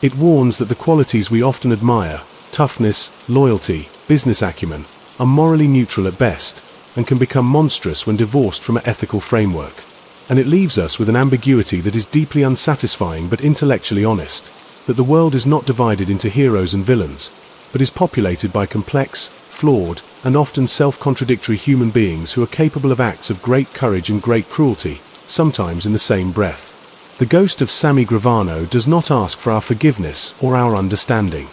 It warns that the qualities we often admire, toughness, loyalty, business acumen, are morally neutral at best, and can become monstrous when divorced from an ethical framework. And it leaves us with an ambiguity that is deeply unsatisfying but intellectually honest, that the world is not divided into heroes and villains, but is populated by complex, flawed, and often self-contradictory human beings who are capable of acts of great courage and great cruelty, sometimes in the same breath. The ghost of Sammy Gravano does not ask for our forgiveness or our understanding.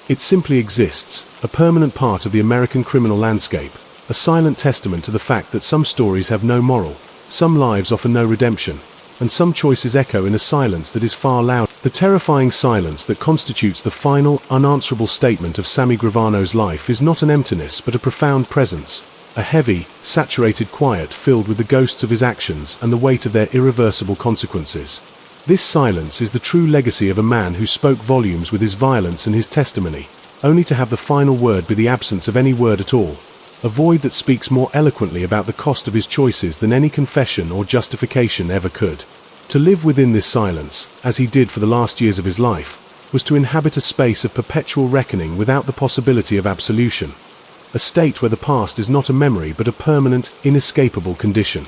It simply exists, a permanent part of the American criminal landscape, a silent testament to the fact that some stories have no moral, some lives offer no redemption, and some choices echo in a silence that is far louder. The terrifying silence that constitutes the final, unanswerable statement of Sammy Gravano's life is not an emptiness but a profound presence, a heavy, saturated quiet filled with the ghosts of his actions and the weight of their irreversible consequences. This silence is the true legacy of a man who spoke volumes with his violence and his testimony, only to have the final word be the absence of any word at all, a void that speaks more eloquently about the cost of his choices than any confession or justification ever could. To live within this silence, as he did for the last years of his life, was to inhabit a space of perpetual reckoning without the possibility of absolution, a state where the past is not a memory but a permanent, inescapable condition.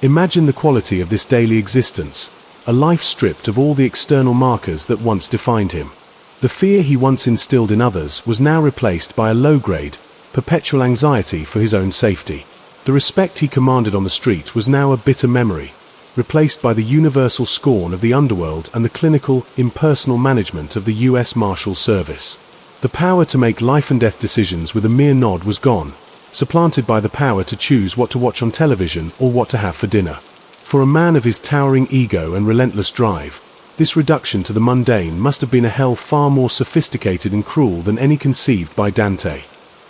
Imagine the quality of this daily existence, a life stripped of all the external markers that once defined him. The fear he once instilled in others was now replaced by a low-grade, perpetual anxiety for his own safety. The respect he commanded on the street was now a bitter memory, replaced by the universal scorn of the underworld and the clinical, impersonal management of the U.S. Marshal Service. The power to make life-and-death decisions with a mere nod was gone, supplanted by the power to choose what to watch on television or what to have for dinner. For a man of his towering ego and relentless drive, this reduction to the mundane must have been a hell far more sophisticated and cruel than any conceived by Dante.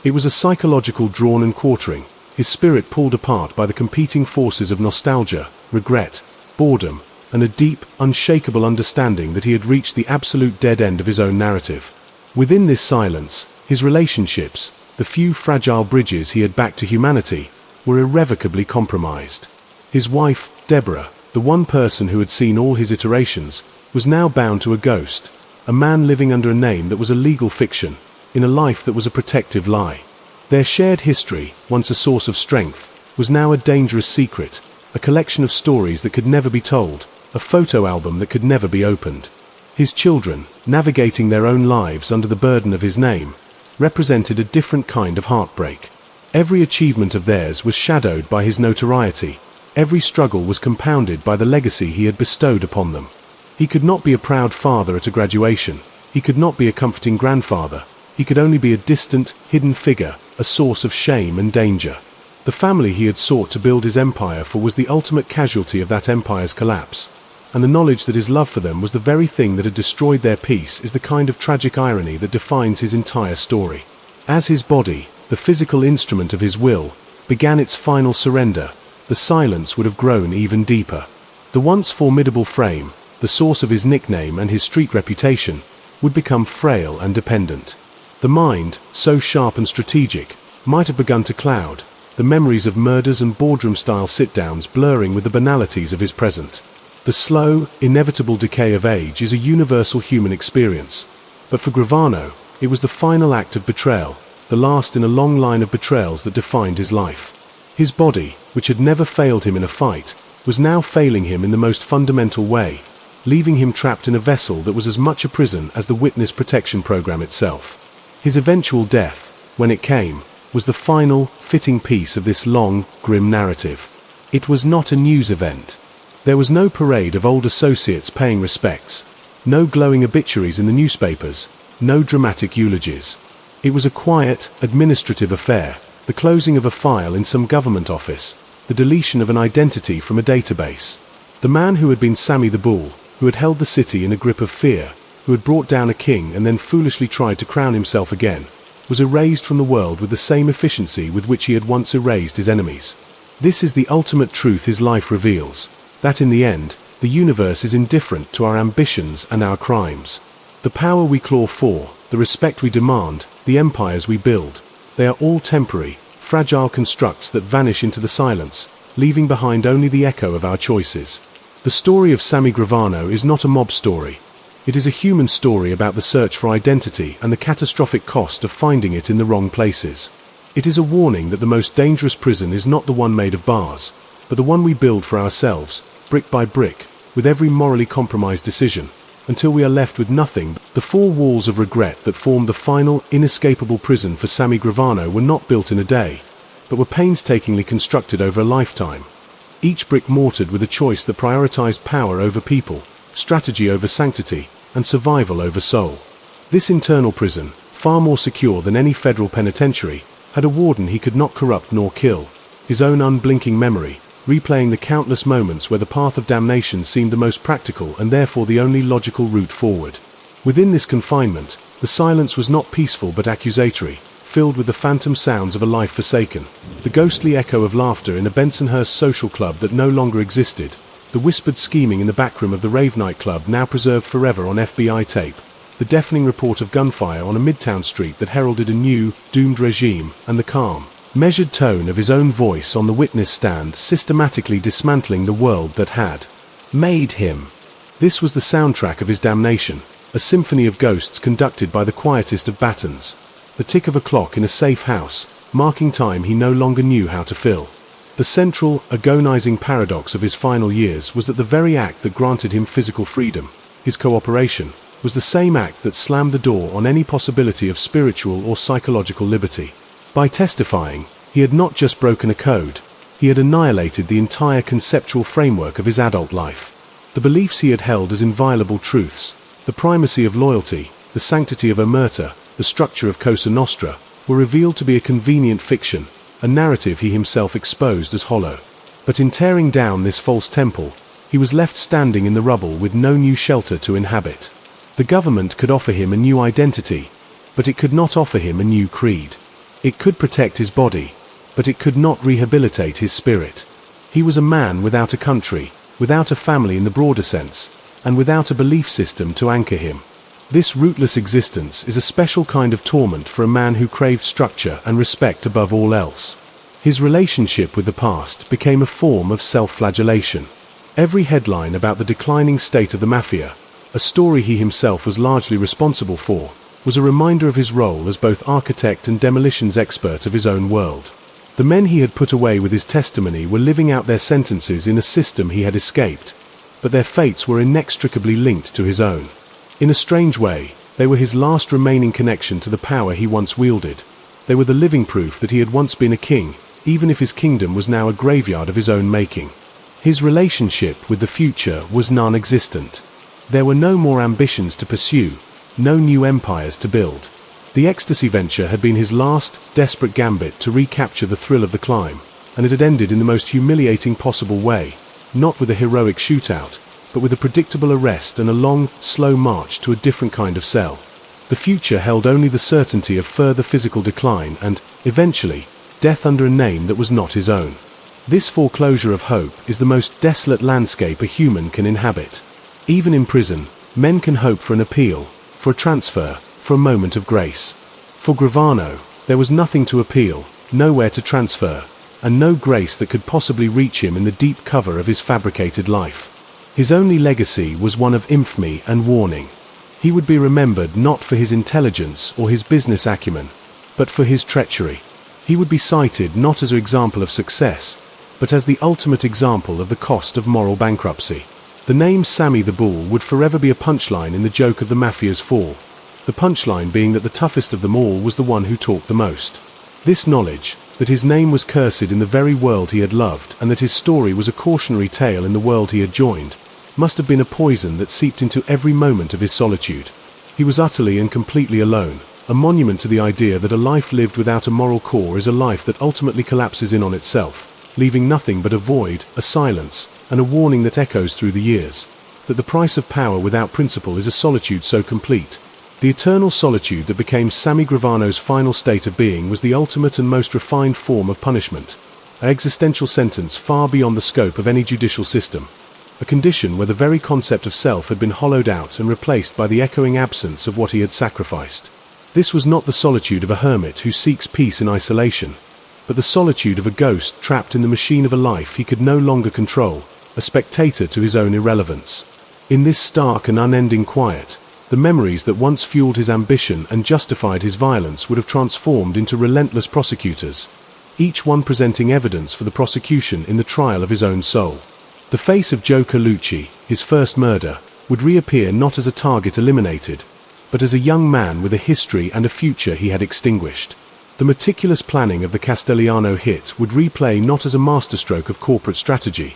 It was a psychological drawn and quartering, his spirit pulled apart by the competing forces of nostalgia, regret, boredom, and a deep, unshakable understanding that he had reached the absolute dead end of his own narrative. Within this silence, his relationships, the few fragile bridges he had back to humanity, were irrevocably compromised. His wife, Deborah, the one person who had seen all his iterations, was now bound to a ghost, a man living under a name that was a legal fiction, in a life that was a protective lie. Their shared history, once a source of strength, was now a dangerous secret, a collection of stories that could never be told, a photo album that could never be opened. His children, navigating their own lives under the burden of his name, represented a different kind of heartbreak. Every achievement of theirs was shadowed by his notoriety. Every struggle was compounded by the legacy he had bestowed upon them. He could not be a proud father at a graduation. He could not be a comforting grandfather. He could only be a distant, hidden figure, a source of shame and danger. The family he had sought to build his empire for was the ultimate casualty of that empire's collapse, and the knowledge that his love for them was the very thing that had destroyed their peace is the kind of tragic irony that defines his entire story. As his body, the physical instrument of his will, began its final surrender, the silence would have grown even deeper. The once formidable frame, the source of his nickname and his street reputation, would become frail and dependent. The mind, so sharp and strategic, might have begun to cloud, the memories of murders and boardroom-style sit-downs blurring with the banalities of his present. The slow, inevitable decay of age is a universal human experience. But for Gravano, it was the final act of betrayal, the last in a long line of betrayals that defined his life. His body, which had never failed him in a fight, was now failing him in the most fundamental way, leaving him trapped in a vessel that was as much a prison as the witness protection program itself. His eventual death, when it came, was the final, fitting piece of this long, grim narrative. It was not a news event. There was no parade of old associates paying respects, no glowing obituaries in the newspapers, no dramatic eulogies. It was a quiet, administrative affair, the closing of a file in some government office, the deletion of an identity from a database. The man who had been Sammy the Bull, who had held the city in a grip of fear, who had brought down a king and then foolishly tried to crown himself again, was erased from the world with the same efficiency with which he had once erased his enemies. This is the ultimate truth his life reveals, that in the end, the universe is indifferent to our ambitions and our crimes. The power we claw for, the respect we demand, the empires we build, they are all temporary, fragile constructs that vanish into the silence, leaving behind only the echo of our choices. The story of Sammy Gravano is not a mob story. It is a human story about the search for identity and the catastrophic cost of finding it in the wrong places. It is a warning that the most dangerous prison is not the one made of bars, but the one we build for ourselves, brick by brick, with every morally compromised decision, until we are left with nothing. The four walls of regret that formed the final, inescapable prison for Sammy Gravano were not built in a day, but were painstakingly constructed over a lifetime. Each brick mortared with a choice that prioritized power over people, strategy over sanctity, and survival over soul. This internal prison, far more secure than any federal penitentiary, had a warden he could not corrupt nor kill, his own unblinking memory, replaying the countless moments where the path of damnation seemed the most practical and therefore the only logical route forward. Within this confinement, the silence was not peaceful but accusatory, filled with the phantom sounds of a life forsaken, the ghostly echo of laughter in a Bensonhurst social club that no longer existed, the whispered scheming in the backroom of the rave nightclub now preserved forever on FBI tape, the deafening report of gunfire on a midtown street that heralded a new, doomed regime, and the calm, measured tone of his own voice on the witness stand systematically dismantling the world that had made him. This was the soundtrack of his damnation, a symphony of ghosts conducted by the quietest of batons, the tick of a clock in a safe house, marking time he no longer knew how to fill. The central, agonizing paradox of his final years was that the very act that granted him physical freedom, his cooperation, was the same act that slammed the door on any possibility of spiritual or psychological liberty. By testifying, he had not just broken a code, he had annihilated the entire conceptual framework of his adult life. The beliefs he had held as inviolable truths, the primacy of loyalty, the sanctity of Omertà, the structure of Cosa Nostra, were revealed to be a convenient fiction, a narrative he himself exposed as hollow. But in tearing down this false temple, he was left standing in the rubble with no new shelter to inhabit. The government could offer him a new identity, but it could not offer him a new creed. It could protect his body, but it could not rehabilitate his spirit. He was a man without a country, without a family in the broader sense, and without a belief system to anchor him. This rootless existence is a special kind of torment for a man who craved structure and respect above all else. His relationship with the past became a form of self-flagellation. Every headline about the declining state of the Mafia, a story he himself was largely responsible for, was a reminder of his role as both architect and demolitions expert of his own world. The men he had put away with his testimony were living out their sentences in a system he had escaped, but their fates were inextricably linked to his own. In a strange way, they were his last remaining connection to the power he once wielded. They were the living proof that he had once been a king, even if his kingdom was now a graveyard of his own making. His relationship with the future was non-existent. There were no more ambitions to pursue, no new empires to build. The Ecstasy venture had been his last, desperate gambit to recapture the thrill of the climb, and it had ended in the most humiliating possible way, not with a heroic shootout, but with a predictable arrest and a long, slow march to a different kind of cell. The future held only the certainty of further physical decline and, eventually, death under a name that was not his own. This foreclosure of hope is the most desolate landscape a human can inhabit. Even in prison, men can hope for an appeal, for a transfer, for a moment of grace. For Gravano, there was nothing to appeal, nowhere to transfer, and no grace that could possibly reach him in the deep cover of his fabricated life. His only legacy was one of infamy and warning. He would be remembered not for his intelligence or his business acumen, but for his treachery. He would be cited not as an example of success, but as the ultimate example of the cost of moral bankruptcy. The name Sammy the Bull would forever be a punchline in the joke of the Mafia's fall, the punchline being that the toughest of them all was the one who talked the most. This knowledge, that his name was cursed in the very world he had loved and that his story was a cautionary tale in the world he had joined, must have been a poison that seeped into every moment of his solitude. He was utterly and completely alone, a monument to the idea that a life lived without a moral core is a life that ultimately collapses in on itself, leaving nothing but a void, a silence, and a warning that echoes through the years, that the price of power without principle is a solitude so complete. The eternal solitude that became Sammy Gravano's final state of being was the ultimate and most refined form of punishment, an existential sentence far beyond the scope of any judicial system, a condition where the very concept of self had been hollowed out and replaced by the echoing absence of what he had sacrificed. This was not the solitude of a hermit who seeks peace in isolation, but the solitude of a ghost trapped in the machine of a life he could no longer control, a spectator to his own irrelevance. In this stark and unending quiet, The memories that once fueled his ambition and justified his violence would have transformed into relentless prosecutors, each one presenting evidence for the prosecution in the trial of his own soul. The face of Joe Colucci, his first murder, would reappear not as a target eliminated, but as a young man with a history and a future he had extinguished. The meticulous planning of the Castellano hit would replay not as a masterstroke of corporate strategy,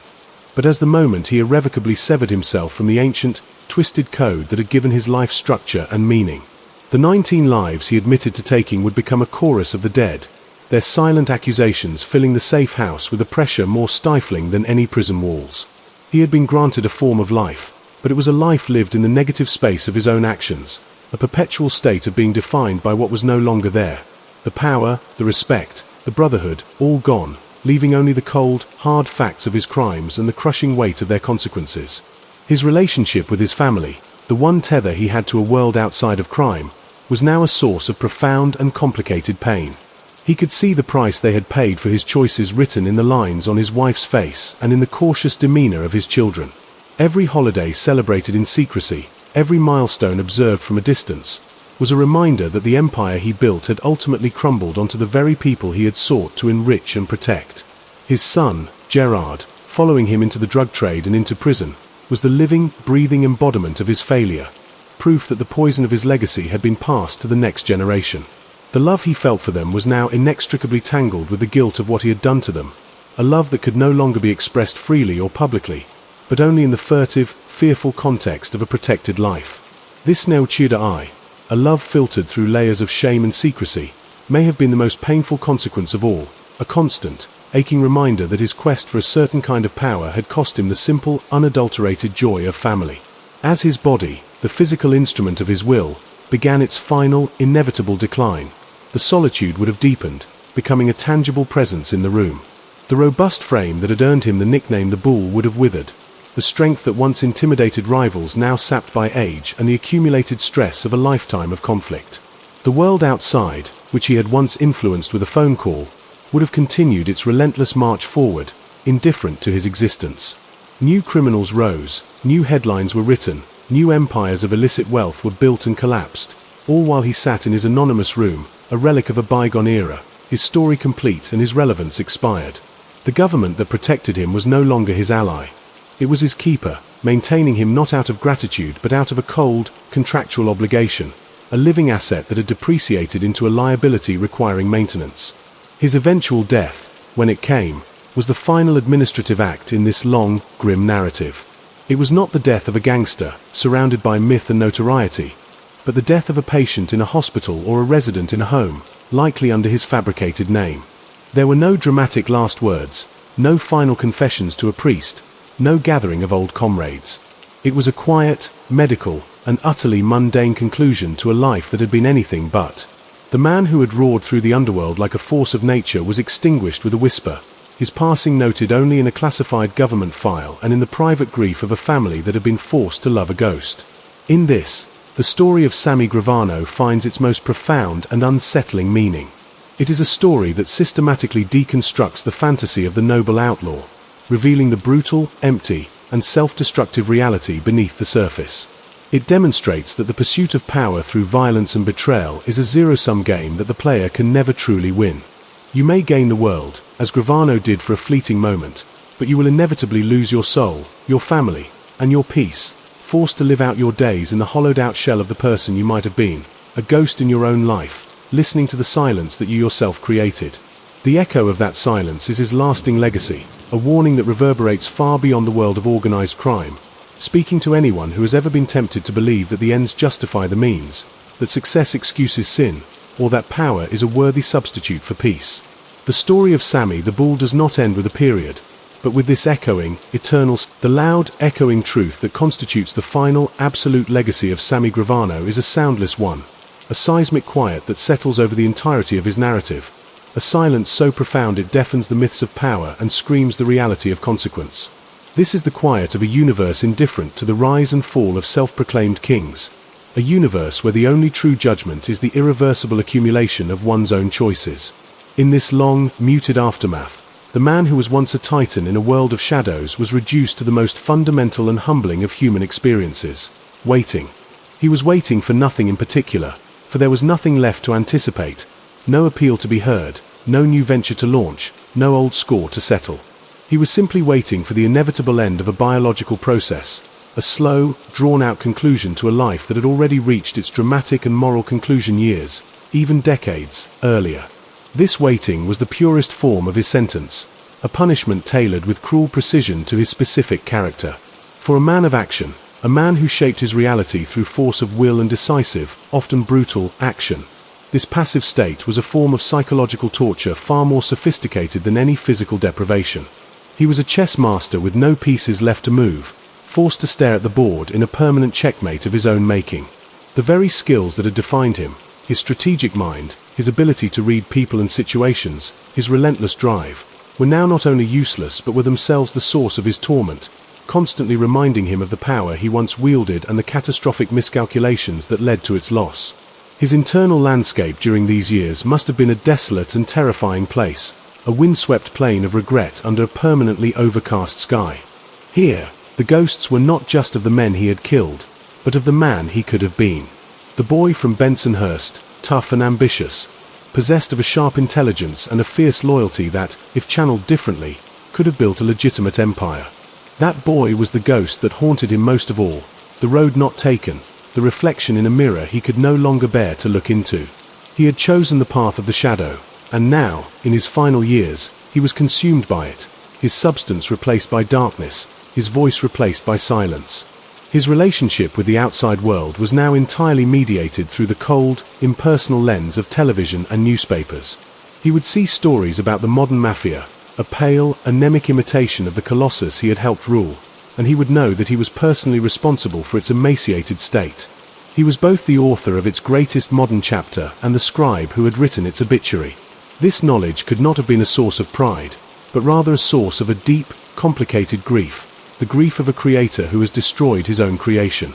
but as the moment he irrevocably severed himself from the ancient, twisted code that had given his life structure and meaning. The 19 lives he admitted to taking would become a chorus of the dead, their silent accusations filling the safe house with a pressure more stifling than any prison walls. He had been granted a form of life, but it was a life lived in the negative space of his own actions, a perpetual state of being defined by what was no longer there. The power, the respect, the brotherhood, all gone, leaving only the cold, hard facts of his crimes and the crushing weight of their consequences. His relationship with his family, the one tether he had to a world outside of crime, was now a source of profound and complicated pain. He could see the price they had paid for his choices written in the lines on his wife's face and in the cautious demeanor of his children. Every holiday celebrated in secrecy, every milestone observed from a distance, was a reminder that the empire he built had ultimately crumbled onto the very people he had sought to enrich and protect. His son, Gerard, following him into the drug trade and into prison, was the living, breathing embodiment of his failure, proof that the poison of his legacy had been passed to the next generation. The love he felt for them was now inextricably tangled with the guilt of what he had done to them, a love that could no longer be expressed freely or publicly, but only in the furtive, fearful context of a protected life. This now Tudor eye, a love filtered through layers of shame and secrecy, may have been the most painful consequence of all, a constant, aching reminder that his quest for a certain kind of power had cost him the simple, unadulterated joy of family. As his body, the physical instrument of his will, began its final, inevitable decline, the solitude would have deepened, becoming a tangible presence in the room. The robust frame that had earned him the nickname the Bull would have withered, the strength that once intimidated rivals now sapped by age and the accumulated stress of a lifetime of conflict. The world outside, which he had once influenced with a phone call, would have continued its relentless march forward, indifferent to his existence. New criminals rose, new headlines were written, new empires of illicit wealth were built and collapsed, all while he sat in his anonymous room, a relic of a bygone era, his story complete and his relevance expired. The government that protected him was no longer his ally. It was his keeper, maintaining him not out of gratitude but out of a cold, contractual obligation, a living asset that had depreciated into a liability requiring maintenance. His eventual death, when it came, was the final administrative act in this long, grim narrative. It was not the death of a gangster, surrounded by myth and notoriety, but the death of a patient in a hospital or a resident in a home, likely under his fabricated name. There were no dramatic last words, no final confessions to a priest, no gathering of old comrades. It was a quiet, medical, and utterly mundane conclusion to a life that had been anything but. The man who had roared through the underworld like a force of nature was extinguished with a whisper, his passing noted only in a classified government file and in the private grief of a family that had been forced to love a ghost. In this, the story of Sammy Gravano finds its most profound and unsettling meaning. It is a story that systematically deconstructs the fantasy of the noble outlaw, revealing the brutal, empty, and self-destructive reality beneath the surface. It demonstrates that the pursuit of power through violence and betrayal is a zero-sum game that the player can never truly win. You may gain the world, as Gravano did for a fleeting moment, but you will inevitably lose your soul, your family, and your peace, forced to live out your days in the hollowed-out shell of the person you might have been, a ghost in your own life, listening to the silence that you yourself created. The echo of that silence is his lasting legacy, a warning that reverberates far beyond the world of organized crime, speaking to anyone who has ever been tempted to believe that the ends justify the means, that success excuses sin, or that power is a worthy substitute for peace. The story of Sammy the Bull does not end with a period, but with this echoing, eternal, the loud, echoing truth that constitutes the final, absolute legacy of Sammy Gravano is a soundless one, a seismic quiet that settles over the entirety of his narrative, a silence so profound it deafens the myths of power and screams the reality of consequence. This is the quiet of a universe indifferent to the rise and fall of self-proclaimed kings, a universe where the only true judgment is the irreversible accumulation of one's own choices. In this long, muted aftermath, the man who was once a titan in a world of shadows was reduced to the most fundamental and humbling of human experiences, waiting. He was waiting for nothing in particular, for there was nothing left to anticipate, no appeal to be heard, no new venture to launch, no old score to settle. He was simply waiting for the inevitable end of a biological process, a slow, drawn-out conclusion to a life that had already reached its dramatic and moral conclusion years, even decades, earlier. This waiting was the purest form of his sentence, a punishment tailored with cruel precision to his specific character. For a man of action, a man who shaped his reality through force of will and decisive, often brutal, action. This passive state was a form of psychological torture far more sophisticated than any physical deprivation. He was a chess master with no pieces left to move, forced to stare at the board in a permanent checkmate of his own making. The very skills that had defined him, his strategic mind, his ability to read people and situations, his relentless drive, were now not only useless but were themselves the source of his torment, constantly reminding him of the power he once wielded and the catastrophic miscalculations that led to its loss. His internal landscape during these years must have been a desolate and terrifying place, a windswept plain of regret under a permanently overcast sky. Here, the ghosts were not just of the men he had killed, but of the man he could have been. The boy from Bensonhurst, tough and ambitious, possessed of a sharp intelligence and a fierce loyalty that, if channeled differently, could have built a legitimate empire. That boy was the ghost that haunted him most of all, the road not taken, the reflection in a mirror he could no longer bear to look into. He had chosen the path of the shadow, and now, in his final years, he was consumed by it, his substance replaced by darkness, his voice replaced by silence. His relationship with the outside world was now entirely mediated through the cold, impersonal lens of television and newspapers. He would see stories about the modern Mafia, a pale, anemic imitation of the colossus he had helped rule, and he would know that he was personally responsible for its emaciated state. He was both the author of its greatest modern chapter and the scribe who had written its obituary. This knowledge could not have been a source of pride, but rather a source of a deep, complicated grief, the grief of a creator who has destroyed his own creation.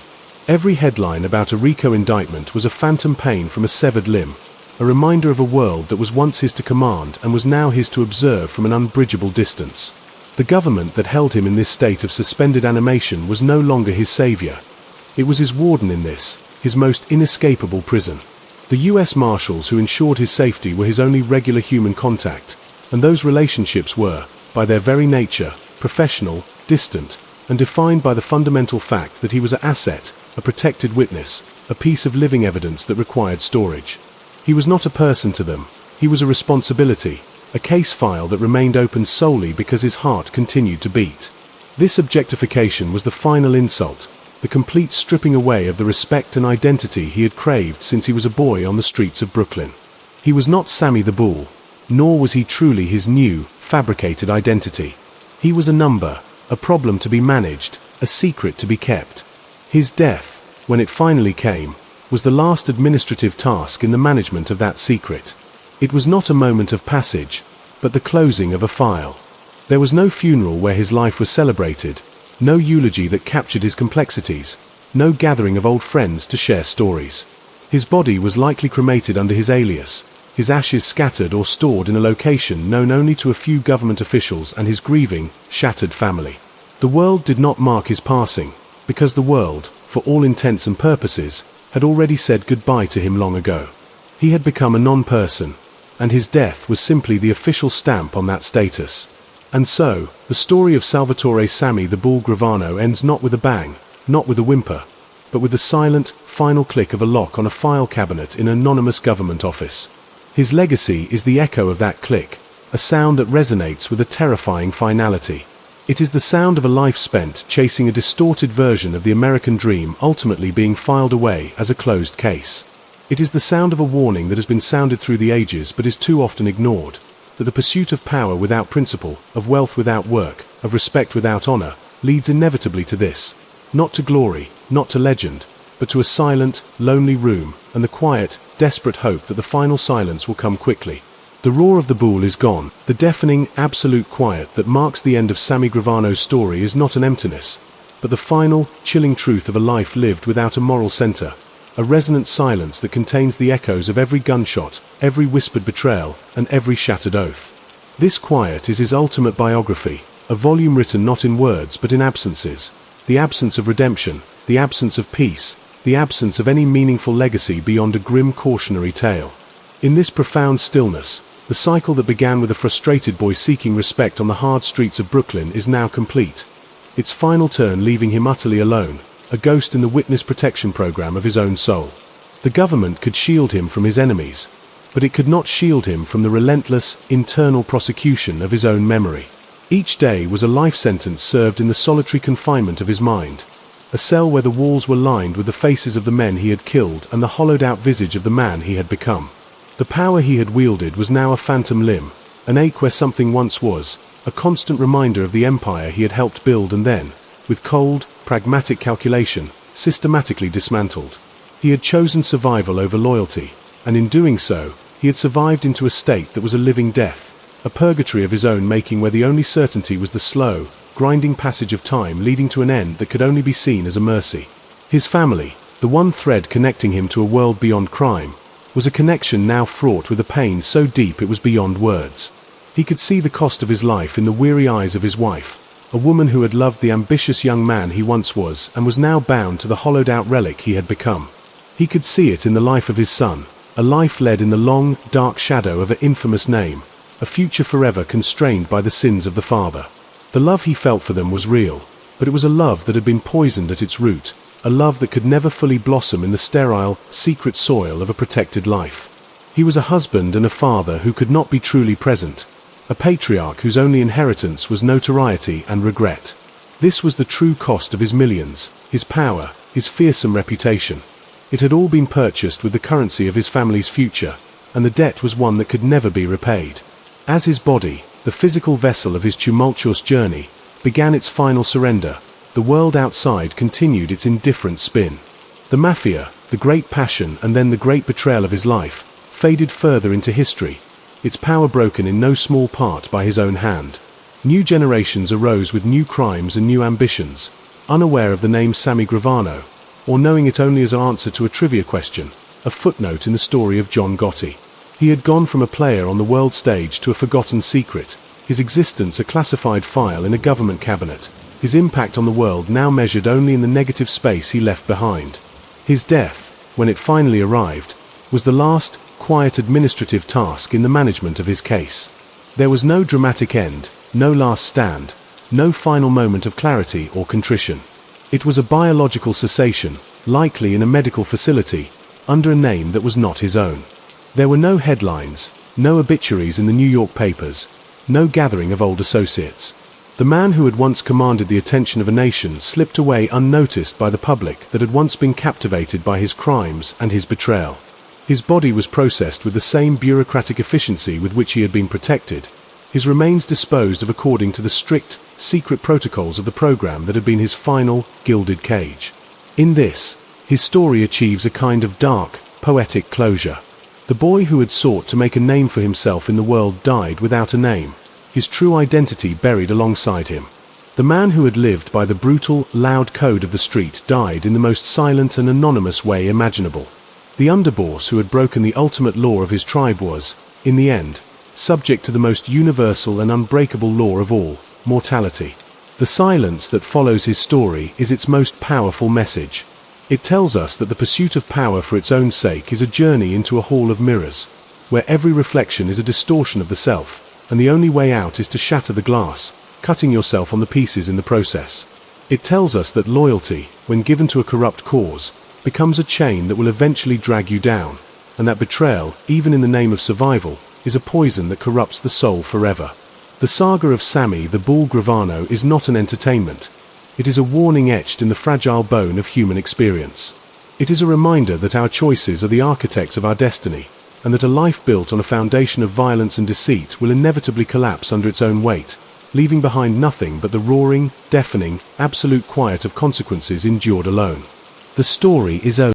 Every headline about a RICO indictment was a phantom pain from a severed limb, a reminder of a world that was once his to command and was now his to observe from an unbridgeable distance. The government that held him in this state of suspended animation was no longer his savior. It was his warden in this, his most inescapable prison. The US Marshals who ensured his safety were his only regular human contact, and those relationships were, by their very nature, professional, distant, and defined by the fundamental fact that he was an asset, a protected witness, a piece of living evidence that required storage. He was not a person to them, he was a responsibility, a case file that remained open solely because his heart continued to beat. This objectification was the final insult, the complete stripping away of the respect and identity he had craved since he was a boy on the streets of Brooklyn. He was not Sammy the Bull, nor was he truly his new, fabricated identity. He was a number, a problem to be managed, a secret to be kept. His death, when it finally came, was the last administrative task in the management of that secret. It was not a moment of passage, but the closing of a file. There was no funeral where his life was celebrated, no eulogy that captured his complexities, no gathering of old friends to share stories. His body was likely cremated under his alias, his ashes scattered or stored in a location known only to a few government officials and his grieving, shattered family. The world did not mark his passing, because the world, for all intents and purposes, had already said goodbye to him long ago. He had become a non-person, and his death was simply the official stamp on that status. And so, the story of Salvatore Sammy the Bull Gravano ends not with a bang, not with a whimper, but with the silent, final click of a lock on a file cabinet in an anonymous government office. His legacy is the echo of that click, a sound that resonates with a terrifying finality. It is the sound of a life spent chasing a distorted version of the American dream ultimately being filed away as a closed case. It is the sound of a warning that has been sounded through the ages but is too often ignored, that the pursuit of power without principle, of wealth without work, of respect without honor, leads inevitably to this. Not to glory, not to legend, but to a silent, lonely room, and the quiet, desperate hope that the final silence will come quickly. The roar of the bull is gone. The deafening, absolute quiet that marks the end of Sammy Gravano's story is not an emptiness, but the final, chilling truth of a life lived without a moral center, a resonant silence that contains the echoes of every gunshot, every whispered betrayal, and every shattered oath. This quiet is his ultimate biography, a volume written not in words but in absences, the absence of redemption, the absence of peace, the absence of any meaningful legacy beyond a grim cautionary tale. In this profound stillness, the cycle that began with a frustrated boy seeking respect on the hard streets of Brooklyn is now complete. Its final turn leaving him utterly alone, a ghost in the witness protection program of his own soul. The government could shield him from his enemies, but it could not shield him from the relentless, internal prosecution of his own memory. Each day was a life sentence served in the solitary confinement of his mind, a cell where the walls were lined with the faces of the men he had killed and the hollowed-out visage of the man he had become. The power he had wielded was now a phantom limb, an ache where something once was, a constant reminder of the empire he had helped build and then, with cold, pragmatic calculation, systematically dismantled. He had chosen survival over loyalty, and in doing so, he had survived into a state that was a living death, a purgatory of his own making where the only certainty was the slow, grinding passage of time leading to an end that could only be seen as a mercy. His family, the one thread connecting him to a world beyond crime, was a connection now fraught with a pain so deep it was beyond words. He could see the cost of his life in the weary eyes of his wife, a woman who had loved the ambitious young man he once was and was now bound to the hollowed-out relic he had become. He could see it in the life of his son, a life led in the long, dark shadow of an infamous name, a future forever constrained by the sins of the father. The love he felt for them was real, but it was a love that had been poisoned at its root, a love that could never fully blossom in the sterile, secret soil of a protected life. He was a husband and a father who could not be truly present, a patriarch whose only inheritance was notoriety and regret. This was the true cost of his millions, his power, his fearsome reputation. It had all been purchased with the currency of his family's future, and the debt was one that could never be repaid. As his body, the physical vessel of his tumultuous journey, began its final surrender, the world outside continued its indifferent spin. The Mafia, the great passion and then the great betrayal of his life, faded further into history, its power broken in no small part by his own hand. New generations arose with new crimes and new ambitions, unaware of the name Sammy Gravano, or knowing it only as an answer to a trivia question, a footnote in the story of John Gotti. He had gone from a player on the world stage to a forgotten secret, his existence a classified file in a government cabinet, his impact on the world now measured only in the negative space he left behind. His death, when it finally arrived, was the last, quiet administrative task in the management of his case. There was no dramatic end, no last stand, no final moment of clarity or contrition. It was a biological cessation, likely in a medical facility, under a name that was not his own. There were no headlines, no obituaries in the New York papers, no gathering of old associates. The man who had once commanded the attention of a nation slipped away unnoticed by the public that had once been captivated by his crimes and his betrayal. His body was processed with the same bureaucratic efficiency with which he had been protected, his remains disposed of according to the strict, secret protocols of the program that had been his final, gilded cage. In this, his story achieves a kind of dark, poetic closure. The boy who had sought to make a name for himself in the world died without a name, his true identity buried alongside him. The man who had lived by the brutal, loud code of the street died in the most silent and anonymous way imaginable. The underboss who had broken the ultimate law of his tribe was, in the end, subject to the most universal and unbreakable law of all, mortality. The silence that follows his story is its most powerful message. It tells us that the pursuit of power for its own sake is a journey into a hall of mirrors, where every reflection is a distortion of the self, and the only way out is to shatter the glass, cutting yourself on the pieces in the process. It tells us that loyalty, when given to a corrupt cause, becomes a chain that will eventually drag you down, and that betrayal, even in the name of survival, is a poison that corrupts the soul forever. The saga of Sammy the Bull Gravano is not an entertainment. It is a warning etched in the fragile bone of human experience. It is a reminder that our choices are the architects of our destiny, and that a life built on a foundation of violence and deceit will inevitably collapse under its own weight, leaving behind nothing but the roaring, deafening, absolute quiet of consequences endured alone. The story is over.